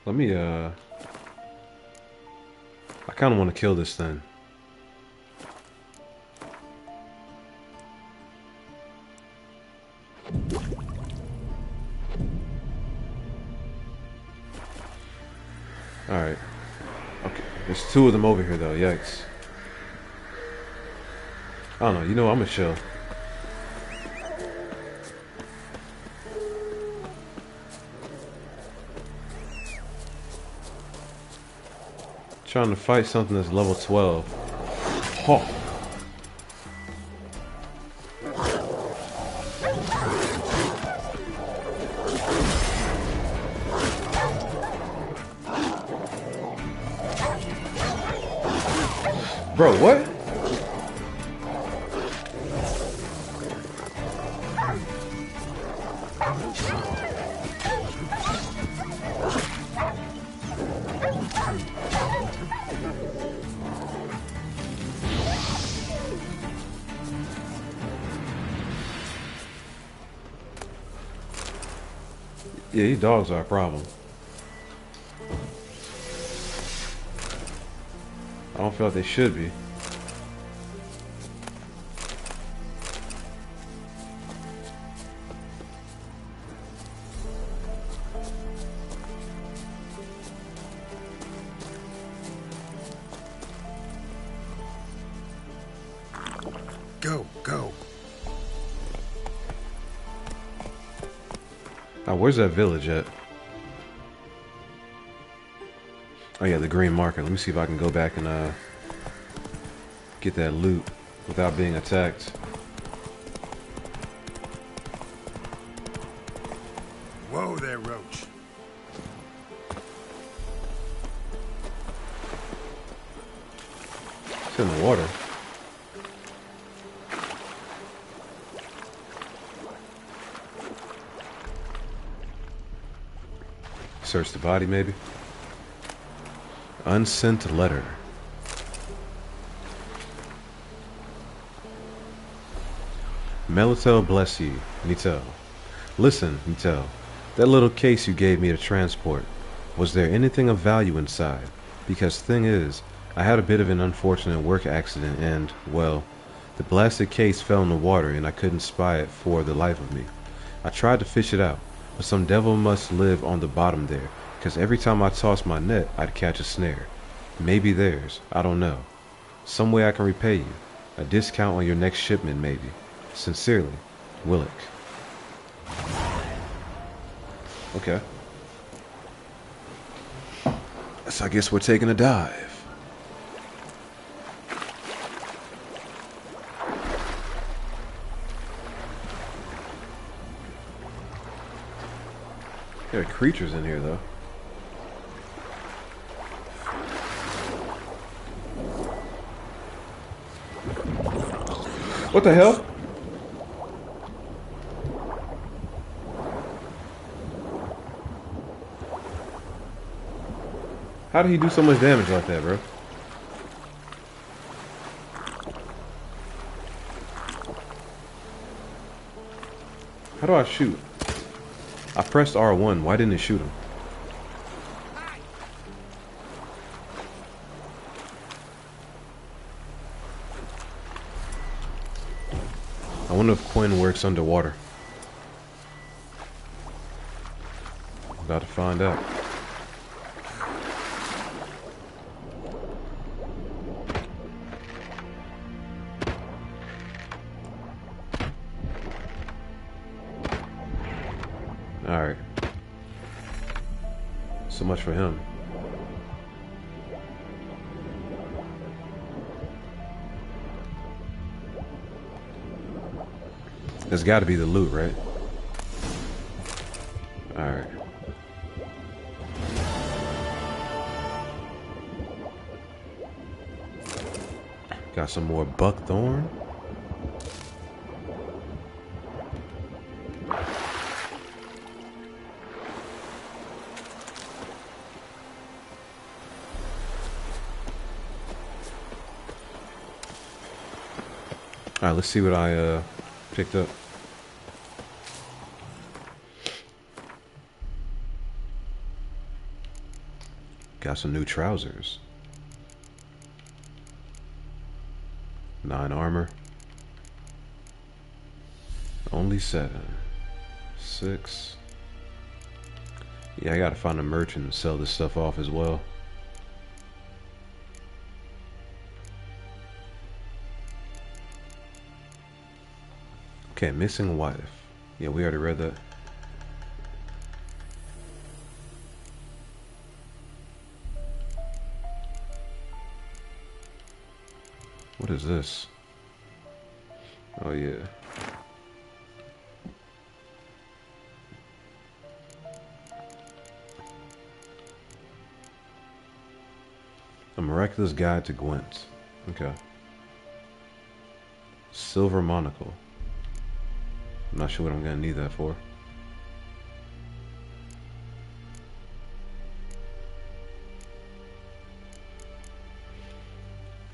Let me, I kind of want to kill this thing. Alright. Okay. There's two of them over here, though. Yikes. I don't know. You know, I'm gonna chill. Trying to fight something that's level 12. Oh. Bro, what? Yeah, these dogs are a problem. I don't feel like they should be. Go, go. Oh, where's that village at? Oh yeah, the green marker. Let me see if I can go back and get that loot without being attacked. Whoa there, Roach. It's in the water. Search the body, maybe. Unsent letter. Melitel bless ye, Nitel. Listen, Nitel. That little case you gave me to transport. Was there anything of value inside? Because thing is, I had a bit of an unfortunate work accident and, well, the blasted case fell in the water and I couldn't spy it for the life of me. I tried to fish it out, but some devil must live on the bottom there, because every time I tossed my net, I'd catch a snare. Maybe theirs, I don't know. Some way I can repay you. A discount on your next shipment, maybe. Sincerely, Willick. Okay. So I guess we're taking a dive. There are creatures in here, though. What the hell? How did he do so much damage like that, bro? How do I shoot? I pressed R1. Why didn't it shoot him? I wonder if Quinn works underwater. About to find out. Alright. So much for him. There's got to be the loot, right? Alright. Got some more buckthorn. Alright, let's see what I picked up. Got some new trousers. 9 armor. Only 7. 6. Yeah, I gotta find a merchant and sell this stuff off as well. Okay, missing wife. Yeah, we already read that. What is this? Oh yeah. A miraculous guide to Gwent. Okay. Silver monocle. I'm not sure what I'm gonna need that for.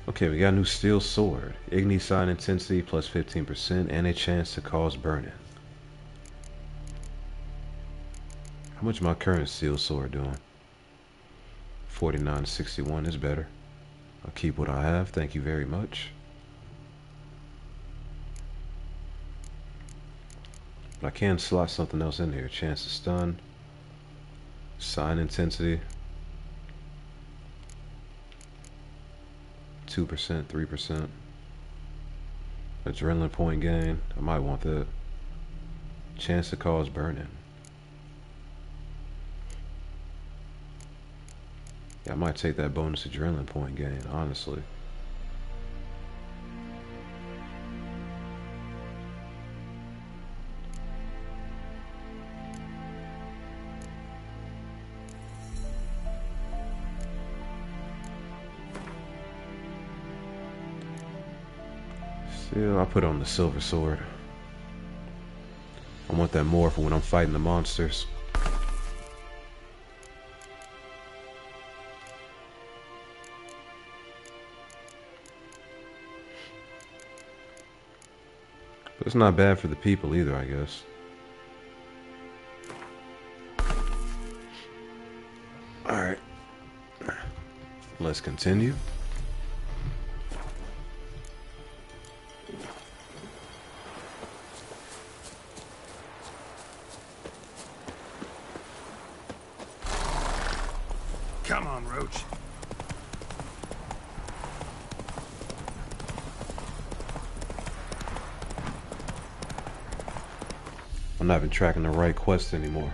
Okay, we got a new steel sword. Igni sign intensity plus 15% and a chance to cause burning. How much my current steel sword doing? 49.61 is better. I'll keep what I have, thank you very much. But I can slot something else in here. Chance to stun. Sign intensity. 2%, 3%. Adrenaline point gain. I might want that. Chance to cause burning. Yeah, I might take that bonus adrenaline point gain, honestly. Still, I'll put on the silver sword. I want that more for when I'm fighting the monsters. But it's not bad for the people either, I guess. Alright. Let's continue. Come on, Roach. I'm not even tracking the right quest anymore.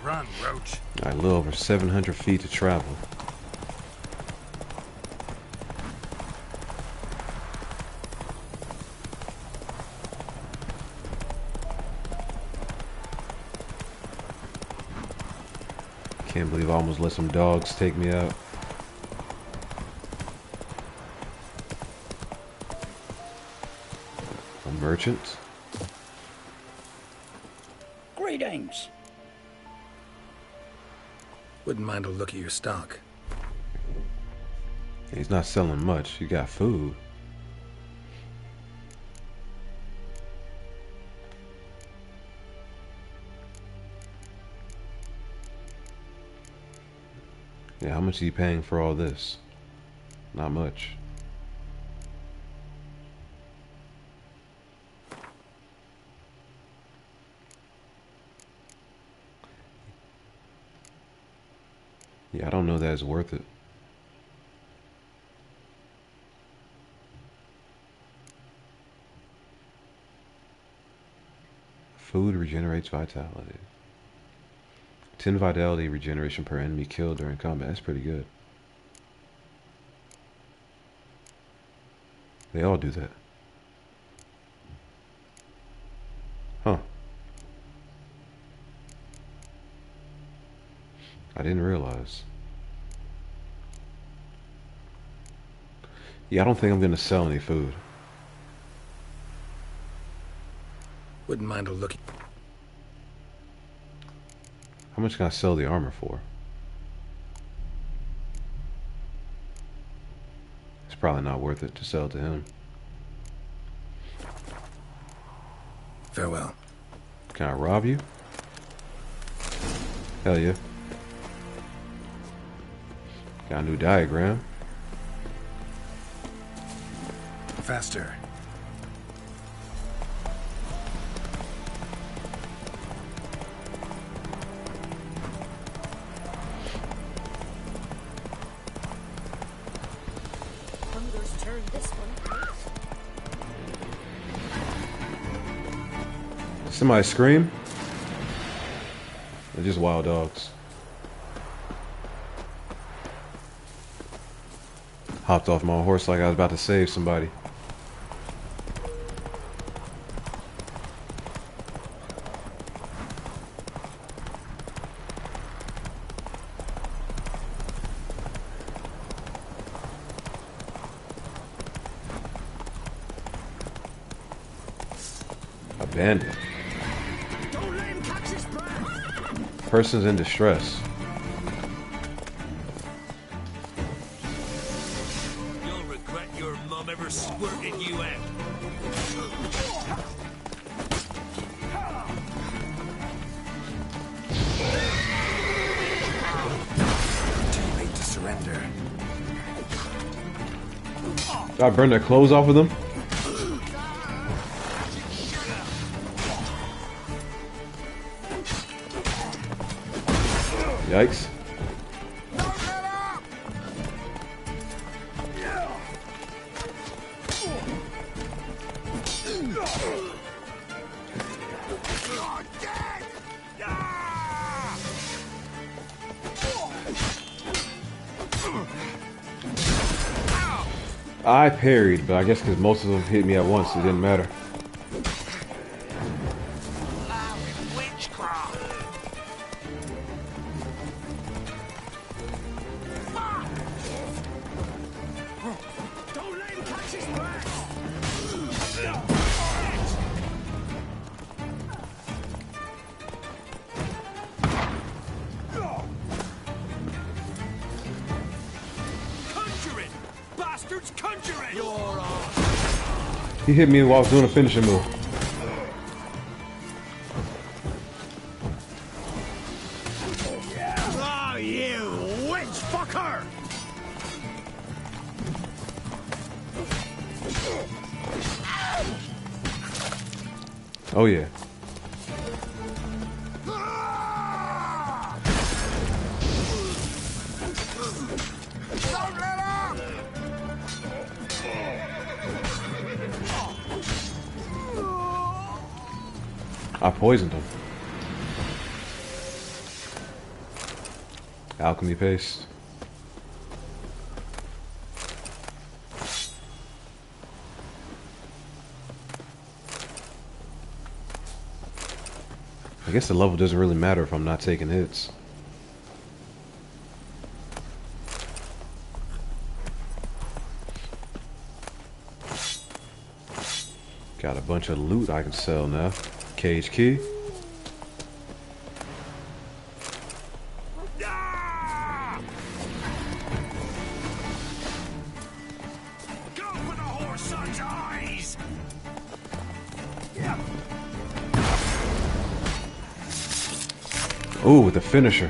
Run, Roach. Alright, a little over 700 feet to travel. Can't believe I almost let some dogs take me out. A merchant. Greetings. Wouldn't mind a look at your stock. He's not selling much. He got food. Yeah, how much is he paying for all this? Not much. Yeah, I don't know that it's worth it. Food regenerates vitality. 10 vitality regeneration per enemy killed during combat. That's pretty good. They all do that. Huh. I didn't realize. Yeah, I don't think I'm gonna sell any food. Wouldn't mind a look. How much can I sell the armor for? It's probably not worth it to sell to him. Farewell. Can I rob you? Hell yeah. Got a new diagram. Faster. Hunger's turned this one. Somebody scream? They're just wild dogs. Hopped off my horse like I was about to save somebody. Abandoned. Don't let him catch his breath. Person's in distress. You'll regret your mom ever squirted you out. Too late to surrender. Did I burn their clothes off of them? Yikes. I parried, but I guess because most of them hit me at once, it didn't matter. He hit me while I was doing a finishing move. Oh, you witch fucker! Oh yeah. I poisoned him. Alchemy paste. I guess the level doesn't really matter if I'm not taking hits. Got a bunch of loot I can sell now. Cage key. Ooh, with the finisher.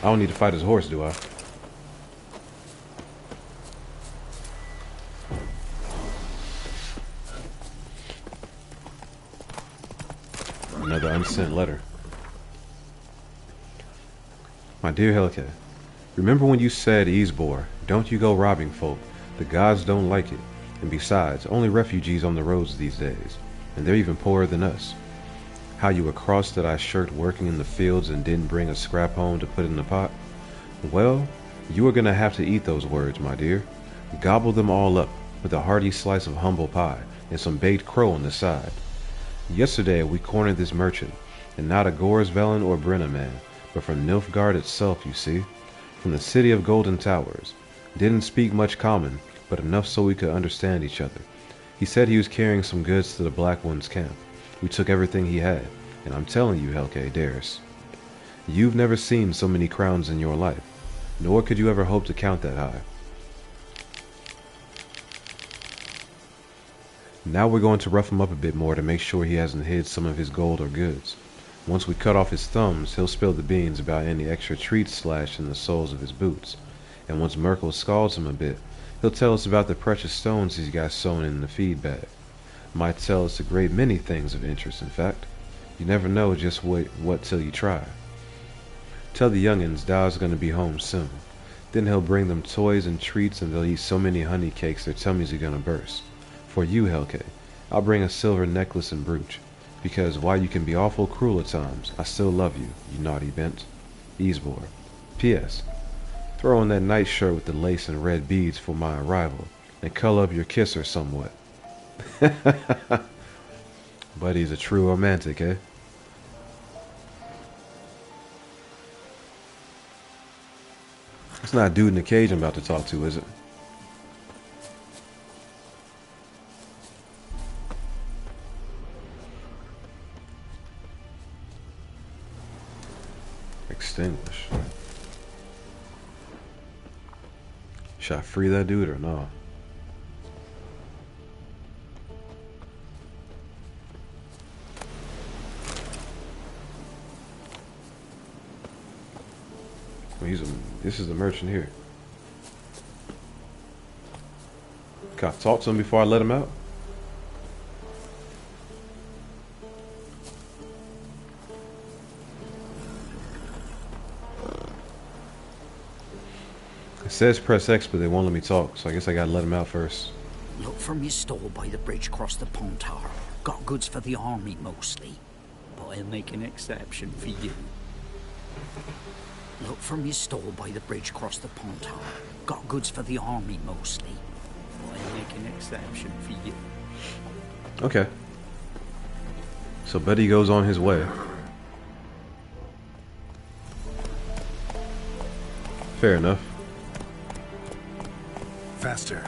I don't need to fight his horse, do I? Another unsent letter. My dear Helke, remember when you said, Easebor, don't you go robbing folk. The gods don't like it. And besides, only refugees on the roads these days. And they're even poorer than us. How you were cross that I shirked working in the fields and didn't bring a scrap home to put in the pot? Well, you are going to have to eat those words, my dear. Gobble them all up with a hearty slice of humble pie and some baked crow on the side. Yesterday we cornered this merchant, and not a Gorsvelen or Brenna man, but from Nilfgaard itself, you see, from the city of Golden Towers. Didn't speak much common, but enough so we could understand each other. He said he was carrying some goods to the Black One's camp. We took everything he had, and I'm telling you, Helke Daris, you've never seen so many crowns in your life, nor could you ever hope to count that high. Now we're going to rough him up a bit more to make sure he hasn't hid some of his gold or goods. Once we cut off his thumbs, he'll spill the beans about any extra treats slashed in the soles of his boots. And once Merkel scalds him a bit, he'll tell us about the precious stones he's got sewn in the feed bag. Might tell us a great many things of interest, in fact. You never know just what till you try. Tell the youngins Da's gonna be home soon. Then he'll bring them toys and treats, and they'll eat so many honey cakes their tummies are gonna burst. For you, Helke, I'll bring a silver necklace and brooch, because while you can be awful cruel at times, I still love you, you naughty bent. Easebor. P.S. Throw on that nice shirt with the lace and red beads for my arrival, and color up your kisser somewhat. But he's a true romantic, eh? It's not dude in the cage I'm about to talk to, is it? Extinguish. Should I free that dude or no? This is the merchant here. Can I talk to him before I let him out? It says press X, but they won't let me talk, so I guess I gotta let him out first. Look from your store by the bridge across the Pontar. Got goods for the army mostly, but I'll make an exception for you. Look from your store by the bridge across the Pontar. Got goods for the army mostly, but I'll make an exception for you. Okay. So Betty goes on his way. Fair enough. Faster.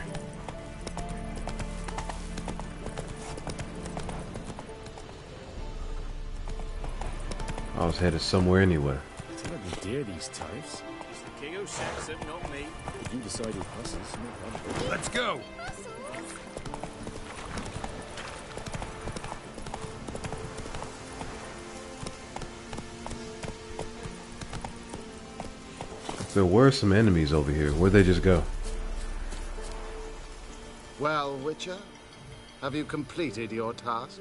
I was headed somewhere anyway. It's not the dear these types. It's the king who sets them, not me. You decided passes, no problem. Let's go! There were some enemies over here. Where'd they just go? Well, Witcher, have you completed your task?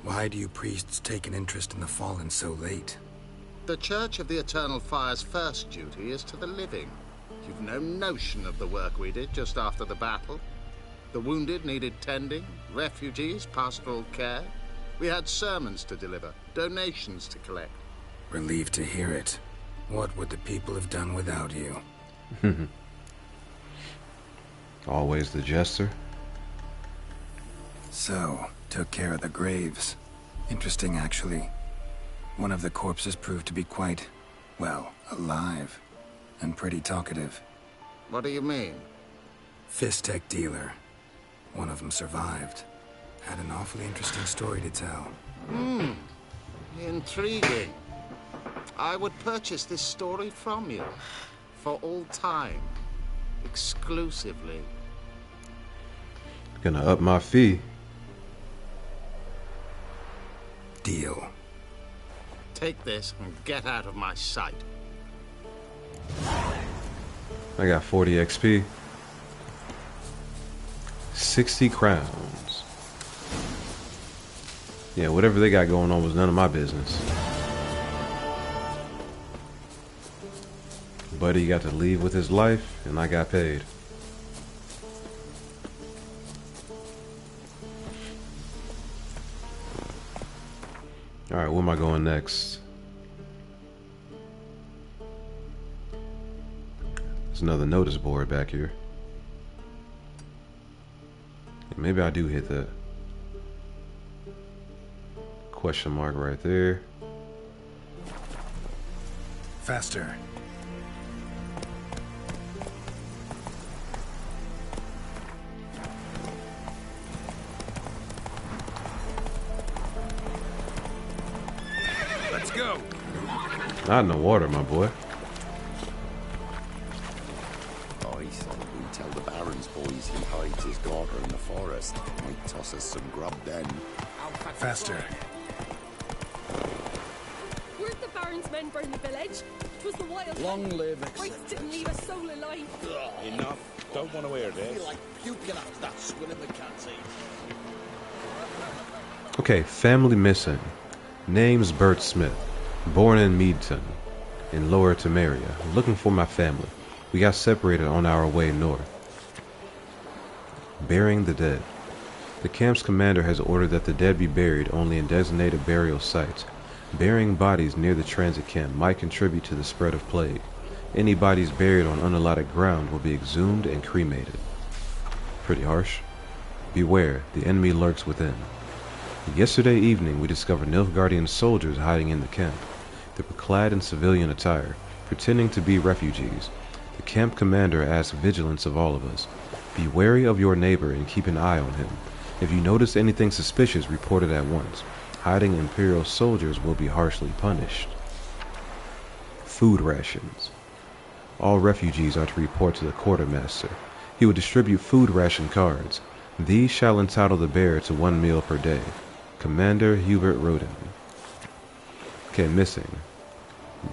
Why do you priests take an interest in the fallen so late? The Church of the Eternal Fire's first duty is to the living. You've no notion of the work we did just after the battle. The wounded needed tending, refugees, pastoral care. We had sermons to deliver, donations to collect. Relieved to hear it. What would the people have done without you? Always the jester. So, took care of the graves. Interesting, actually. One of the corpses proved to be quite, well, alive. And pretty talkative. What do you mean? Fistech dealer. One of them survived. Had an awfully interesting story to tell. Intriguing. I would purchase this story from you. For all time. exclusively. Gonna up my fee. Deal. Take this and get out of my sight. I got 40 XP. 60 crowns. Yeah, whatever they got going on was none of my business. Buddy got to leave with his life, and I got paid. Alright, where am I going next? There's another notice board back here. Maybe I do hit that. Question mark right there. Faster. Let's go. Not in the water, my boy. I thought we'd tell the Baron's boys he hides his daughter in the forest. Might toss us some grub then. Faster. Weren't the Baron's men burn the village? It was the wild... Long live Rights didn't leave a soul alive. Enough. Don't want to hear I feel this. like puking after that swill in the cat's eat. Okay, family missing. Name's Bert Smith. Born in Meadton, in Lower Temeria. Looking for my family. We got separated on our way north. Burying the dead. The camp's commander has ordered that the dead be buried only in designated burial sites. Burying bodies near the transit camp might contribute to the spread of plague. Any bodies buried on unallotted ground will be exhumed and cremated. Pretty harsh. Beware, the enemy lurks within. Yesterday evening we discovered Nilfgaardian soldiers hiding in the camp. They were clad in civilian attire, pretending to be refugees. The camp commander asked vigilance of all of us. Be wary of your neighbor and keep an eye on him. If you notice anything suspicious, report it at once. Hiding Imperial soldiers will be harshly punished. Food rations. All refugees are to report to the quartermaster. He will distribute food ration cards. These shall entitle the bearer to 1 meal per day. Commander Hubert Roden. Okay, missing.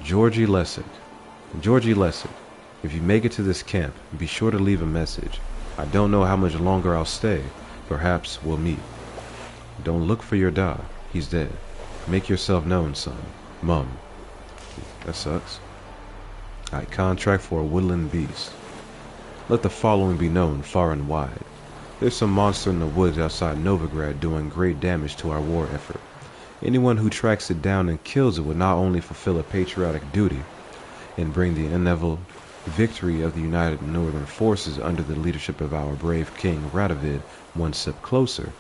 Georgie Lessig. Georgie Lessig, if you make it to this camp, be sure to leave a message. I don't know how much longer I'll stay. Perhaps we'll meet. Don't look for your da. He's dead. Make yourself known, son. Mum. That sucks. Alright, contract for a woodland beast. Let the following be known far and wide. There's some monster in the woods outside Novigrad doing great damage to our war effort. Anyone who tracks it down and kills it would not only fulfill a patriotic duty and bring the inevitable victory of the United Northern Forces under the leadership of our brave King Radovid one step closer,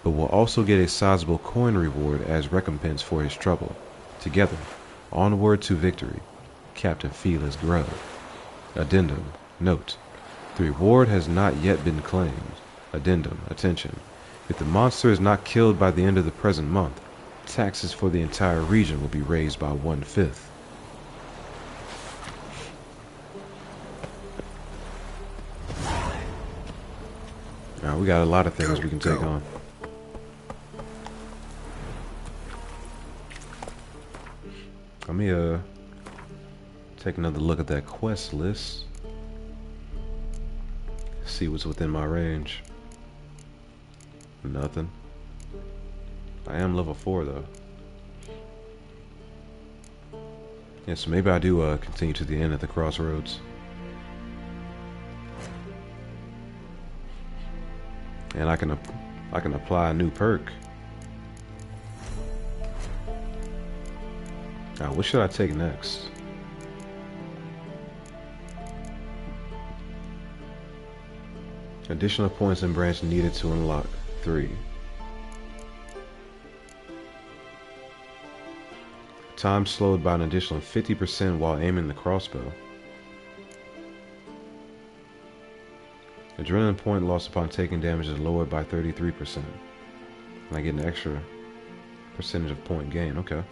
but will also get a sizable coin reward as recompense for his trouble. Together, onward to victory. Captain Felix Grove. Addendum. Note. The reward has not yet been claimed. Addendum. Attention. If the monster is not killed by the end of the present month, taxes for the entire region will be raised by 1/5. Now we got a lot of things we can take on. Let me take another look at that quest list. See what's within my range. Nothing. I am level 4 though. Yeah, so maybe I do continue to the end at the crossroads. And I can apply a new perk. Now, what should I take next? Additional points and branch needed to unlock 3. Time slowed by an additional 50% while aiming the crossbow. Adrenaline point lost upon taking damage is lowered by 33%. And I get an extra percentage of point gain. Okay.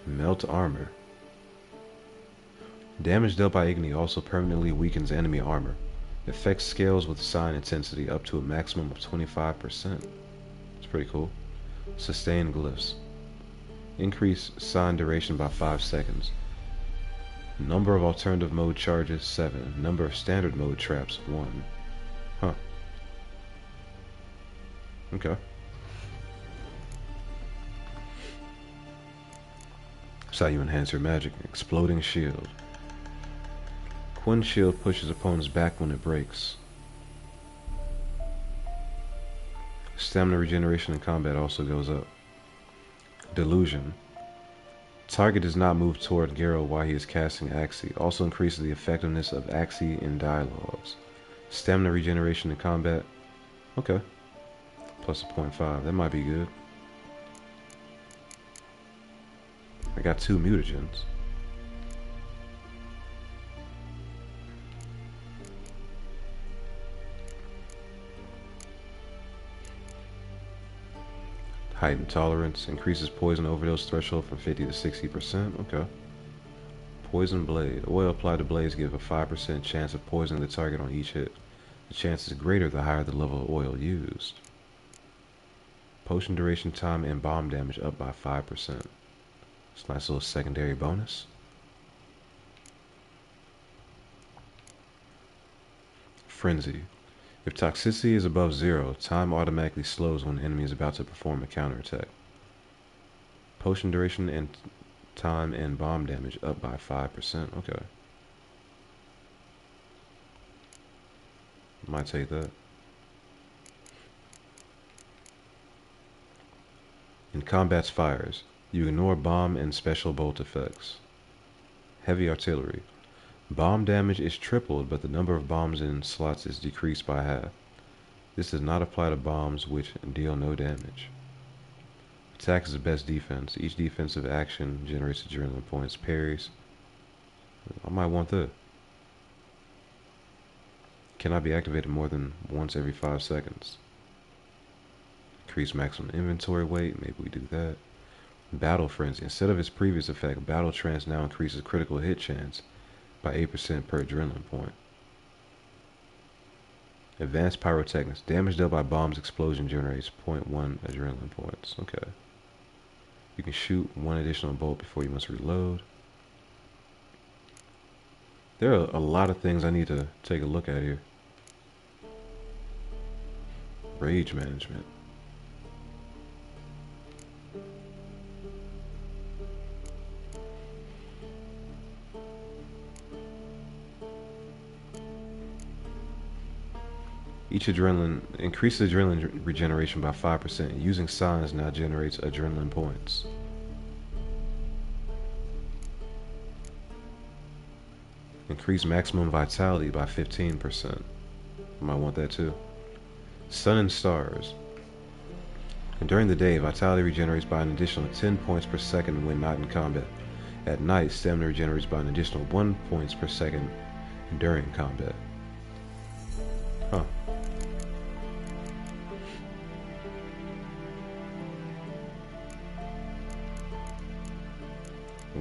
Melt armor. Damage dealt by Igni also permanently weakens enemy armor. Effect scales with sign intensity up to a maximum of 25%. It's pretty cool. Sustain glyphs. Increase sign duration by 5 seconds. Number of alternative mode charges 7. Number of standard mode traps 1. Huh. Okay. That's how you enhance your magic. Exploding shield. Quinn shield pushes opponents back when it breaks. Stamina regeneration in combat also goes up. Delusion. Target does not move toward Geralt while he is casting Axii. Also increases the effectiveness of Axii in dialogues. Stamina regeneration in combat. Okay. Plus a 0.5. That might be good. I got 2 mutagens. Heightened tolerance. Increases poison overdose threshold from 50 to 60%. Okay. Poison blade. Oil applied to blades give a 5% chance of poisoning the target on each hit. The chance is greater the higher the level of oil used. Potion duration time and bomb damage up by 5%. It's a nice little secondary bonus. Frenzy. If toxicity is above 0, time automatically slows when the enemy is about to perform a counterattack. Potion duration and time and bomb damage up by 5%. Okay. Might take that. In combat's fires, you ignore bomb and special bolt effects. Heavy artillery. Bomb damage is tripled, but the number of bombs in slots is decreased by half. This does not apply to bombs which deal no damage. Attack is the best defense. Each defensive action generates adrenaline points. Parries. I might want that. Cannot be activated more than once every 5 seconds. Increase maximum inventory weight. Maybe we do that. Battle Frenzy. Instead of its previous effect, Battle Trance now increases critical hit chance by 8% per adrenaline point. Advanced Pyrotechnics. Damage dealt by bombs explosion generates 0.1 adrenaline points. Okay. You can shoot 1 additional bolt before you must reload. There are a lot of things I need to take a look at here. Rage management. Each adrenaline increases adrenaline regeneration by 5%. Using signs now generates adrenaline points. Increase maximum vitality by 15%. I might want that too. Sun and Stars. And during the day, vitality regenerates by an additional 10 points per second when not in combat. At night, stamina regenerates by an additional 1 points per second during combat. Huh.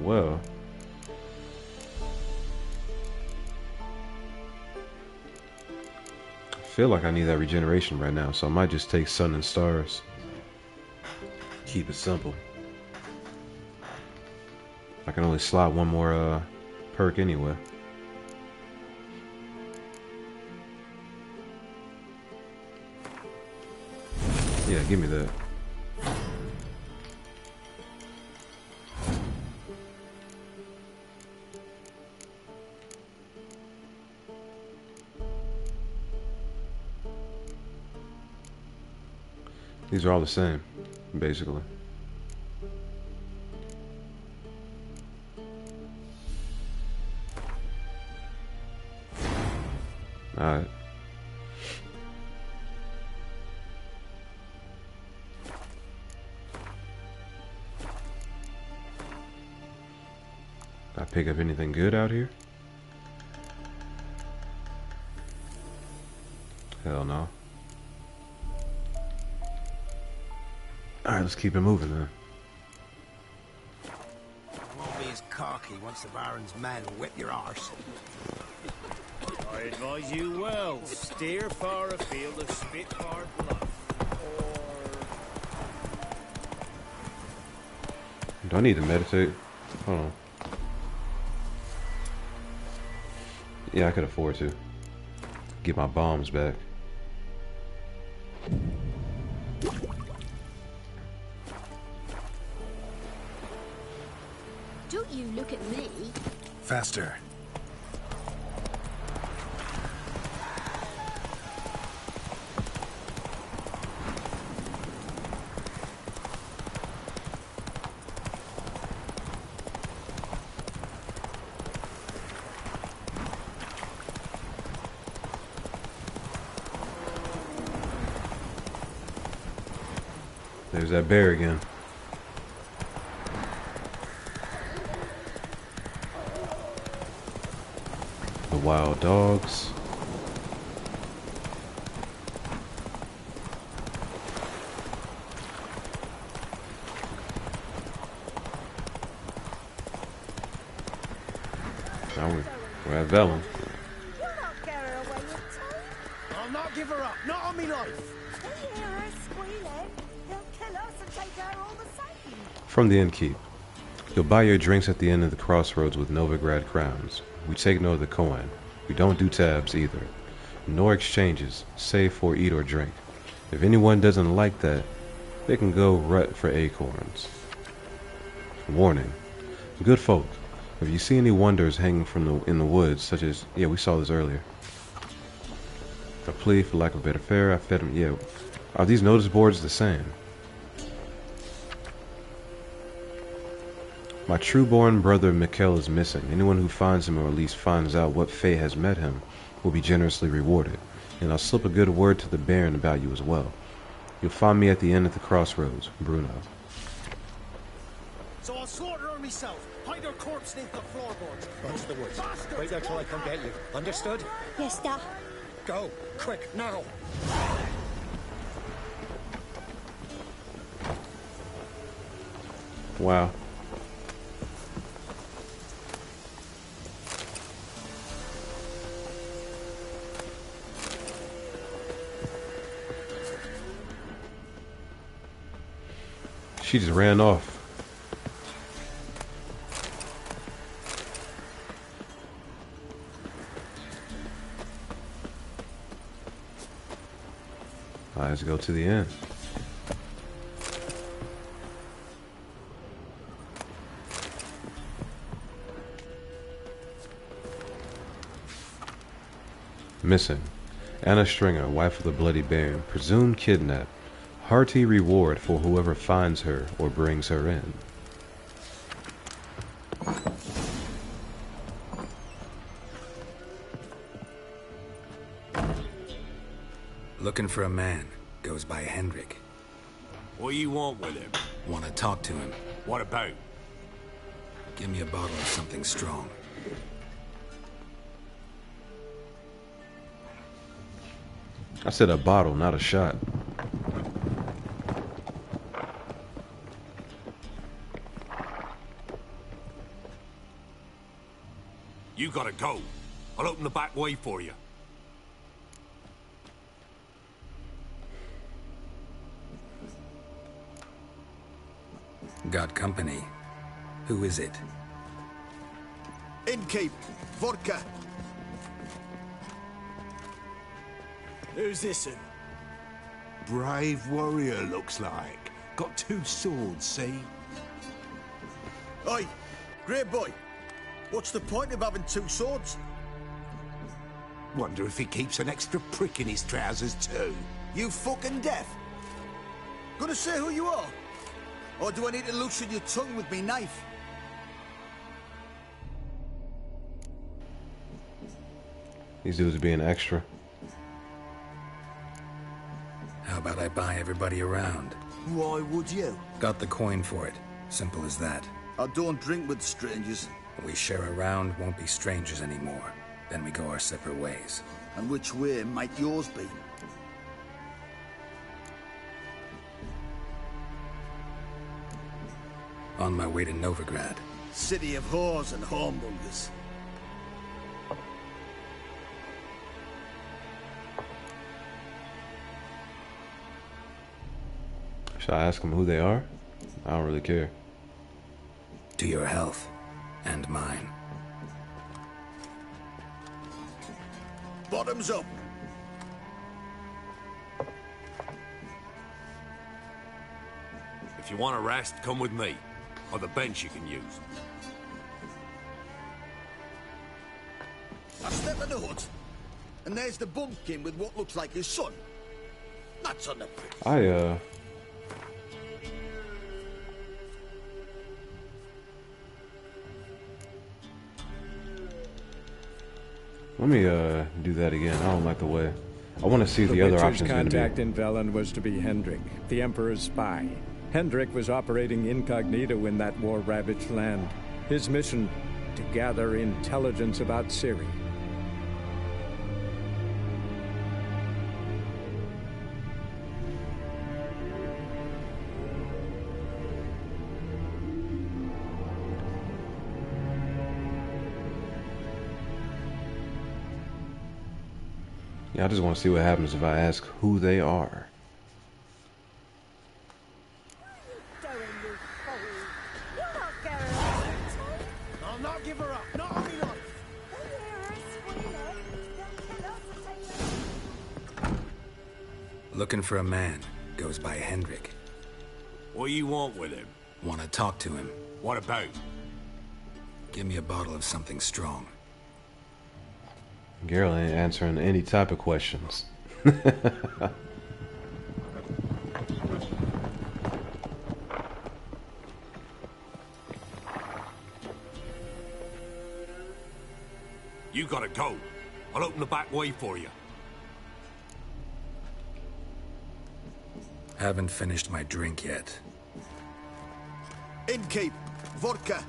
Well, I feel like I need that regeneration right now, so I might just take Sun and Stars. Keep it simple. I can only slot one more perk anyway. Yeah, give me that. These are all the same, basically. Alright. Did I pick up anything good out here? Hell no. Alright, let's keep it moving then. cocky once the Baron's men whip your arse. I advise you well. Steer far afield of Spitfire Bluff. Do I need to meditate? Hold on. Yeah, I could afford to. Get my bombs back. Don't you look at me. Faster. There's that bear again. The wild dogs. Now we're at Vellum. I'll not give her up, not on me life. They hear her squealing. They'll kill us and take her all the same. From the innkeep. You'll buy your drinks at the end of the crossroads with Novigrad crowns. We take no of the coin. We don't do tabs either. Nor exchanges, save for eat or drink. If anyone doesn't like that, they can go rut for acorns. Warning. Good folk, if you see any wonders hanging in the woods, such as, yeah, we saw this earlier. A plea for lack of better fare, I fed him, yeah. Are these notice boards the same? My true-born brother Mikkel is missing. Anyone who finds him, or at least finds out what fate has met him, will be generously rewarded. And I'll slip a good word to the Baron about you as well. You'll find me at the end of the crossroads, Bruno. So So I'll slaughter her myself. Hide her corpse beneath the floorboards. Run to the woods. Bastards! Wait there till I come get you. Understood? Yes, Dad. Go. Quick, now. Wow. She just ran off. Let's go to the end. Missing. Anna Stringer, wife of the Bloody Baron, presumed kidnapped. Hearty reward for whoever finds her or brings her in. Looking for a man. Goes by Hendrik. What do you want with him? Want to talk to him. What about? Give me a bottle of something strong. I said a bottle, not a shot. You gotta go. I'll open the back way for you. Got company. Who is it? Innkeep, vodka. Who's this in? Brave warrior, looks like. Got 2 swords, see? Oi, great boy. What's the point of having 2 swords? Wonder if he keeps an extra prick in his trousers too. You fucking deaf? Gonna say who you are? Or do I need to loosen your tongue with me knife? These dudes are being extra. How about I buy everybody around? Why would you? Got the coin for it. Simple as that. I don't drink with strangers. We share a round, won't be strangers anymore. Then we go our separate ways. And which way might yours be? On my way to Novigrad. City of whores and hornmongers. Should I ask them who they are? I don't really care. To your health. And mine. Bottoms up. If you want a rest, come with me. Or the bench you can use. I step in the hut, and there's the bumpkin with what looks like his son. That's on the pretty. Let me do that again. I don't like the way. I want to see the other options going to be. The contact in Velen was to be Hendrik, the Emperor's spy. Hendrik was operating incognito in that war-ravaged land. His mission, to gather intelligence about Ciri. Yeah, I just want to see what happens if I ask who they are. I'll not give her up. Not only not. Looking for a man. Goes by Hendrik. What do you want with him? Want to talk to him. What about? Give me a bottle of something strong. Geralt ain't answering any type of questions. You gotta go. I'll open the back way for you. Haven't finished my drink yet. Innkeep, vodka.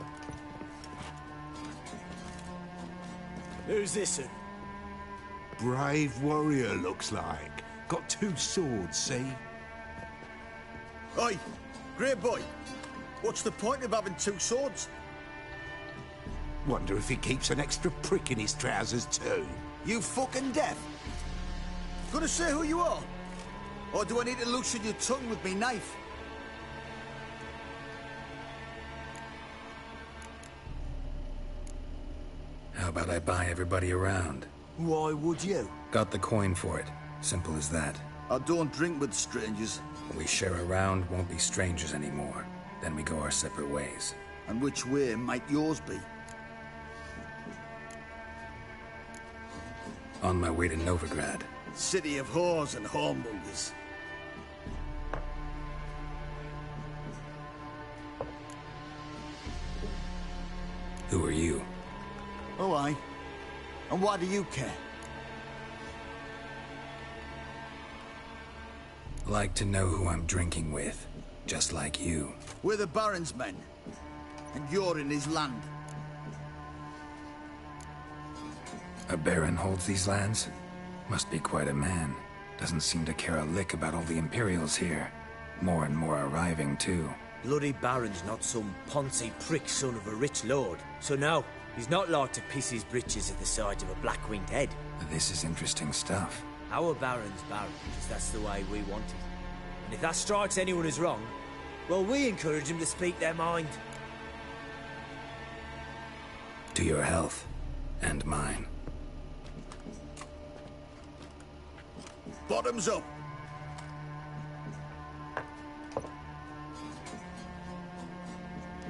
Who's this? Brave warrior, looks like. Got 2 swords, see? Oi, grey boy. What's the point of having 2 swords? Wonder if he keeps an extra prick in his trousers too. You fucking deaf? Gonna say who you are? Or do I need to loosen your tongue with me knife? How about I buy everybody around? Why would you? Got the coin for it. Simple as that. I don't drink with strangers. We share a round, won't be strangers anymore. Then we go our separate ways. And which way might yours be? On my way to Novigrad. City of whores and hornmongers. Who are you? Oh, aye. And why do you care? Like to know who I'm drinking with. Just like you. We're the Baron's men. And you're in his land. A baron holds these lands? Must be quite a man. Doesn't seem to care a lick about all the Imperials here. More and more arriving, too. Bloody Baron's not some poncy prick son of a rich lord. So no, he's not like to piss his britches at the sight of a black-winged head. This is interesting stuff. Our Baron's Baron, because that's the way we want it. And if that strikes anyone as wrong, well, we encourage them to speak their mind. To your health. And mine. Bottoms up.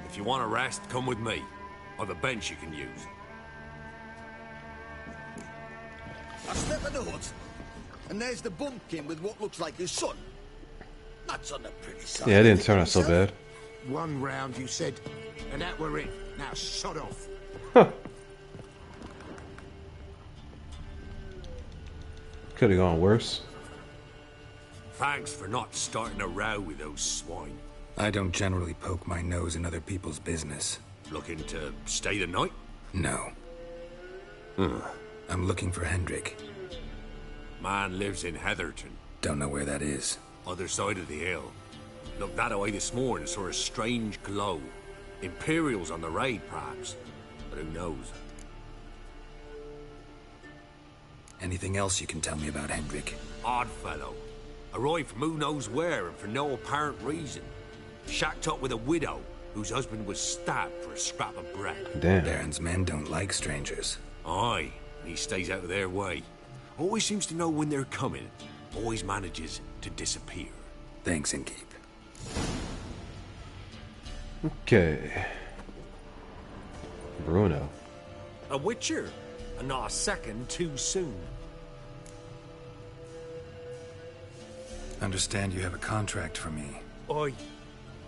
If you want a rest, come with me. Or the bench you can use. I step in the hut, and there's the bumpkin with what looks like his son. That's on the pretty side. Yeah, it didn't turn out so bad. 1 round, you said, and that we're in. Now, sod off. Could have gone worse. Thanks for not starting a row with those swine. I don't generally poke my nose in other people's business. Looking to stay the night? No. I'm looking for Hendrik. Man lives in Heatherton. Don't know where that is. Other side of the hill. Looked that away this morning, saw a strange glow. Imperials on the raid, perhaps. But who knows? Anything else you can tell me about Hendrik? Odd fellow. Arrived from who knows where and for no apparent reason. Shacked up with a widow whose husband was stabbed for a scrap of bread. Damn. Baron's men don't like strangers. Aye, and he stays out of their way. Always seems to know when they're coming. Always manages to disappear. Thanks, Innkeep. Okay. Bruno. A witcher, and not a second too soon. Understand you have a contract for me. Aye.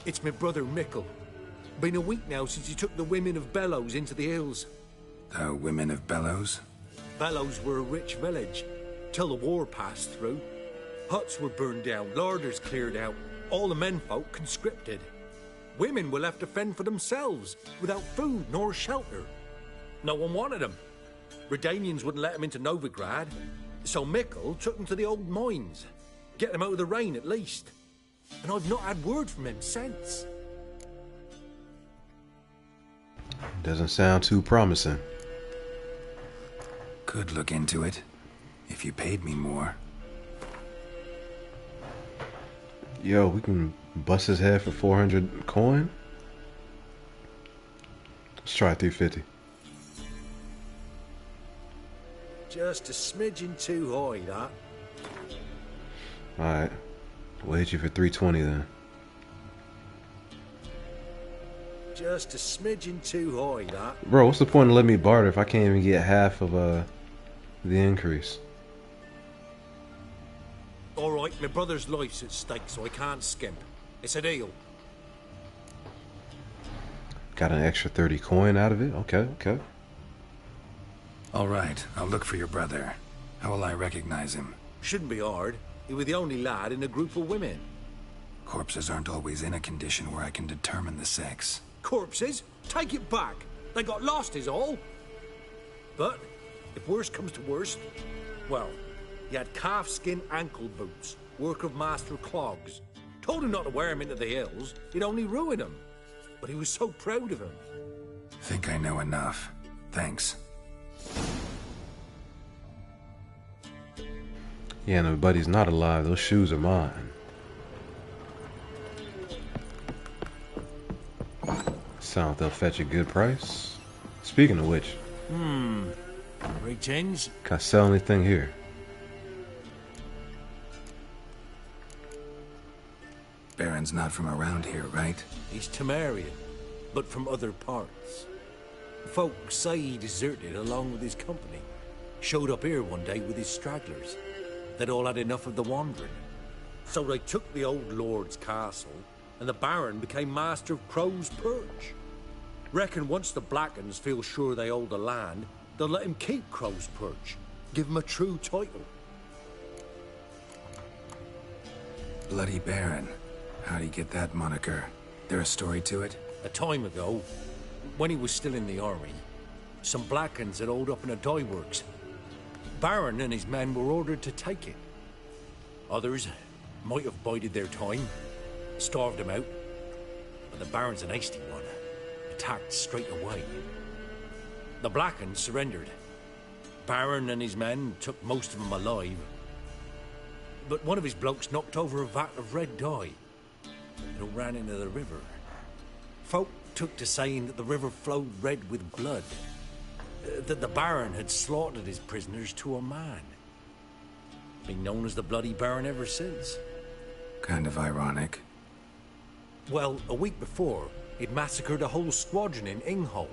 It's my brother Mickle. Been a week now since he took the women of Bellows into the hills. The women of Bellows? Bellows were a rich village, till the war passed through. Huts were burned down, larders cleared out, all the menfolk conscripted. Women were left to fend for themselves, without food nor shelter. No one wanted them. Redanians wouldn't let them into Novigrad, so Mickle took them to the old mines. Get them out of the rain, at least. And I've not had word from him since. Doesn't sound too promising. Could look into it, if you paid me more. Yo, we can bust his head for 400 coin? Let's try 350. Just a smidgen too high, that. Alright. We'll hit you for 320 then. Just a smidgen too high, that. Bro, what's the point of letting me barter if I can't even get half of the increase? Alright, my brother's life's at stake, so I can't skimp. It's a deal. Got an extra 30 coin out of it? Okay, okay. Alright, I'll look for your brother. How will I recognize him? Shouldn't be hard. He was the only lad in a group of women. Corpses aren't always in a condition where I can determine the sex. Corpses? Take it back. They got lost is all. But, if worst comes to worst, well, he had calfskin ankle boots, work of Master Clogs. Told him not to wear him into the hills, he'd only ruin him. But he was so proud of him. Think I know enough. Thanks. Yeah, no, buddy's not alive. Those shoes are mine. Sound like they'll fetch a good price. Speaking of which, Greetings. can I sell anything here? Baron's not from around here, right? He's Temerian, but from other parts. Folk say he deserted along with his company. Showed up here one day with his stragglers. They'd all had enough of the wandering. So they took the old lord's castle, and the Baron became master of Crow's Perch. Reckon once the Blackens feel sure they hold the land, they'll let him keep Crow's Perch. Give him a true title. Bloody Baron. How'd he get that moniker? There a story to it? A time ago, when he was still in the army, some Blackens had holed up in a dye works. Baron and his men were ordered to take it. Others might have bided their time, starved them out, but the Baron's an hasty one, attacked straight away. The Blackens surrendered. Baron and his men took most of them alive, but one of his blokes knocked over a vat of red dye, and it ran into the river. Folk took to saying that the river flowed red with blood, that the Baron had slaughtered his prisoners to a man. Been known as the Bloody Baron ever since. Kind of ironic. Well, a week before, he'd massacred a whole squadron in Ingholm,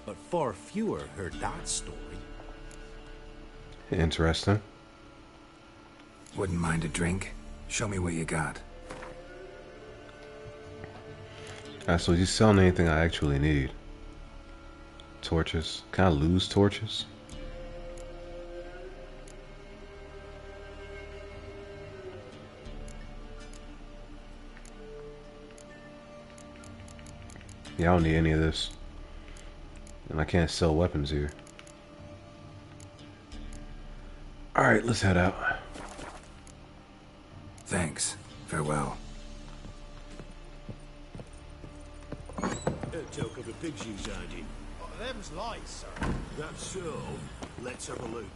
but far fewer heard that story. Interesting. Wouldn't mind a drink? Show me what you got. Alright, so he's selling anything I actually need. Torches. Can I lose torches? Yeah, I don't need any of this. And I can't sell weapons here. Alright, let's head out. Thanks. Farewell. Dirt joke of a pig's you sounding. Them's lies, sir. That's so. Let's have a look.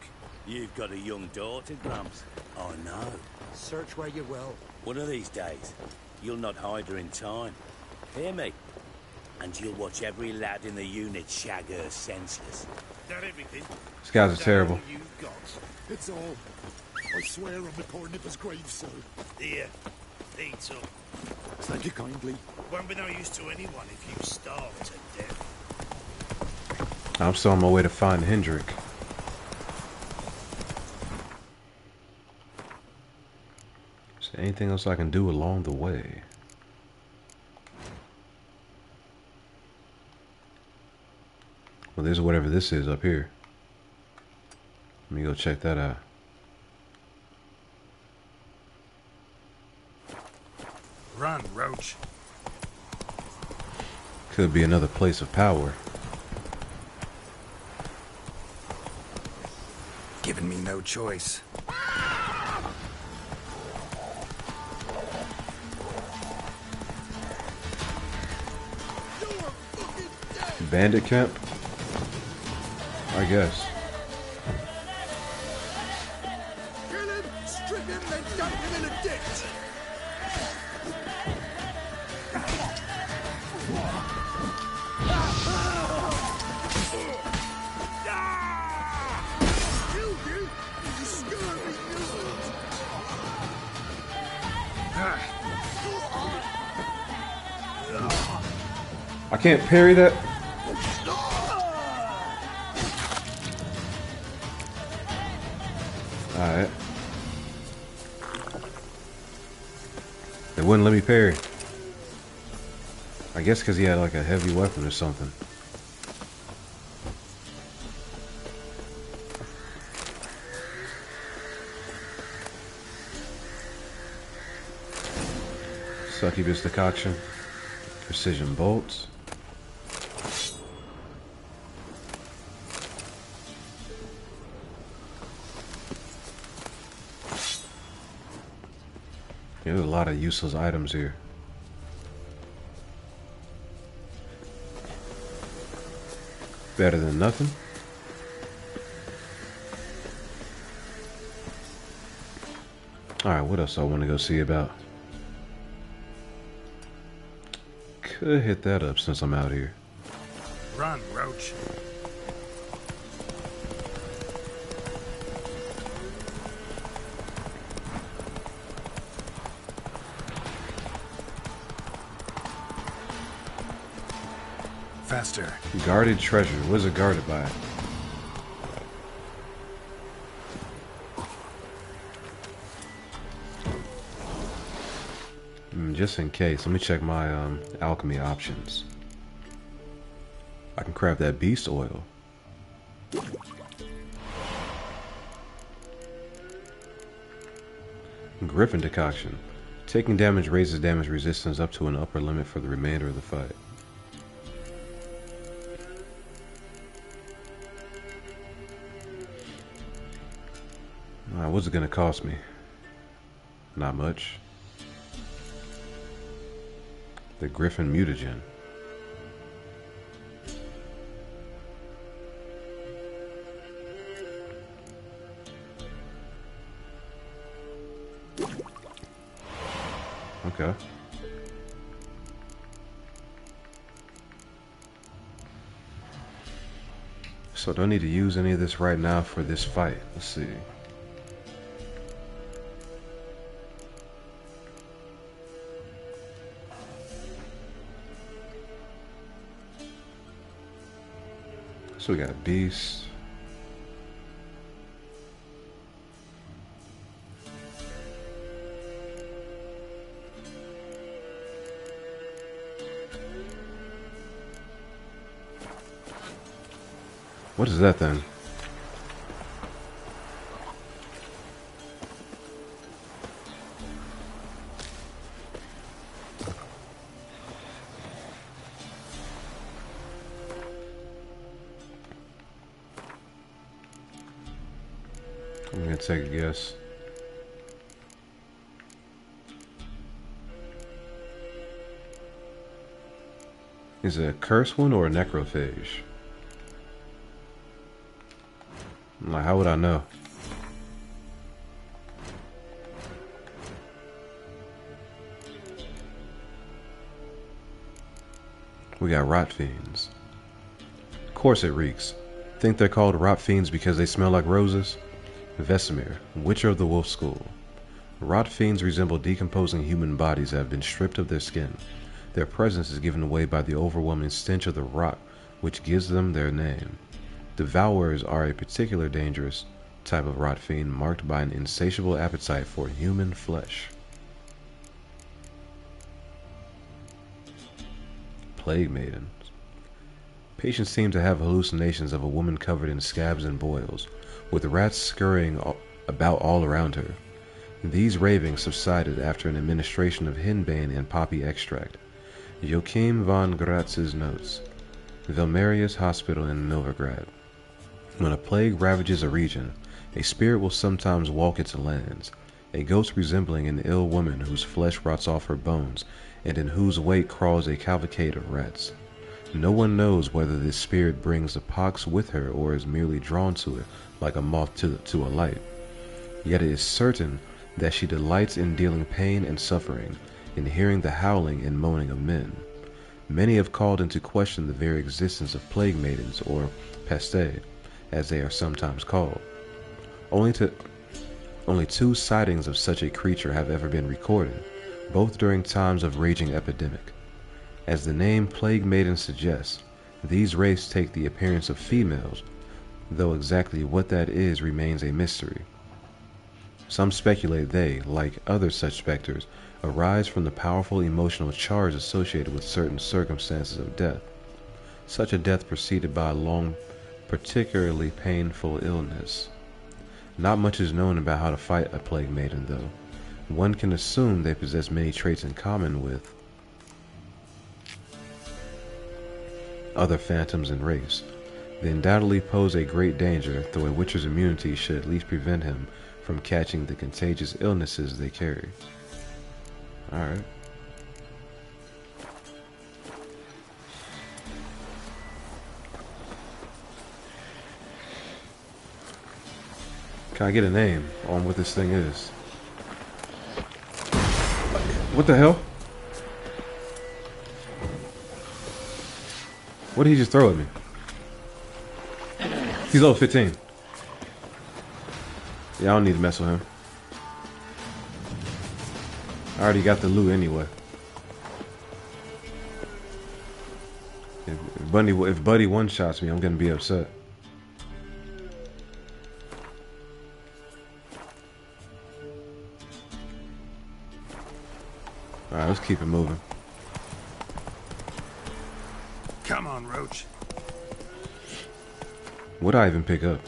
You've got a young daughter, Gramps. I know. Search where you will. One of these days, you'll not hide her in time. Hear me? And you'll watch every lad in the unit shag her senseless. That everything? These guys are terrible. You've got. It's all. I swear on the poor nipper's grave, sir. Here. Eat some. Thank you kindly. Won't be no use to anyone if you starve to death. I'm still on my way to find Hendrik. Is there anything else I can do along the way? Well, there's whatever this is up here. Let me go check that out. Run, Roach. Could be another place of power. Giving me no choice. Bandit camp? I guess. Kill him, strip him, then dump him in a ditch. I can't parry that. Alright. They wouldn't let me parry. I guess because he had like a heavy weapon or something. Succubus decoction. Precision bolts. There's a lot of useless items here. Better than nothing. Alright, what else I want to go see about? Could hit that up since I'm out here. Run, Roach. Faster. Guarded treasure. What is it guarded by? Just in case, let me check my alchemy options. I can craft that beast oil. Griffin decoction. Taking damage raises damage resistance up to an upper limit for the remainder of the fight. What's it gonna cost me? Not much. The Griffin mutagen. Okay. So don't need to use any of this right now for this fight. Let's see. So we got a beast. What is that then? I'm gonna take a guess. Is it a curse one or a necrophage? Like, how would I know? We got rot fiends. Of course it reeks. Think they're called rot fiends because they smell like roses? Vesemir, Witcher of the Wolf School. Rot fiends resemble decomposing human bodies that have been stripped of their skin. Their presence is given away by the overwhelming stench of the rot, which gives them their name. Devourers are a particular dangerous type of rot fiend marked by an insatiable appetite for human flesh. Plague maidens. Patients seem to have hallucinations of a woman covered in scabs and boils, with rats scurrying about all around her. These ravings subsided after an administration of henbane and poppy extract. Joachim von Gratz's notes. Velmarius Hospital in Novigrad. When a plague ravages a region, a spirit will sometimes walk its lands, a ghost resembling an ill woman whose flesh rots off her bones, and in whose wake crawls a cavalcade of rats. No one knows whether this spirit brings the pox with her or is merely drawn to it like a moth to a light. Yet it is certain that she delights in dealing pain and suffering, in hearing the howling and moaning of men. Many have called into question the very existence of plague maidens, or peste, as they are sometimes called. Only 2 sightings of such a creature have ever been recorded, both during times of raging epidemic. As the name Plague Maiden suggests, these wraiths take the appearance of females, though exactly what that is remains a mystery. Some speculate they, like other such specters, arise from the powerful emotional charge associated with certain circumstances of death. Such a death preceded by a long, particularly painful illness. Not much is known about how to fight a Plague Maiden, though. One can assume they possess many traits in common with other phantoms and wraiths. They undoubtedly pose a great danger, though a Witcher's immunity should at least prevent him from catching the contagious illnesses they carry. Alright. Can I get a name on what this thing is? What the hell? What did he just throw at me? He's level 15. Yeah, I don't need to mess with him. I already got the loot anyway. If Buddy one-shots me, I'm gonna be upset. Alright, let's keep it moving. Come on, Roach. What'd I even pick up?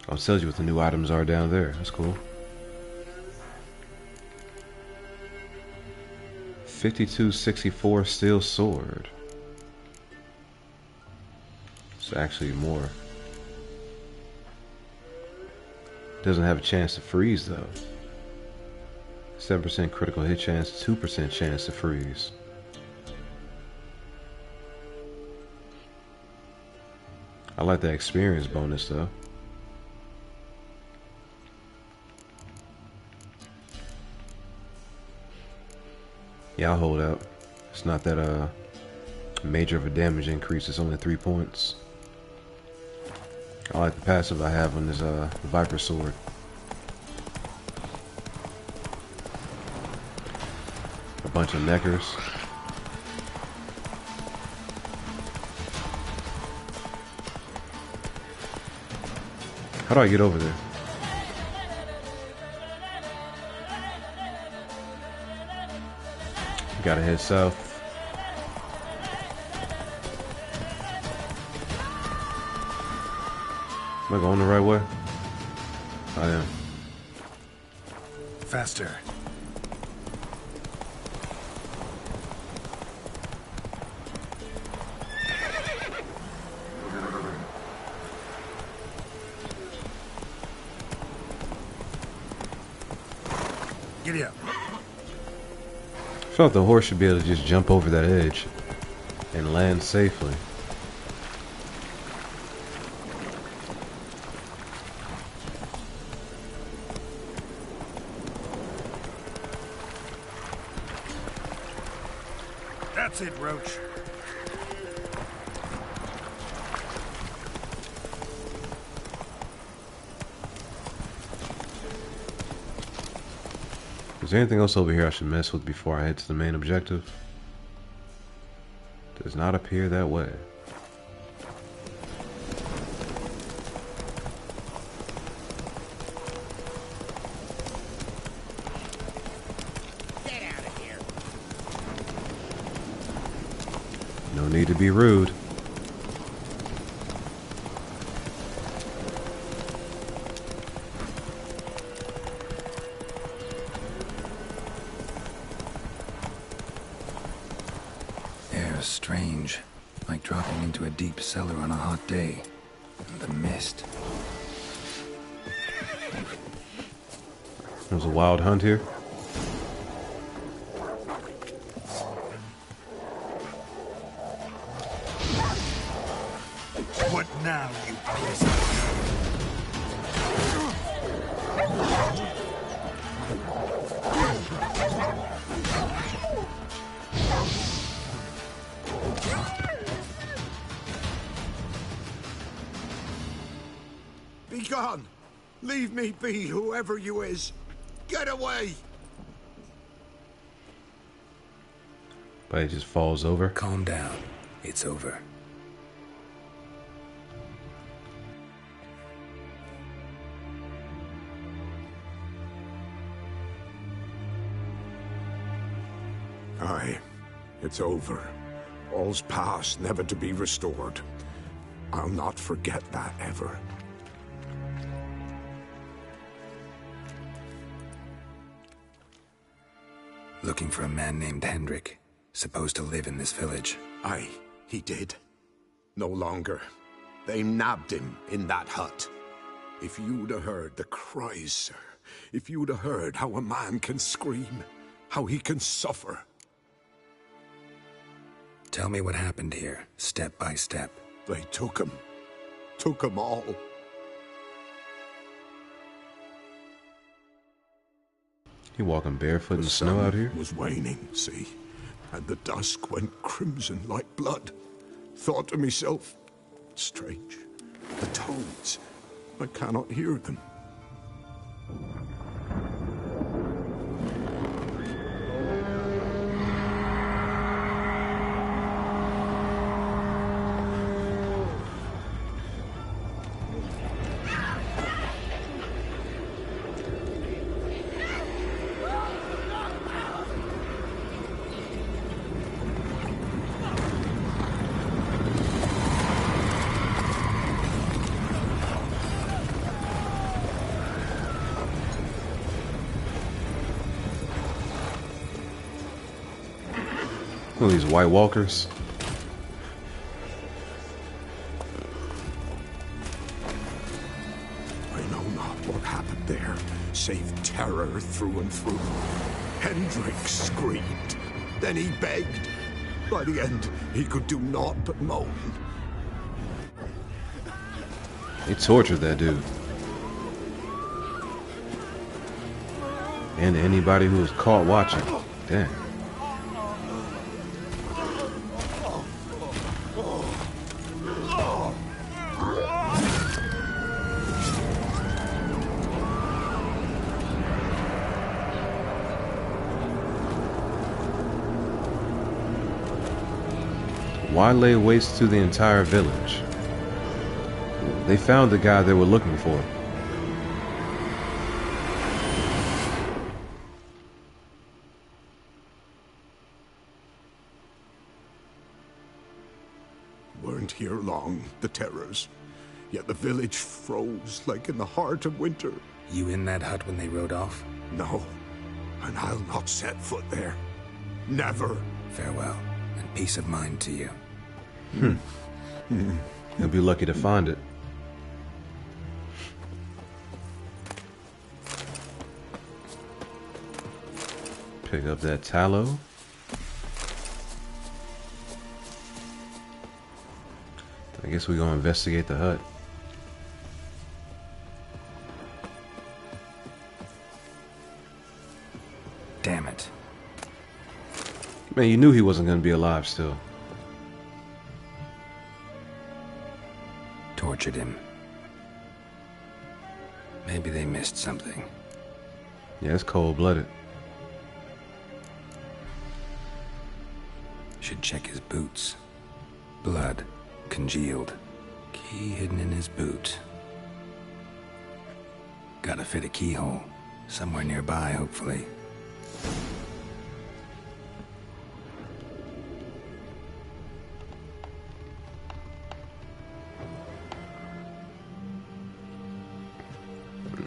Oh, it tells you what the new items are down there. That's cool. 5264 steel sword. It's actually more. Doesn't have a chance to freeze though. 7% critical hit chance, 2% chance to freeze. I like that experience bonus though. Yeah, I'll hold out. It's not that major of a damage increase, it's only 3 points. I like the passive I have on this Viper sword. A bunch of neckers. How do I get over there? Gotta head south. Am I going the right way? I am. Faster. Giddy up. felt the horse should be able to just jump over that edge and land safely. That's it, Roach. Is there anything else over here I should mess with before I head to the main objective? Does not appear that way. Get out of here. No need to be rude. Strange, like dropping into a deep cellar on a hot day. And the mist. There's a wild hunt here. What now, you peasant? Be gone! Leave me be, whoever you is! Get away! But it just falls over. Calm down. It's over. Aye, it's over. All's past, never to be restored. I'll not forget that ever. Looking for a man named Hendrik, supposed to live in this village. Aye, he did. No longer. They nabbed him in that hut. If you'd have heard the cries, sir, if you'd have heard how a man can scream, how he can suffer. Tell me what happened here, step by step. They took him. Took him all. You walking barefoot in the snow out here? The sun was waning, see? And the dusk went crimson like blood. Thought to myself, strange. The toads. I cannot hear them. Who are these White Walkers? I know not what happened there, save terror through and through. Hendrik screamed. Then he begged. By the end, he could do naught but moan. They tortured that dude. And anybody who was caught watching. Damn. Why lay waste to the entire village? They found the guy they were looking for. Weren't here long, the terrors. Yet the village froze like in the heart of winter. You in that hut when they rode off? No, and I'll not set foot there. Never. Farewell, and peace of mind to you. You'll be lucky to find it. Pick up that tallow. I guess we gonna investigate the hut. Damn it. Man, you knew he wasn't gonna be alive still. Tortured him. Maybe they missed something. Yeah, it's cold-blooded. Should check his boots. Blood. Congealed. Key hidden in his boot. Gotta fit a keyhole. Somewhere nearby, hopefully.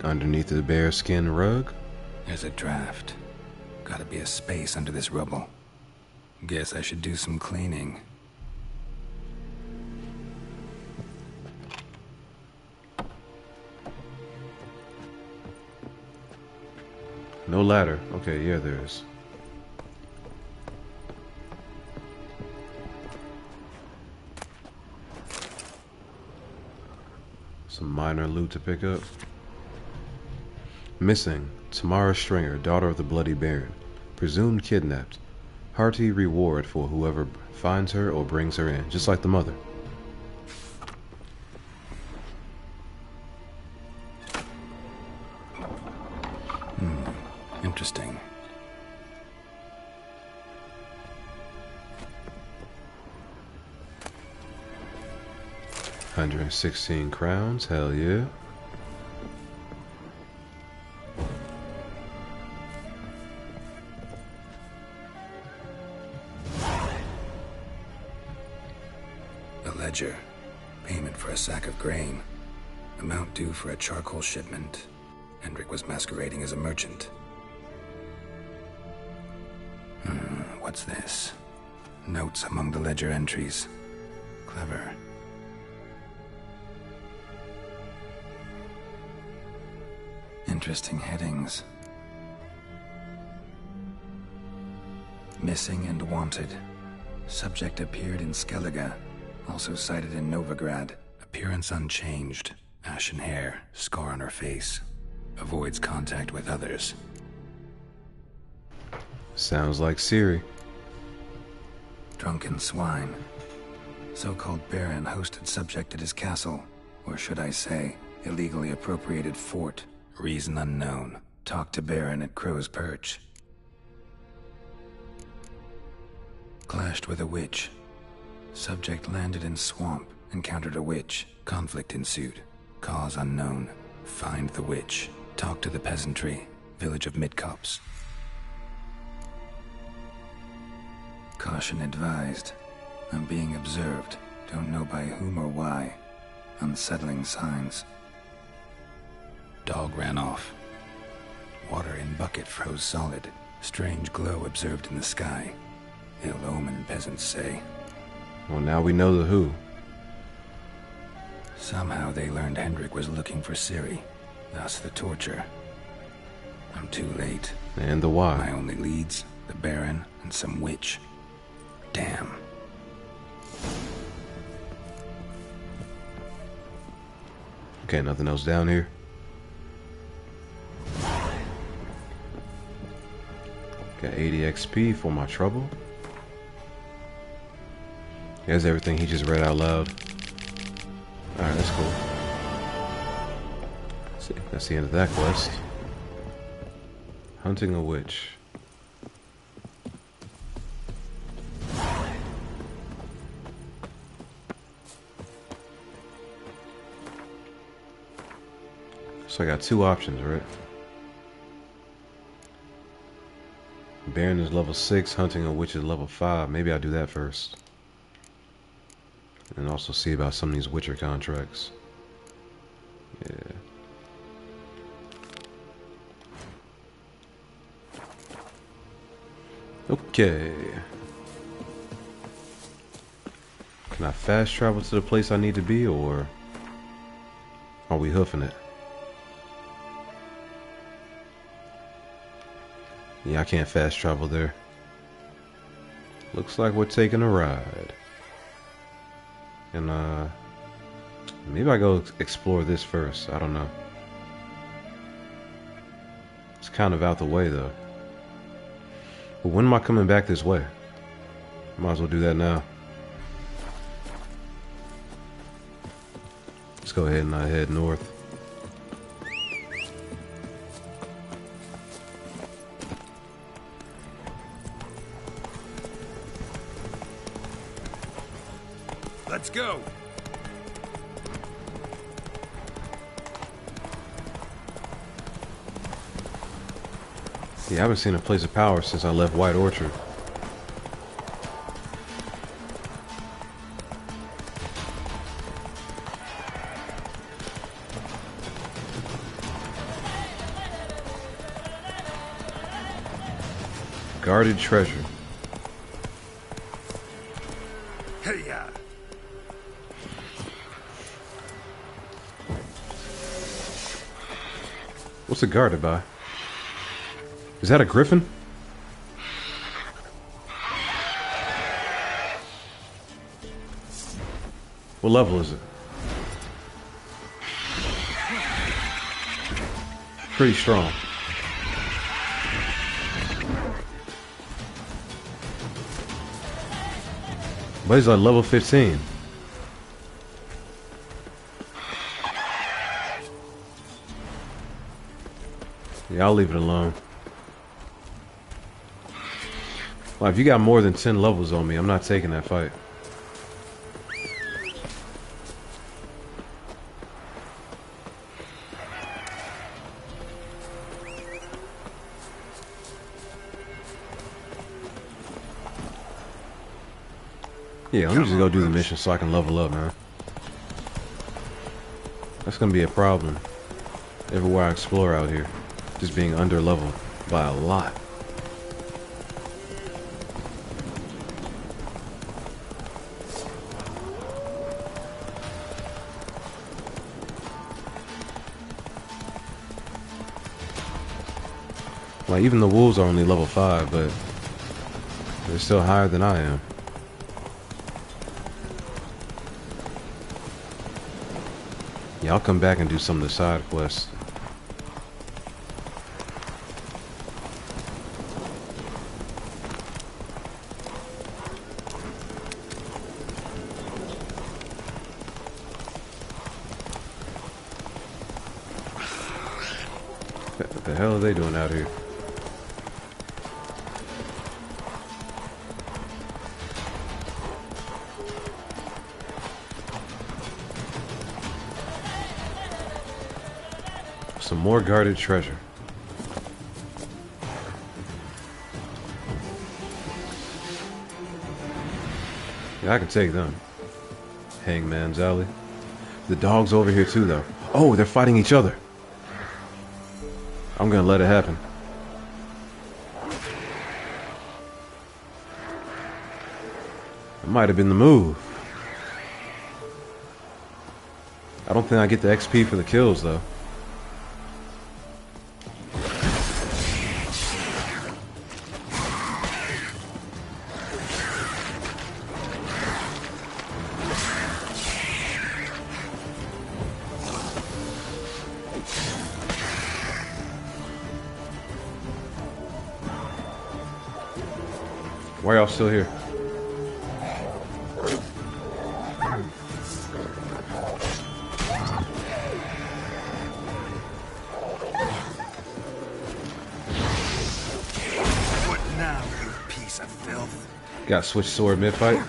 Underneath the bearskin rug? There's a draft. Gotta be a space under this rubble. Guess I should do some cleaning. No ladder. Okay, yeah, there is. Some minor loot to pick up. Missing, Tamara Stringer, daughter of the Bloody Baron. Presumed kidnapped. Hearty reward for whoever finds her or brings her in, just like the mother. Interesting. $116 crowns, hell yeah. A ledger. Payment for a sack of grain. Amount due for a charcoal shipment. Hendrik was masquerading as a merchant. What's this? Notes among the ledger entries. Clever. Interesting headings. Missing and wanted. Subject appeared in Skellige. Also cited in Novigrad. Appearance unchanged. Ashen hair. Scar on her face. Avoids contact with others. Sounds like Siri. Drunken swine. So-called Baron hosted subject at his castle. Or should I say, illegally appropriated fort. Reason unknown. Talked to Baron at Crow's Perch. Clashed with a witch. Subject landed in swamp. Encountered a witch. Conflict ensued. Cause unknown. Find the witch. Talk to the peasantry. Village of Midcopse. Caution advised. I'm being observed. Don't know by whom or why. Unsettling signs. Dog ran off. Water in bucket froze solid. Strange glow observed in the sky. Ill omen, peasants say. Well, now we know the who. Somehow they learned Hendrik was looking for Ciri. Thus the torture. I'm too late. And the why. My only leads, the Baron and some witch. Damn. Okay, nothing else down here. Got 80 XP for my trouble. Here's everything he just read out loud. Alright, that's cool. See, that's the end of that quest. Hunting a witch. So I got two options, right? Baron is level 6, hunting a witch is level 5. Maybe I'll do that first. And also see about some of these Witcher contracts. Yeah. Okay. Can I fast travel to the place I need to be, or are we hoofing it? Yeah, I can't fast travel there. Looks like we're taking a ride. And Maybe I go explore this first. I don't know. It's kind of out the way though. But when am I coming back this way? Might as well do that now. Let's go ahead and head north. Let's go. Yeah, I haven't seen a place of power since I left White Orchard. Guarded treasure. Hey-ya. What's it guarded by? Is that a griffin? What level is it? Pretty strong. But he's like level 15. Yeah, I'll leave it alone. Well, if you got more than 10 levels on me, I'm not taking that fight. Yeah, let me just go do the mission so I can level up, man. That's gonna be a problem everywhere I explore out here. Just being under leveled by a lot. Like, even the wolves are only level 5, but they're still higher than I am. Yeah, I'll come back and do some of the side quests. What the hell are they doing out here? Some more guarded treasure. Yeah, I can take them. Hangman's Alley. The dog's over here too, though. Oh, they're fighting each other. I'm gonna let it happen. It might have been the move. I don't think I get the XP for the kills, though. Why are y'all still here? What now, you piece of filth? Got switch sword mid-fight.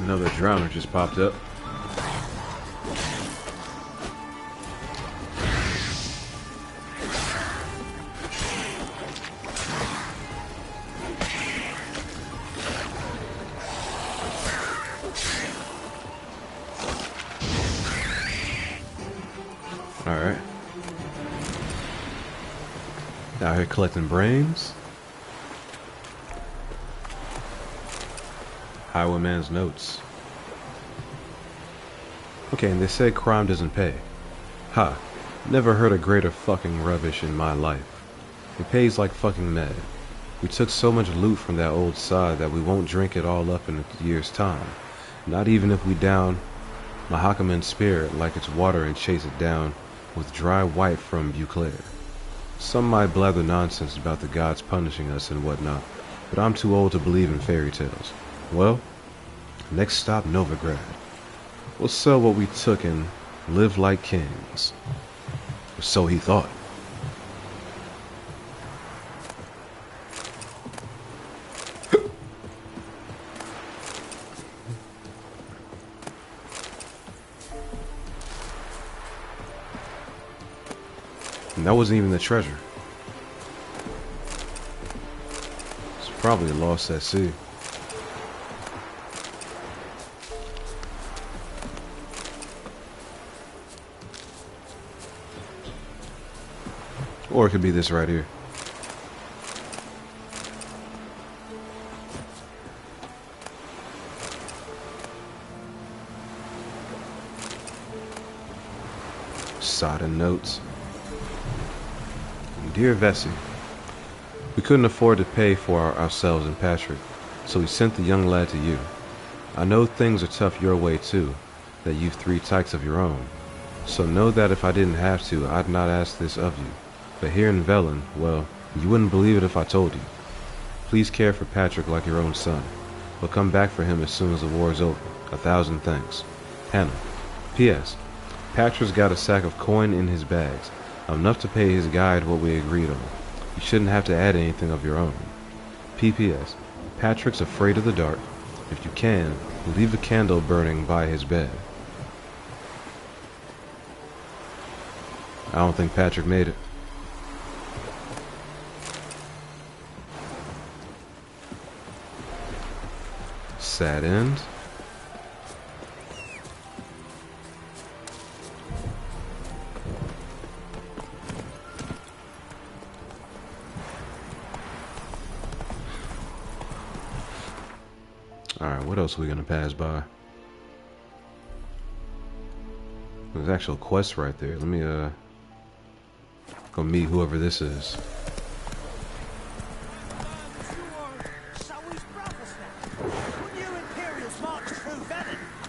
Another drowner just popped up. Alright. Out here collecting brains. Highwayman's notes. Okay, and they say crime doesn't pay. Ha. Never heard a greater fucking rubbish in my life. It pays like fucking mad. We took so much loot from that old sod that we won't drink it all up in a year's time. Not even if we down Mahakaman's spirit like it's water and chase it down with dry white from Beauclair. Some might blather nonsense about the gods punishing us and whatnot, but I'm too old to believe in fairy tales. Well, next stop Novigrad. We'll sell what we took and live like kings. Or so he thought. And that wasn't even the treasure. It's probably lost at sea. Or it could be this right here. Sodden notes. Dear Vesey, we couldn't afford to pay for ourselves and Patrick, so we sent the young lad to you. I know things are tough your way too, that you've 3 tykes of your own. So know that if I didn't have to, I'd not ask this of you. But here in Velen, well, you wouldn't believe it if I told you. Please care for Patrick like your own son. But come back for him as soon as the war is over. 1,000 thanks. Hannah. P.S. Patrick's got a sack of coin in his bags. Enough to pay his guide what we agreed on. You shouldn't have to add anything of your own. P.P.S. Patrick's afraid of the dark. If you can, leave a candle burning by his bed. I don't think Patrick made it. Sad end. Alright, what else are we gonna pass by? There's actual quests right there. Let me go meet whoever this is.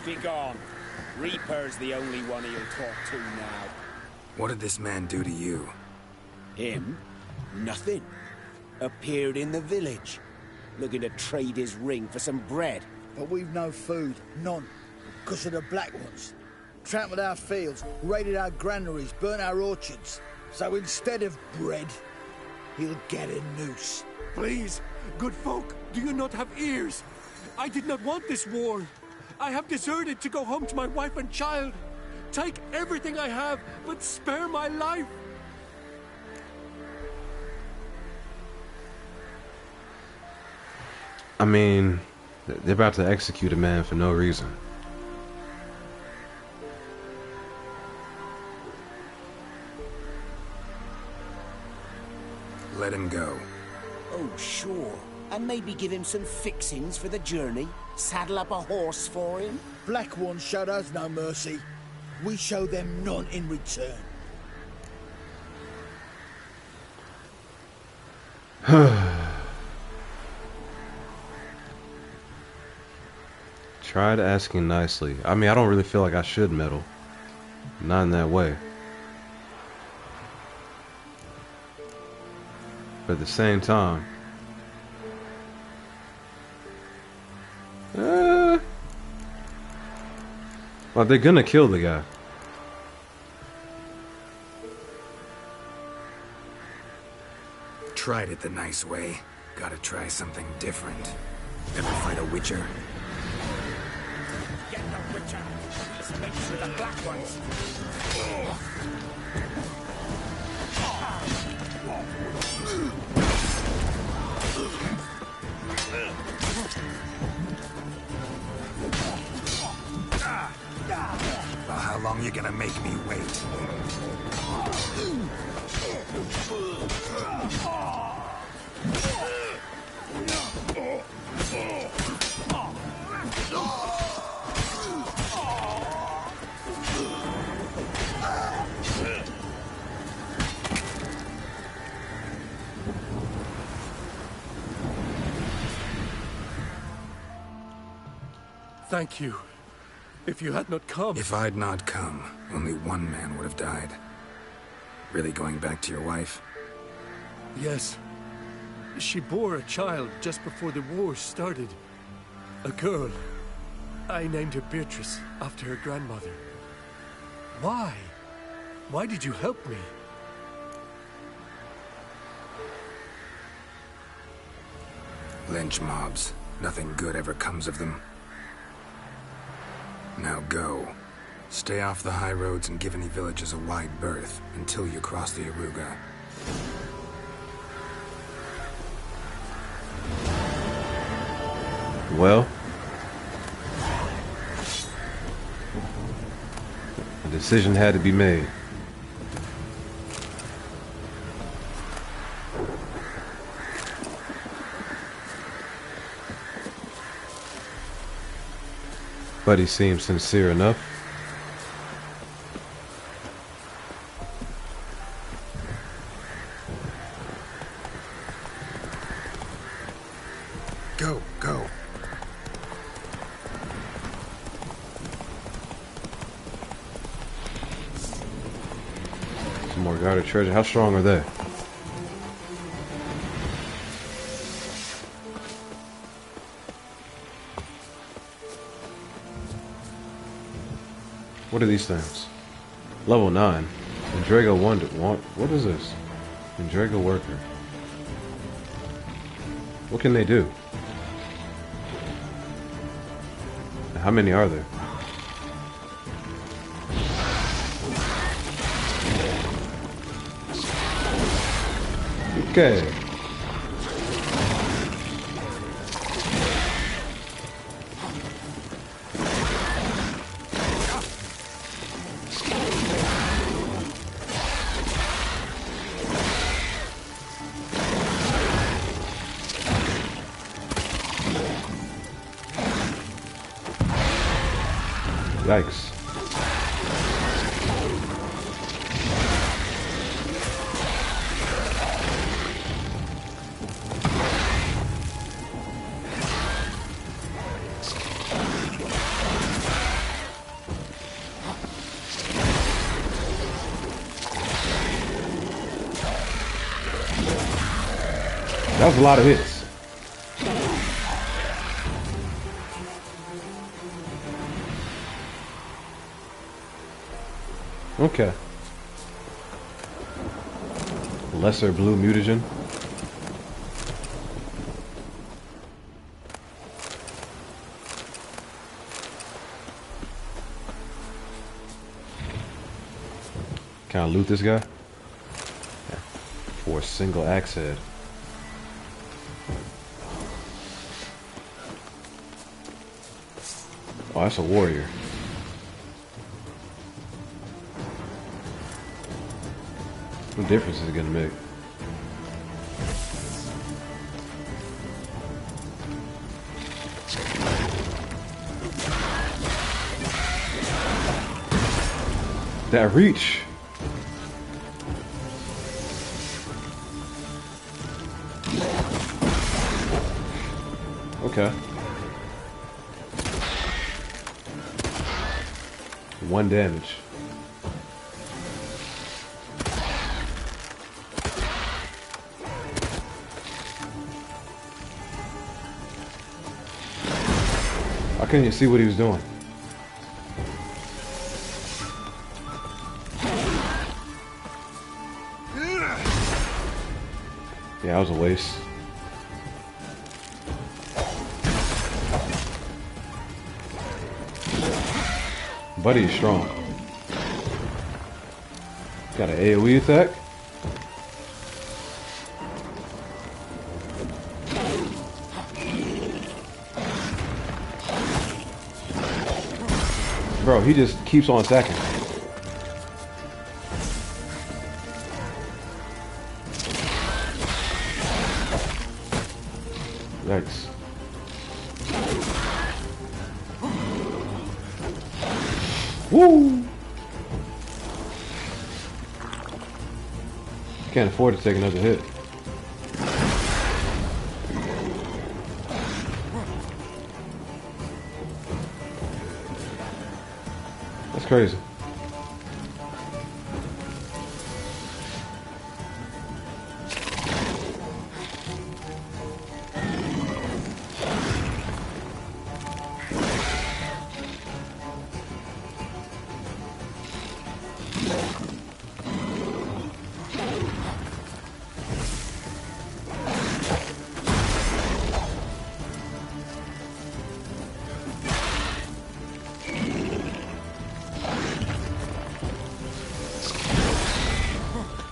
Be gone. Reaper's the only one he'll talk to now. What did this man do to you? Him? Nothing. Appeared in the village, looking to trade his ring for some bread. But we've no food, none, because of the Black Ones. Trampled our fields, raided our granaries, burnt our orchards. So instead of bread, he'll get a noose. Please, good folk, do you not have ears? I did not want this war. I have deserted to go home to my wife and child. Take everything I have, but spare my life. I mean, they're about to execute a man for no reason. Let him go. Oh, sure. And maybe give him some fixings for the journey. Saddle up a horse for him. Black Ones showed us no mercy. We show them none in return. Tried asking nicely. I mean, I don't really feel like I should meddle. Not in that way. But at the same time, well, they're gonna kill the guy. Tried it the nice way. Gotta try something different. Ever fight a witcher? Get the witcher. He's mixed with the Black Ones. Well, how long you gonna make me wait? Thank you. If you had not come... If I'd not come, only one man would have died. Really going back to your wife? Yes. She bore a child just before the war started. A girl. I named her Beatrice, after her grandmother. Why? Why did you help me? Lynch mobs. Nothing good ever comes of them. Now go. Stay off the high roads and give any villages a wide berth until you cross the Aruga. Well, a decision had to be made. But he seems sincere enough. Go, go. Some more guarded treasure. How strong are they? What are these things? Level 9. Drago 1. What is this? Drago worker. What can they do? How many are there? Okay. Yikes. That was a lot of hits. Okay. Lesser blue mutagen. Can I loot this guy? Yeah. For a single axe head. Oh, that's a warrior. What difference is it gonna make? That reach. Okay. 1 damage. I couldn't even see what he was doing. Yeah, that was a waste. Buddy is strong. Got an AoE attack. Bro, he just keeps on attacking. Yikes. Woo! Can't afford to take another hit. crazy.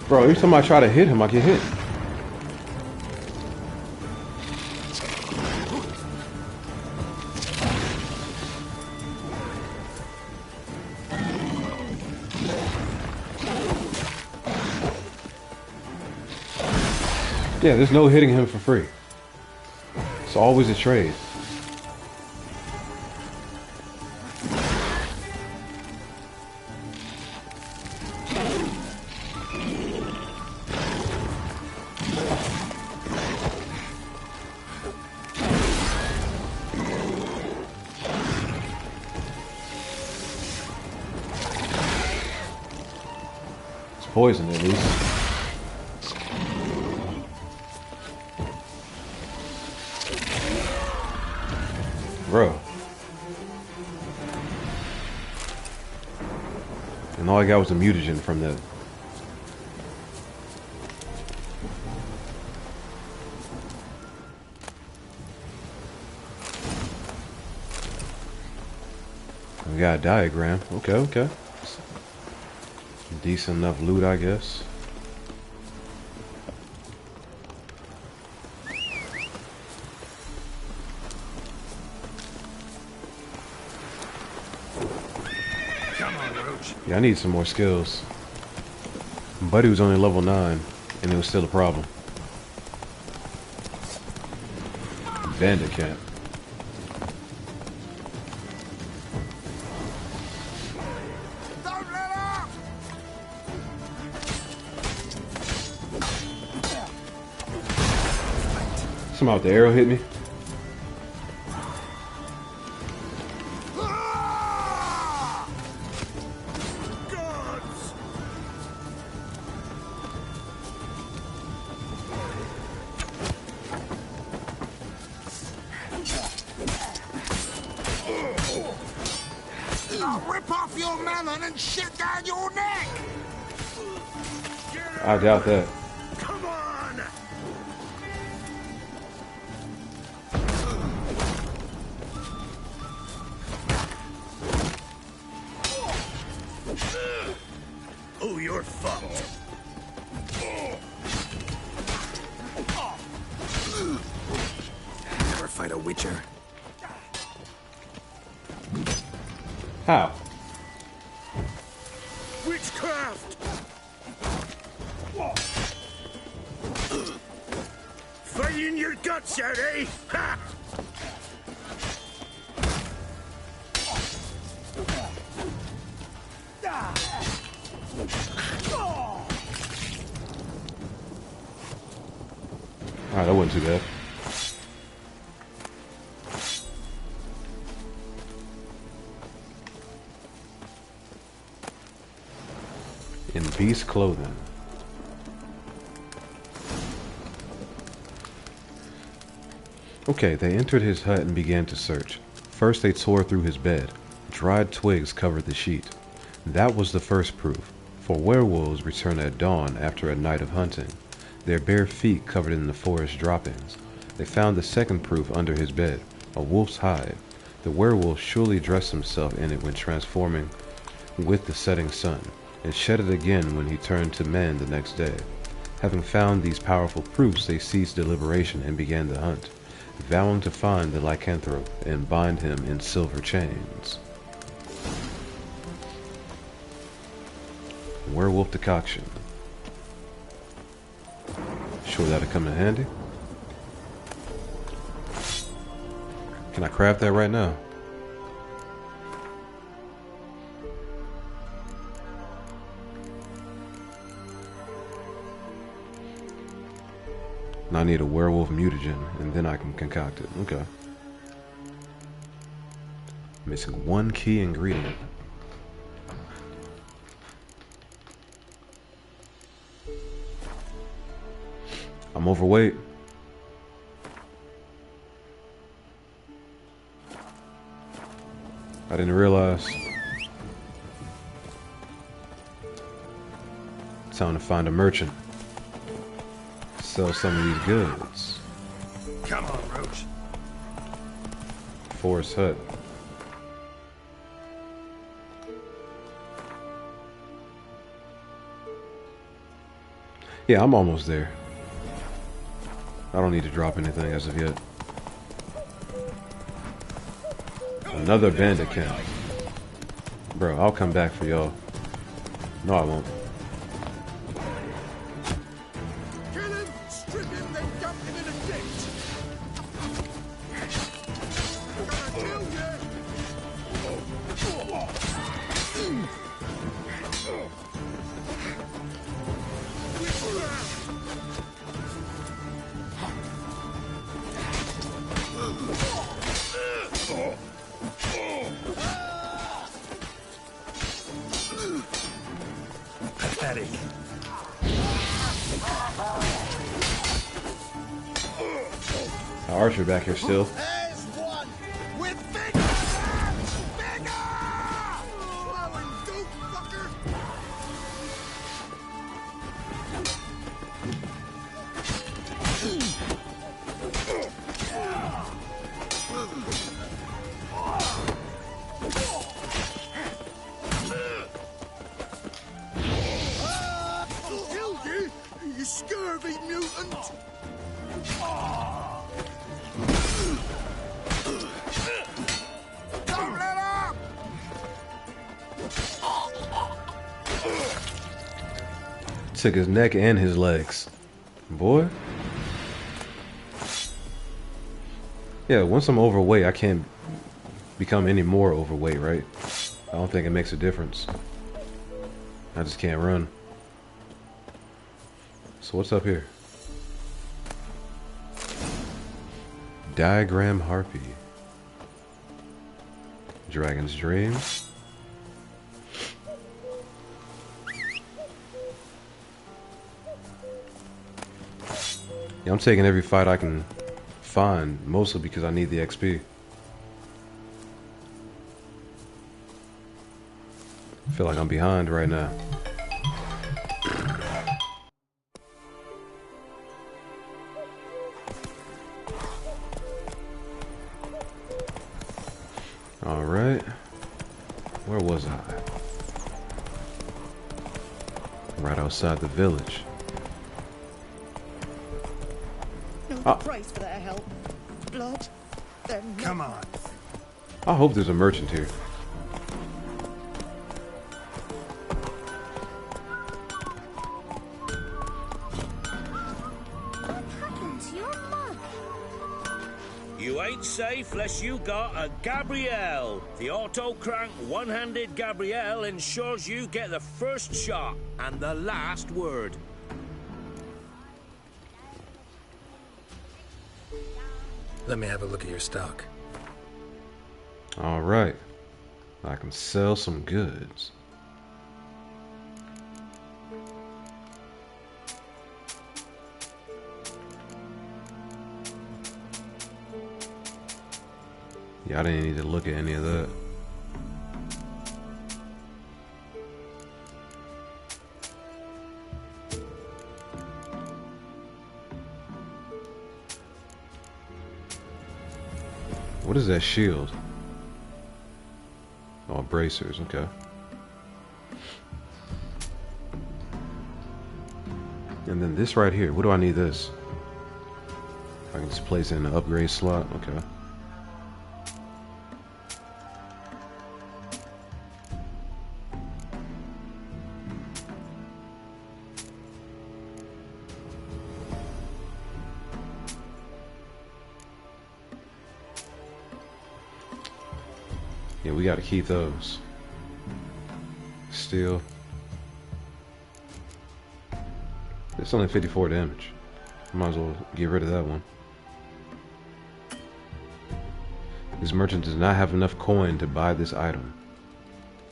Bro, every time I try to hit him, I get hit. Yeah, there's no hitting him for free. It's always a trade. Poison at least. Bro. And all I got was a mutagen from that. We got a diagram. Okay, okay. Decent enough loot, I guess. Come on, Roach. Yeah, I need some more skills. My buddy was only level 9, and it was still a problem. Bandit camp. Somehow the arrow hit me. I'll rip off your melon and shit down your neck. I doubt that. Come on. Oh, you're fucked. Never fight a witcher. How? Witchcraft. Fighting your guts out, eh? Ha! Alright, that wasn't too bad. In beast clothing. Okay, they entered his hut and began to search. First they tore through his bed. Dried twigs covered the sheet. That was the first proof, for werewolves return at dawn after a night of hunting, their bare feet covered in the forest droppings. They found the second proof under his bed, a wolf's hide. The werewolf surely dressed himself in it when transforming with the setting sun, and shed it again when he turned to man the next day. Having found these powerful proofs, they ceased deliberation and began the hunt, vowing to find the lycanthrope and bind him in silver chains. Werewolf decoction. Sure that'll come in handy. Can I craft that right now? And I need a werewolf mutagen, and then I can concoct it. Okay. Missing one key ingredient. I'm overweight. I didn't realize. Time to find a merchant. Sell some of these goods. Come on, Roach. Forest hut. Yeah, I'm almost there. I don't need to drop anything as of yet. Another bandit camp. Bro, I'll come back for y'all. No, I won't. Kill him, strip him, then dump him in a ditch. I'm gonna kill Pathetic. Archer back here still. There's one with bigger hands! Bigger! Flowing dope fucker! I'll kill you, you scurvy mutant! Don't let up! Took his neck and his legs. Boy. Yeah, once I'm overweight, I can't become any more overweight, right? I don't think it makes a difference. I just can't run. So what's up here? Diagram Harpy. Dragon's Dream. Yeah, I'm taking every fight I can find, mostly because I need the XP. I feel like I'm behind right now. Alright. Where was I? Right outside the village. No price for their help. Blood. Come on. I hope there's a merchant here. You ain't safe less you got a Gabrielle. The auto-crank one-handed Gabrielle ensures you get the first shot and the last word. Let me have a look at your stock. Alright. I can sell some goods. Yeah, I didn't need to look at any of that. What is that shield? Oh, bracers, okay. And then this right here, what do I need this? I can just place it in the upgrade slot, okay. Yeah, we gotta keep those. Steel. It's only 54 damage. Might as well get rid of that one. This merchant does not have enough coin to buy this item.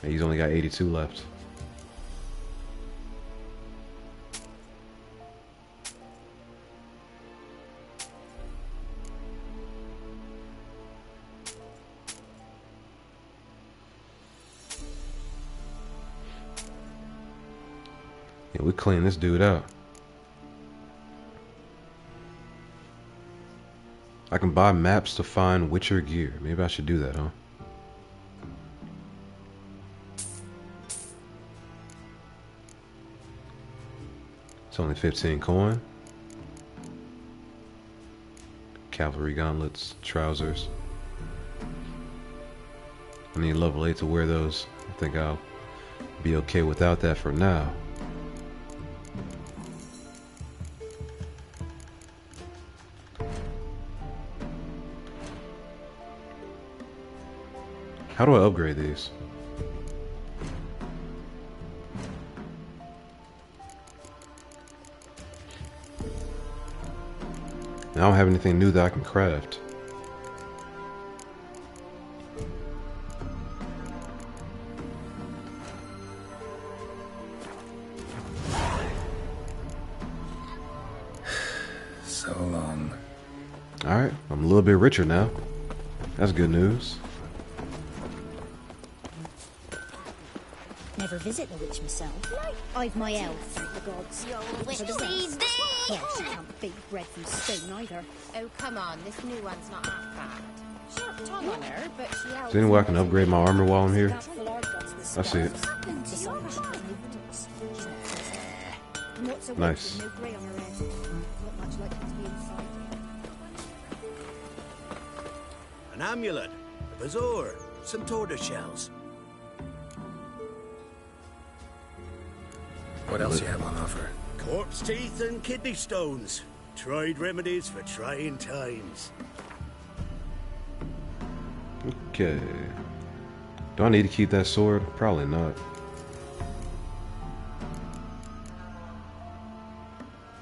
And he's only got 82 left. Yeah, we clean this dude out. I can buy maps to find Witcher gear. Maybe I should do that, huh? It's only 15 coin. Cavalry gauntlets, trousers. I need level 8 to wear those. I think I'll be okay without that for now. How do I upgrade these? I don't have anything new that I can craft. So long. Alright, I'm a little bit richer now. That's good news. Never visit the witch myself. I've my elf, thank the gods. Witch For the rest, thee. well, she can't bake bread from stone either. Oh, come on, this new one's not half bad. Sharp tongue on her, but she Is there any way I can upgrade my armor while I'm here? I see it. Nice. An amulet, a bazaar, some tortoise shells. What else you have on offer? Corpse teeth and kidney stones. Tried remedies for trying times. Okay. Do I need to keep that sword? Probably not.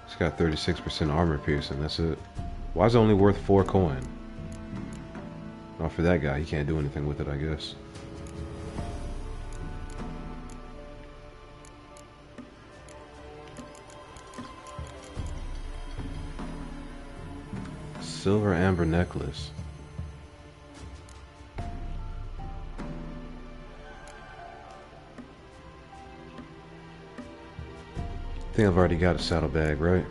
It's got 36% armor piercing, that's it. Why is it only worth 4 coin? Not for that guy, he can't do anything with it, I guess. Silver amber necklace. I think I've already got a saddlebag, right?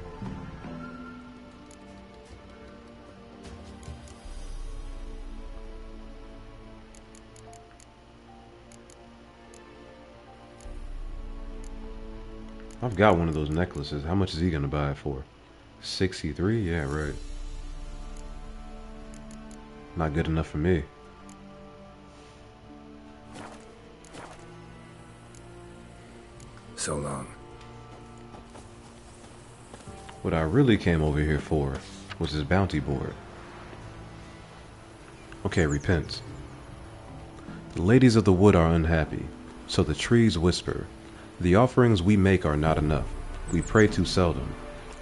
I've got one of those necklaces. How much is he gonna buy it for? 63? Yeah, right. Not good enough for me. So long. What I really came over here for was this bounty board. Okay, repent. The ladies of the wood are unhappy, so the trees whisper. The offerings we make are not enough. We pray too seldom,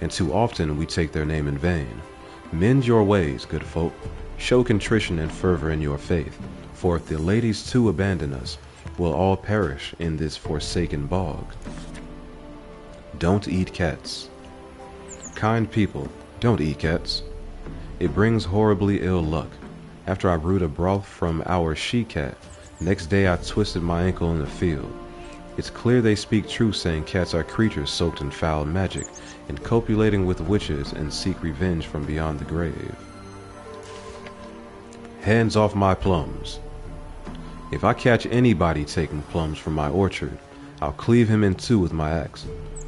and too often we take their name in vain. Mend your ways, good folk. Show contrition and fervor in your faith, for if the ladies too abandon us, we'll all perish in this forsaken bog. Don't eat cats. Kind people, don't eat cats. It brings horribly ill luck. After I brewed a broth from our she-cat, next day I twisted my ankle in the field. It's clear they speak truth saying cats are creatures soaked in foul magic, and copulating with witches and seek revenge from beyond the grave. Hands off my plums. If I catch anybody taking plums from my orchard, I'll cleave him in two with my axe.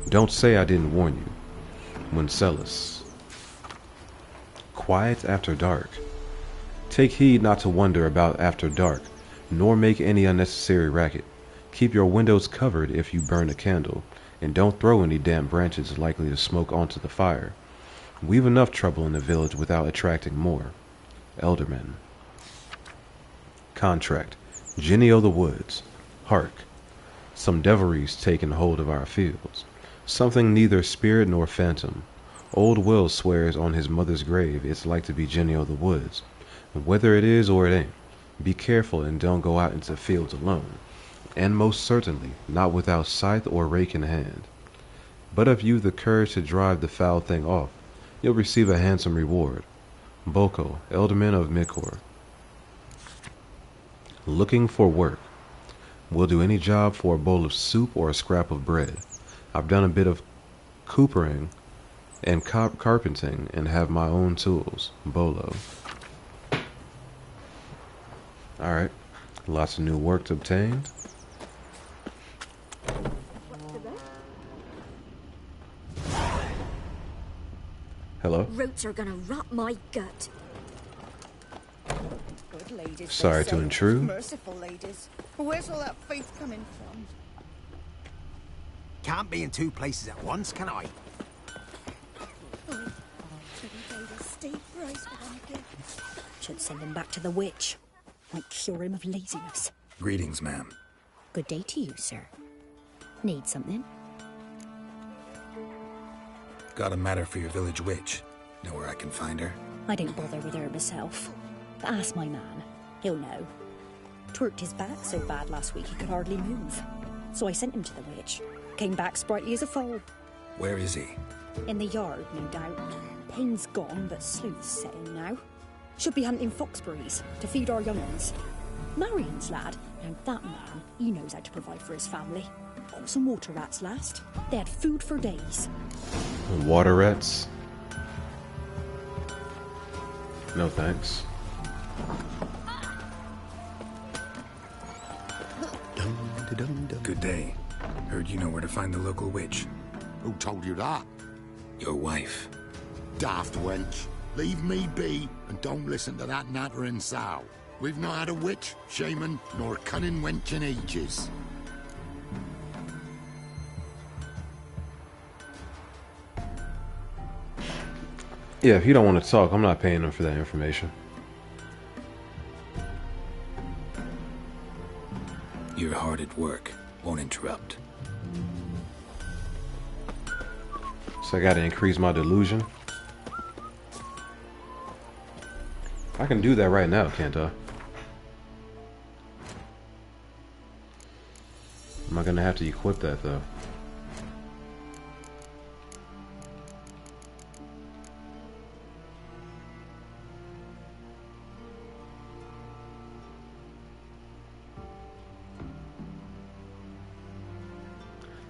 Don't say I didn't warn you. Wincellus. Quiet after dark. Take heed not to wander about after dark, nor make any unnecessary racket. Keep your windows covered if you burn a candle, and don't throw any damp branches likely to smoke onto the fire. We've enough trouble in the village without attracting more. Elderman. Contract. Jenny o' the Woods. Hark. Some devilry's taken hold of our fields. Something neither spirit nor phantom. Old Will swears on his mother's grave it's like to be Jenny o' the Woods. Whether it is or it ain't, be careful and don't go out into fields alone. And most certainly not without scythe or rake in hand. But if you've the courage to drive the foul thing off, you'll receive a handsome reward. Boko, Elderman of Mikor. Looking for work. We'll do any job for a bowl of soup or a scrap of bread. I've done a bit of coopering and carpenting and have my own tools. Bolo. Alright. Lots of new work obtained. Hello? Roots are gonna rot my gut. Good ladies. Sorry they to say. intrude. Merciful ladies. Where's all that faith coming from? Can't be in two places at once, can I? Should send him back to the witch. Might cure him of laziness. Greetings, ma'am. Good day to you, sir. Need something? Got a matter for your village witch. Know where I can find her? I didn't bother with her myself. But ask my man. He'll know. Twerked his back so bad last week he could hardly move. So I sent him to the witch. Came back sprightly as a foal. Where is he? In the yard, no doubt. Pain's gone, but sleuth's set in now. Should be hunting foxberries to feed our young'uns. Marion's lad, and that man, he knows how to provide for his family. Got some water rats last. They had food for days. Water rats? No thanks. Good day. Heard you know where to find the local witch. Who told you that? Your wife. Daft wench. Leave me be and don't listen to that nattering sow. We've not had a witch, shaman, nor cunning wench in ages. Yeah, if you don't want to talk, I'm not paying them for that information. You're hard at work. Won't interrupt. So I gotta increase my delusion. I can do that right now, can't I? Am I gonna have to equip that though?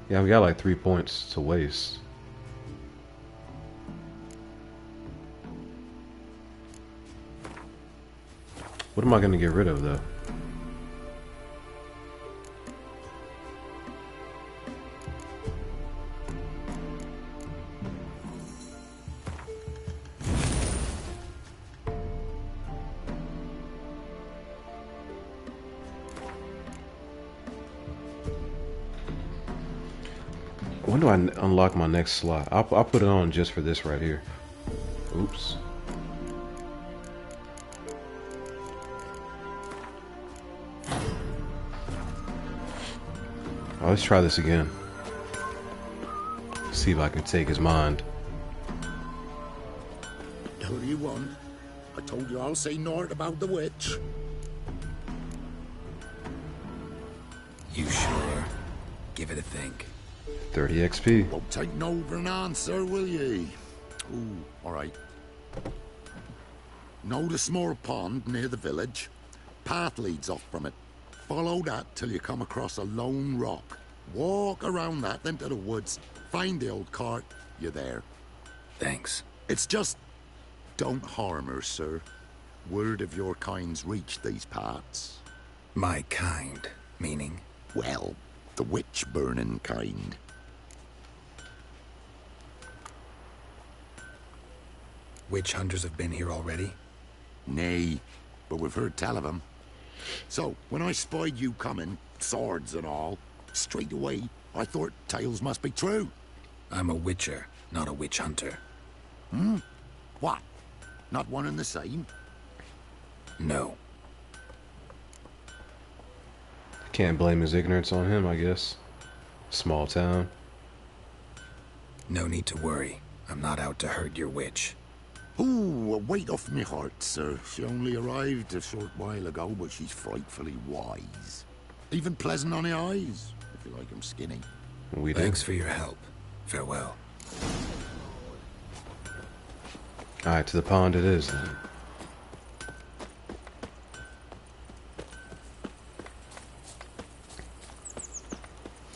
Yeah, I've got like 3 points to waste. What am I going to get rid of though? When do I unlock my next slot? I'll put it on just for this right here. Oops. Oh, let's try this again. See if I can take his mind. What do you want? I told you I'll say naught about the witch. You sure? Give it a think. 30 XP. Won't take no for an answer, will ye? Ooh, alright. Know the small pond near the village? Path leads off from it. Follow that till you come across a lone rock. Walk around that, then to the woods. Find the old cart. You're there. Thanks. It's just... don't harm her, sir. Word of your kind's reached these parts. My kind? Meaning? Well, the witch-burning kind. Witch hunters have been here already? Nay, but we've heard tell of them. So, when I spied you coming, swords and all, straight away, I thought tales must be true. I'm a witcher, not a witch hunter. Hmm? What? Not one and the same? No. Can't blame his ignorance on him, I guess. Small town. No need to worry. I'm not out to hurt your witch. Ooh, a weight off me heart, sir. She only arrived a short while ago, but she's frightfully wise. Even pleasant on the eyes, if you like 'em skinny. Thanks for your help. Farewell. Alright, to the pond it is then.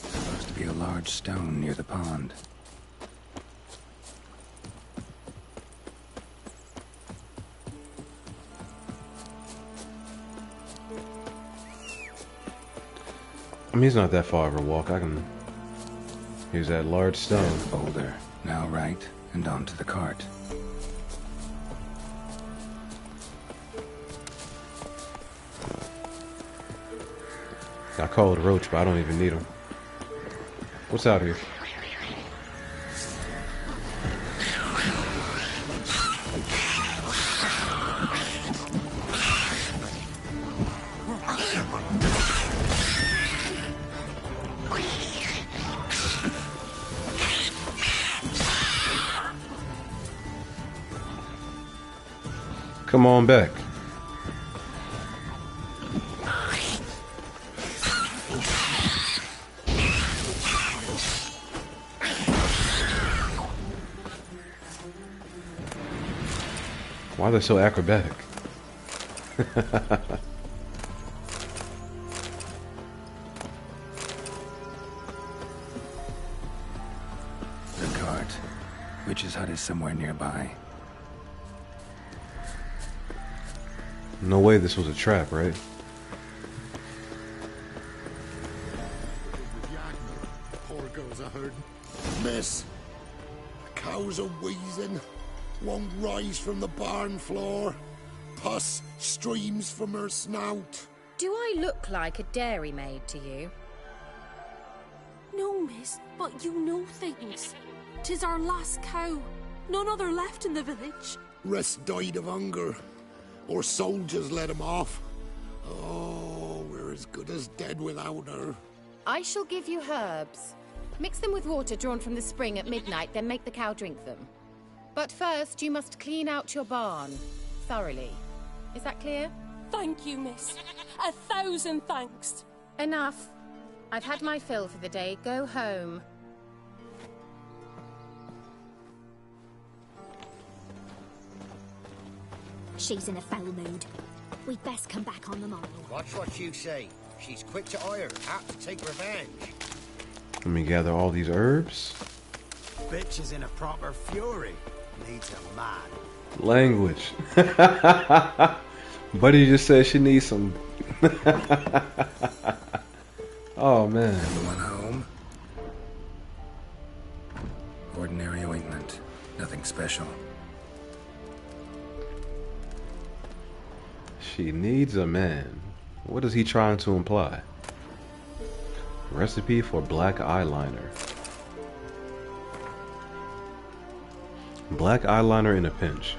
Supposed to be a large large stone near the pond. I mean, it's not that far of a walk. I can use that large stone. Boulder. Now right, and onto the cart. I call it roach, but I don't even need them. What's out here? Come on back. Why are they so acrobatic? The cart. Witch's hut is somewhere nearby. No way this was a trap, right? Poor girls are hurting. Miss, the cows are wheezing. Won't rise from the barn floor. Pus streams from her snout. Do I look like a dairymaid to you? No, miss, but you know things. 'Tis our last cow. None other left in the village. Rest died of hunger. Or soldiers let him off. Oh, we're as good as dead without her. I shall give you herbs. Mix them with water drawn from the spring at midnight, then make the cow drink them. But first, you must clean out your barn thoroughly. Is that clear? Thank you, miss. 1,000 thanks. Enough. I've had my fill for the day. Go home. She's in a foul mood. We'd best come back on the morrow. Watch what you say. She's quick to ire, apt to take revenge. Let me gather all these herbs. Bitch is in a proper fury. Needs a man. Language. Buddy just said she needs some. Oh man. Everyone home? Ordinary ointment. Nothing special. She needs a man. What is he trying to imply? Recipe for black eyeliner. Black eyeliner in a pinch.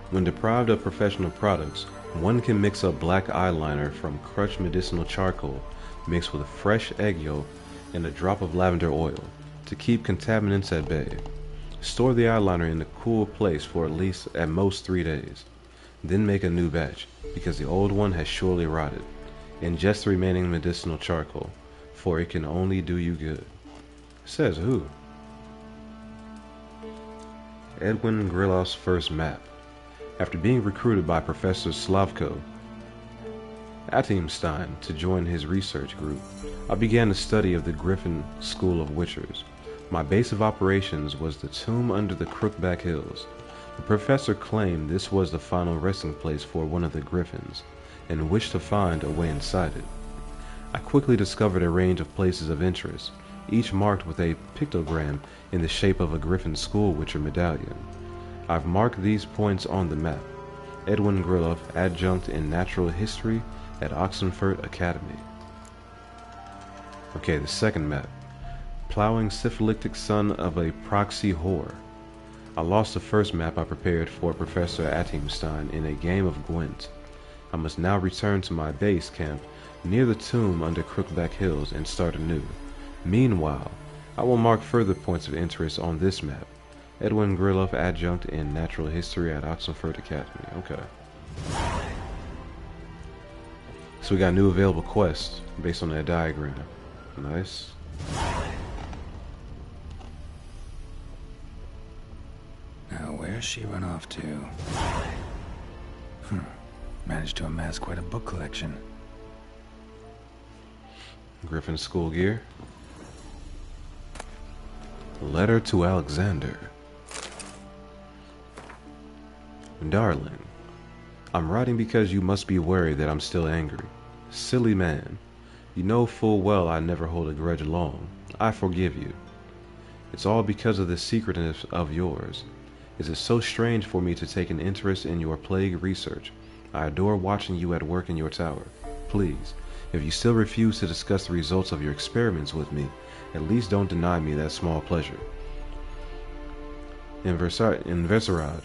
When deprived of professional products, one can mix up black eyeliner from crushed medicinal charcoal mixed with fresh egg yolk and a drop of lavender oil to keep contaminants at bay. Store the eyeliner in a cool place for at most 3 days. Then make a new batch, because the old one has surely rotted. Ingest the remaining medicinal charcoal, for it can only do you good. Says who? Edwin Grillov's first map. After being recruited by Professor Slavko Atimstein to join his research group, I began the study of the Griffin School of Witchers. My base of operations was the tomb under the Crookback Hills. The professor claimed this was the final resting place for one of the griffins, and wished to find a way inside it. I quickly discovered a range of places of interest, each marked with a pictogram in the shape of a Griffin School Witcher medallion. I've marked these points on the map. Edwin Grillov, adjunct in natural history at Oxenford Academy. Okay, the second map. Plowing syphilitic son of a proxy whore. I lost the first map I prepared for Professor Atimstein in a game of Gwent. I must now return to my base camp near the tomb under Crookback Hills and start anew. Meanwhile, I will mark further points of interest on this map. Edwin Grillov, adjunct in natural history at Oxenford Academy. Okay. So we got new available quests based on that diagram. Nice. Now, where's she run off to? Managed to amass quite a book collection. Griffin school gear. Letter to Alexander. Darling, I'm writing because you must be worried that I'm still angry. Silly man. You know full well I never hold a grudge long. I forgive you. It's all because of this secretness of yours. It is so strange for me to take an interest in your plague research. I adore watching you at work in your tower. Please, if you still refuse to discuss the results of your experiments with me, at least don't deny me that small pleasure. In Verserad.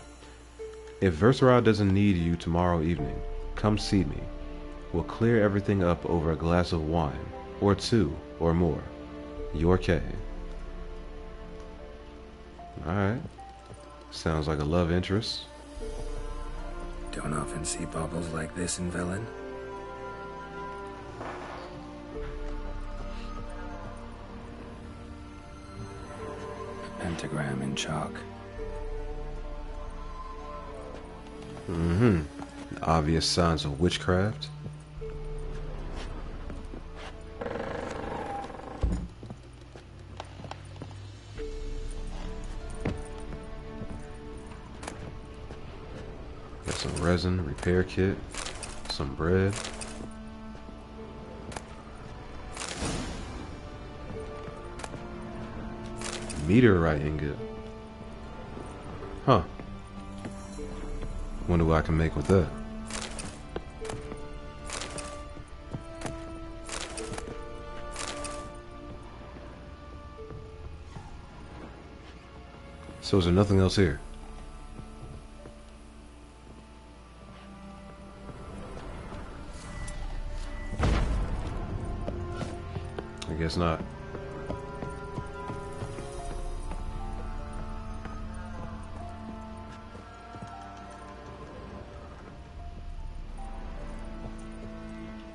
If Verserad doesn't need you tomorrow evening, come see me. We'll clear everything up over a glass of wine, or two, or more. Your K. Alright. Sounds like a love interest. Don't often see baubles like this in Velen. A pentagram in chalk. Obvious signs of witchcraft. Got some resin, repair kit, some bread. Meteorite ingot. Huh. Wonder what I can make with that. So is there nothing else here? I guess not.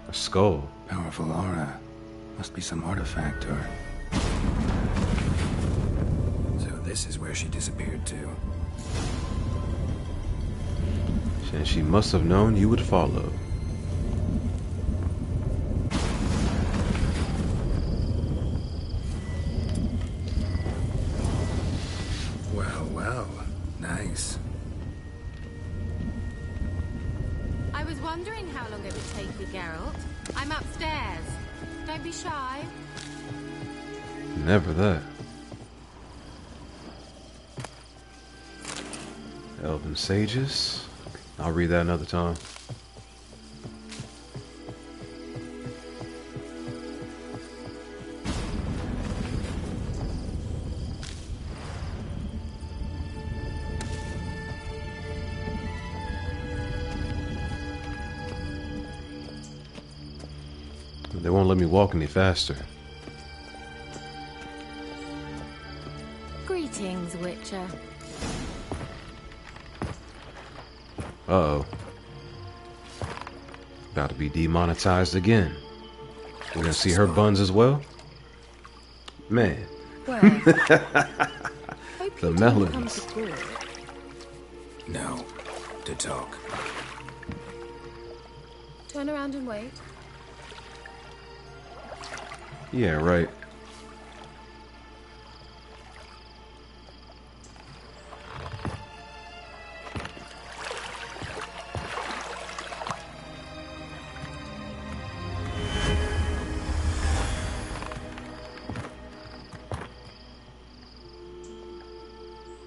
A skull. Powerful aura. Must be some artifact or... So this is where she disappeared to. And she must have known you would follow. Well, well. Nice. I was wondering how long it would take you, Geralt. I'm upstairs. Don't be shy. Never that. Elven Sages. I'll read that another time. They won't let me walk any faster. Greetings, Witcher. Uh-oh. About to be demonetized again. We're gonna see her buns as well? Man. Well, The melons. No. To talk. Turn around and wait. Yeah, right.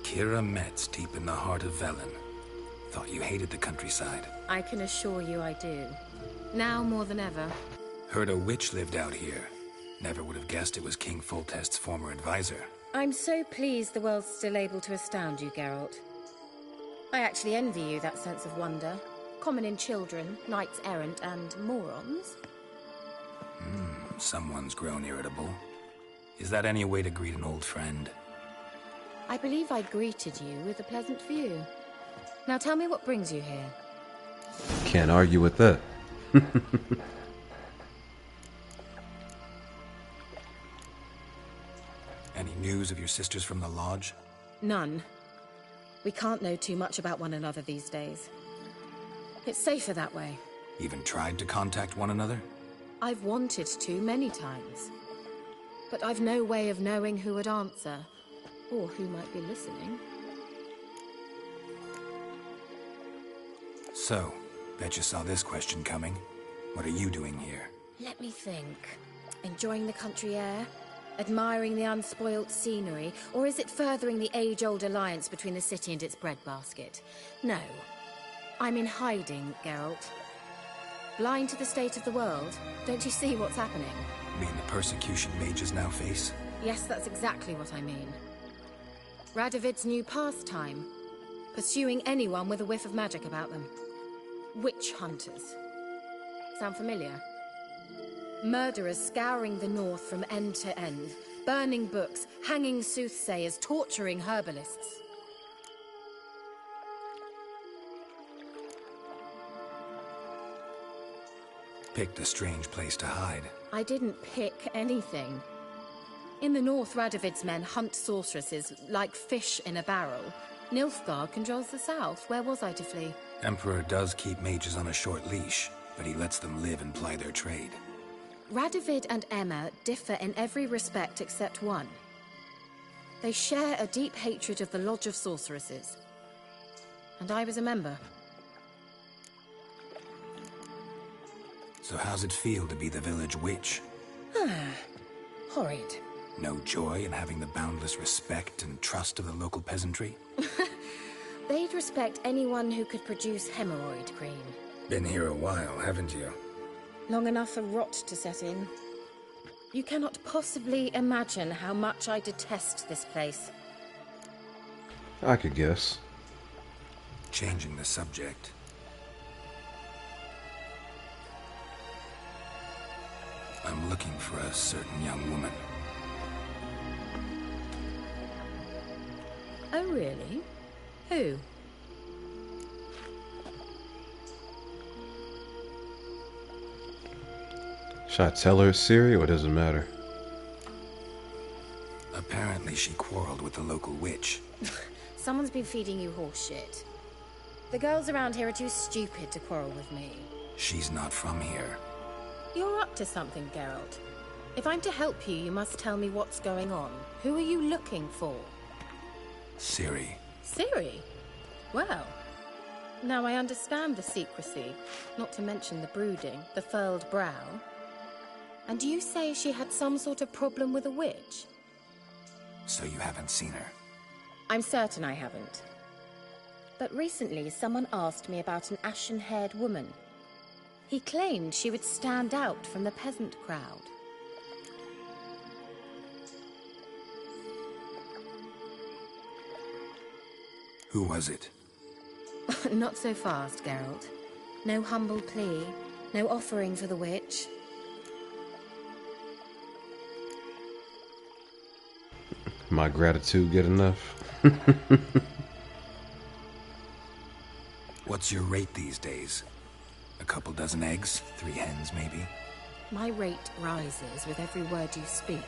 Keira Metz, deep in the heart of Velen. Thought you hated the countryside. I can assure you I do. Now more than ever. Heard a witch lived out here. Never would have guessed it was King Foltest's former advisor. I'm so pleased the world's still able to astound you, Geralt. I actually envy you that sense of wonder. Common in children, knights errant, and morons. Someone's grown irritable. Is that any way to greet an old friend? I believe I greeted you with a pleasant view. Now tell me what brings you here. Can't argue with that. Any news of your sisters from the lodge? None. We can't know too much about one another these days. It's safer that way. Even tried to contact one another? I've wanted to many times. But I've no way of knowing who would answer. Or who might be listening. So, bet you saw this question coming. What are you doing here? Let me think. Enjoying the country air? Admiring the unspoilt scenery? Or is it furthering the age-old alliance between the city and its breadbasket? No. I'm in hiding, Geralt. Blind to the state of the world? Don't you see what's happening? You mean the persecution mages now face? Yes, that's exactly what I mean. Radovid's new pastime. Pursuing anyone with a whiff of magic about them. Witch hunters. Sound familiar? Murderers scouring the north from end to end. Burning books, hanging soothsayers, torturing herbalists. Picked a strange place to hide. I didn't pick anything. In the north, Radovid's men hunt sorceresses like fish in a barrel. Nilfgaard controls the south. Where was I to flee? Emperor does keep mages on a short leash, but he lets them live and ply their trade. Radovid and Emma differ in every respect except one. They share a deep hatred of the Lodge of Sorceresses. And I was a member. So how's it feel to be the village witch? Horrid. No joy in having the boundless respect and trust of the local peasantry? They'd respect anyone who could produce hemorrhoid cream. Been here a while, haven't you? Long enough for rot to set in. You cannot possibly imagine how much I detest this place. I could guess. Changing the subject. I'm looking for a certain young woman. Oh, really? Who? Should I tell her it's Ciri, or does it matter? Apparently she quarreled with the local witch. Someone's been feeding you horse shit. The girls around here are too stupid to quarrel with me. She's not from here. You're up to something, Geralt. If I'm to help you, you must tell me what's going on. Who are you looking for? Ciri. Ciri? Well, now I understand the secrecy, not to mention the brooding, the furled brow. And you say she had some sort of problem with a witch? So you haven't seen her? I'm certain I haven't. But recently someone asked me about an ashen-haired woman. He claimed she would stand out from the peasant crowd. Who was it? Not so fast, Geralt. No humble plea, no offering for the witch. My gratitude good enough? What's your rate these days? A couple dozen eggs? 3 hens, maybe? My rate rises with every word you speak.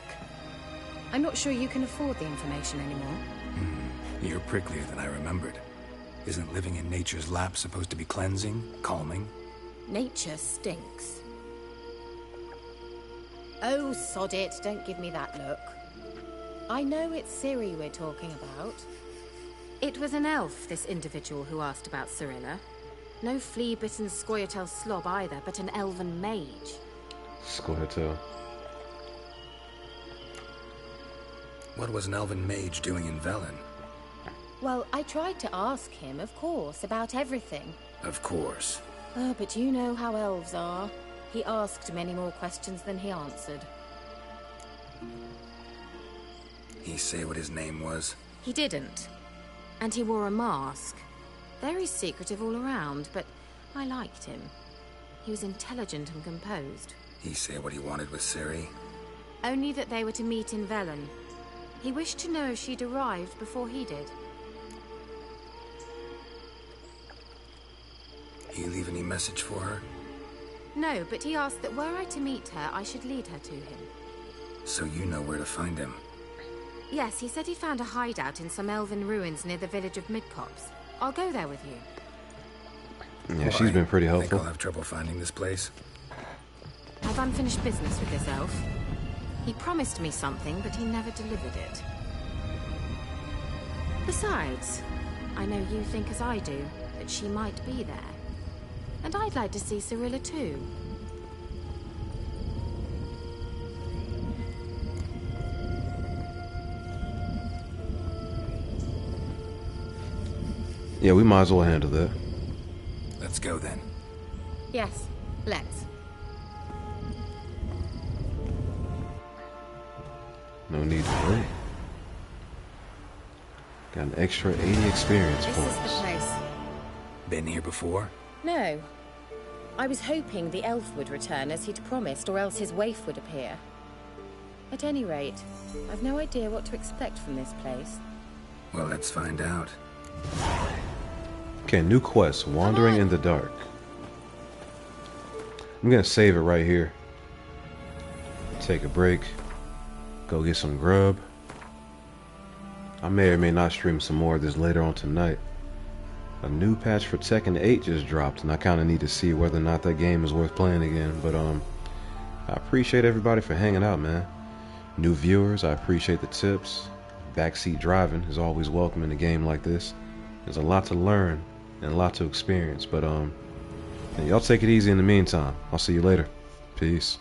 I'm not sure you can afford the information anymore. You're pricklier than I remembered. Isn't living in nature's lap supposed to be cleansing, calming? Nature stinks. Oh, sod it, don't give me that look. I know it's Ciri we're talking about. It was an elf, this individual who asked about Cirilla. No flea-bitten Scoia'tael slob either, but an elven mage. Scoia'tael. What was an elven mage doing in Velen? Well, I tried to ask him, of course, about everything. Of course. Oh, but you know how elves are. He asked many more questions than he answered. He say what his name was? He didn't. And he wore a mask. Very secretive all around, but I liked him. He was intelligent and composed. He say what he wanted with Ciri? Only that they were to meet in Velen. He wished to know if she'd arrived before he did. He leave any message for her? No, but he asked that were I to meet her, I should lead her to him. So you know where to find him? Yes, he said he found a hideout in some elven ruins near the village of Midcopse. I'll go there with you. Yeah, she's been pretty helpful. Think I'll have trouble finding this place? I've unfinished business with this elf. He promised me something, but he never delivered it. Besides, I know you think as I do, that she might be there. And I'd like to see Cirilla too. Yeah, we might as well handle that. Let's go then. Yes, let's. No need to wait. Got an extra 80 experience This points. is the place. Been here before? No. I was hoping the elf would return as he'd promised, or else his waif would appear. At any rate, I've no idea what to expect from this place. Well, let's find out. Okay, new quest, Wandering in the Dark. I'm gonna save it right here. Take a break. Go get some grub. I may or may not stream some more of this later on tonight. A new patch for Tekken 8 just dropped, and I kind of need to see whether or not that game is worth playing again. But I appreciate everybody for hanging out, man. New viewers, I appreciate the tips. Backseat driving is always welcome in a game like this. There's a lot to learn and a lot to experience, but y'all take it easy in the meantime. I'll see you later. Peace.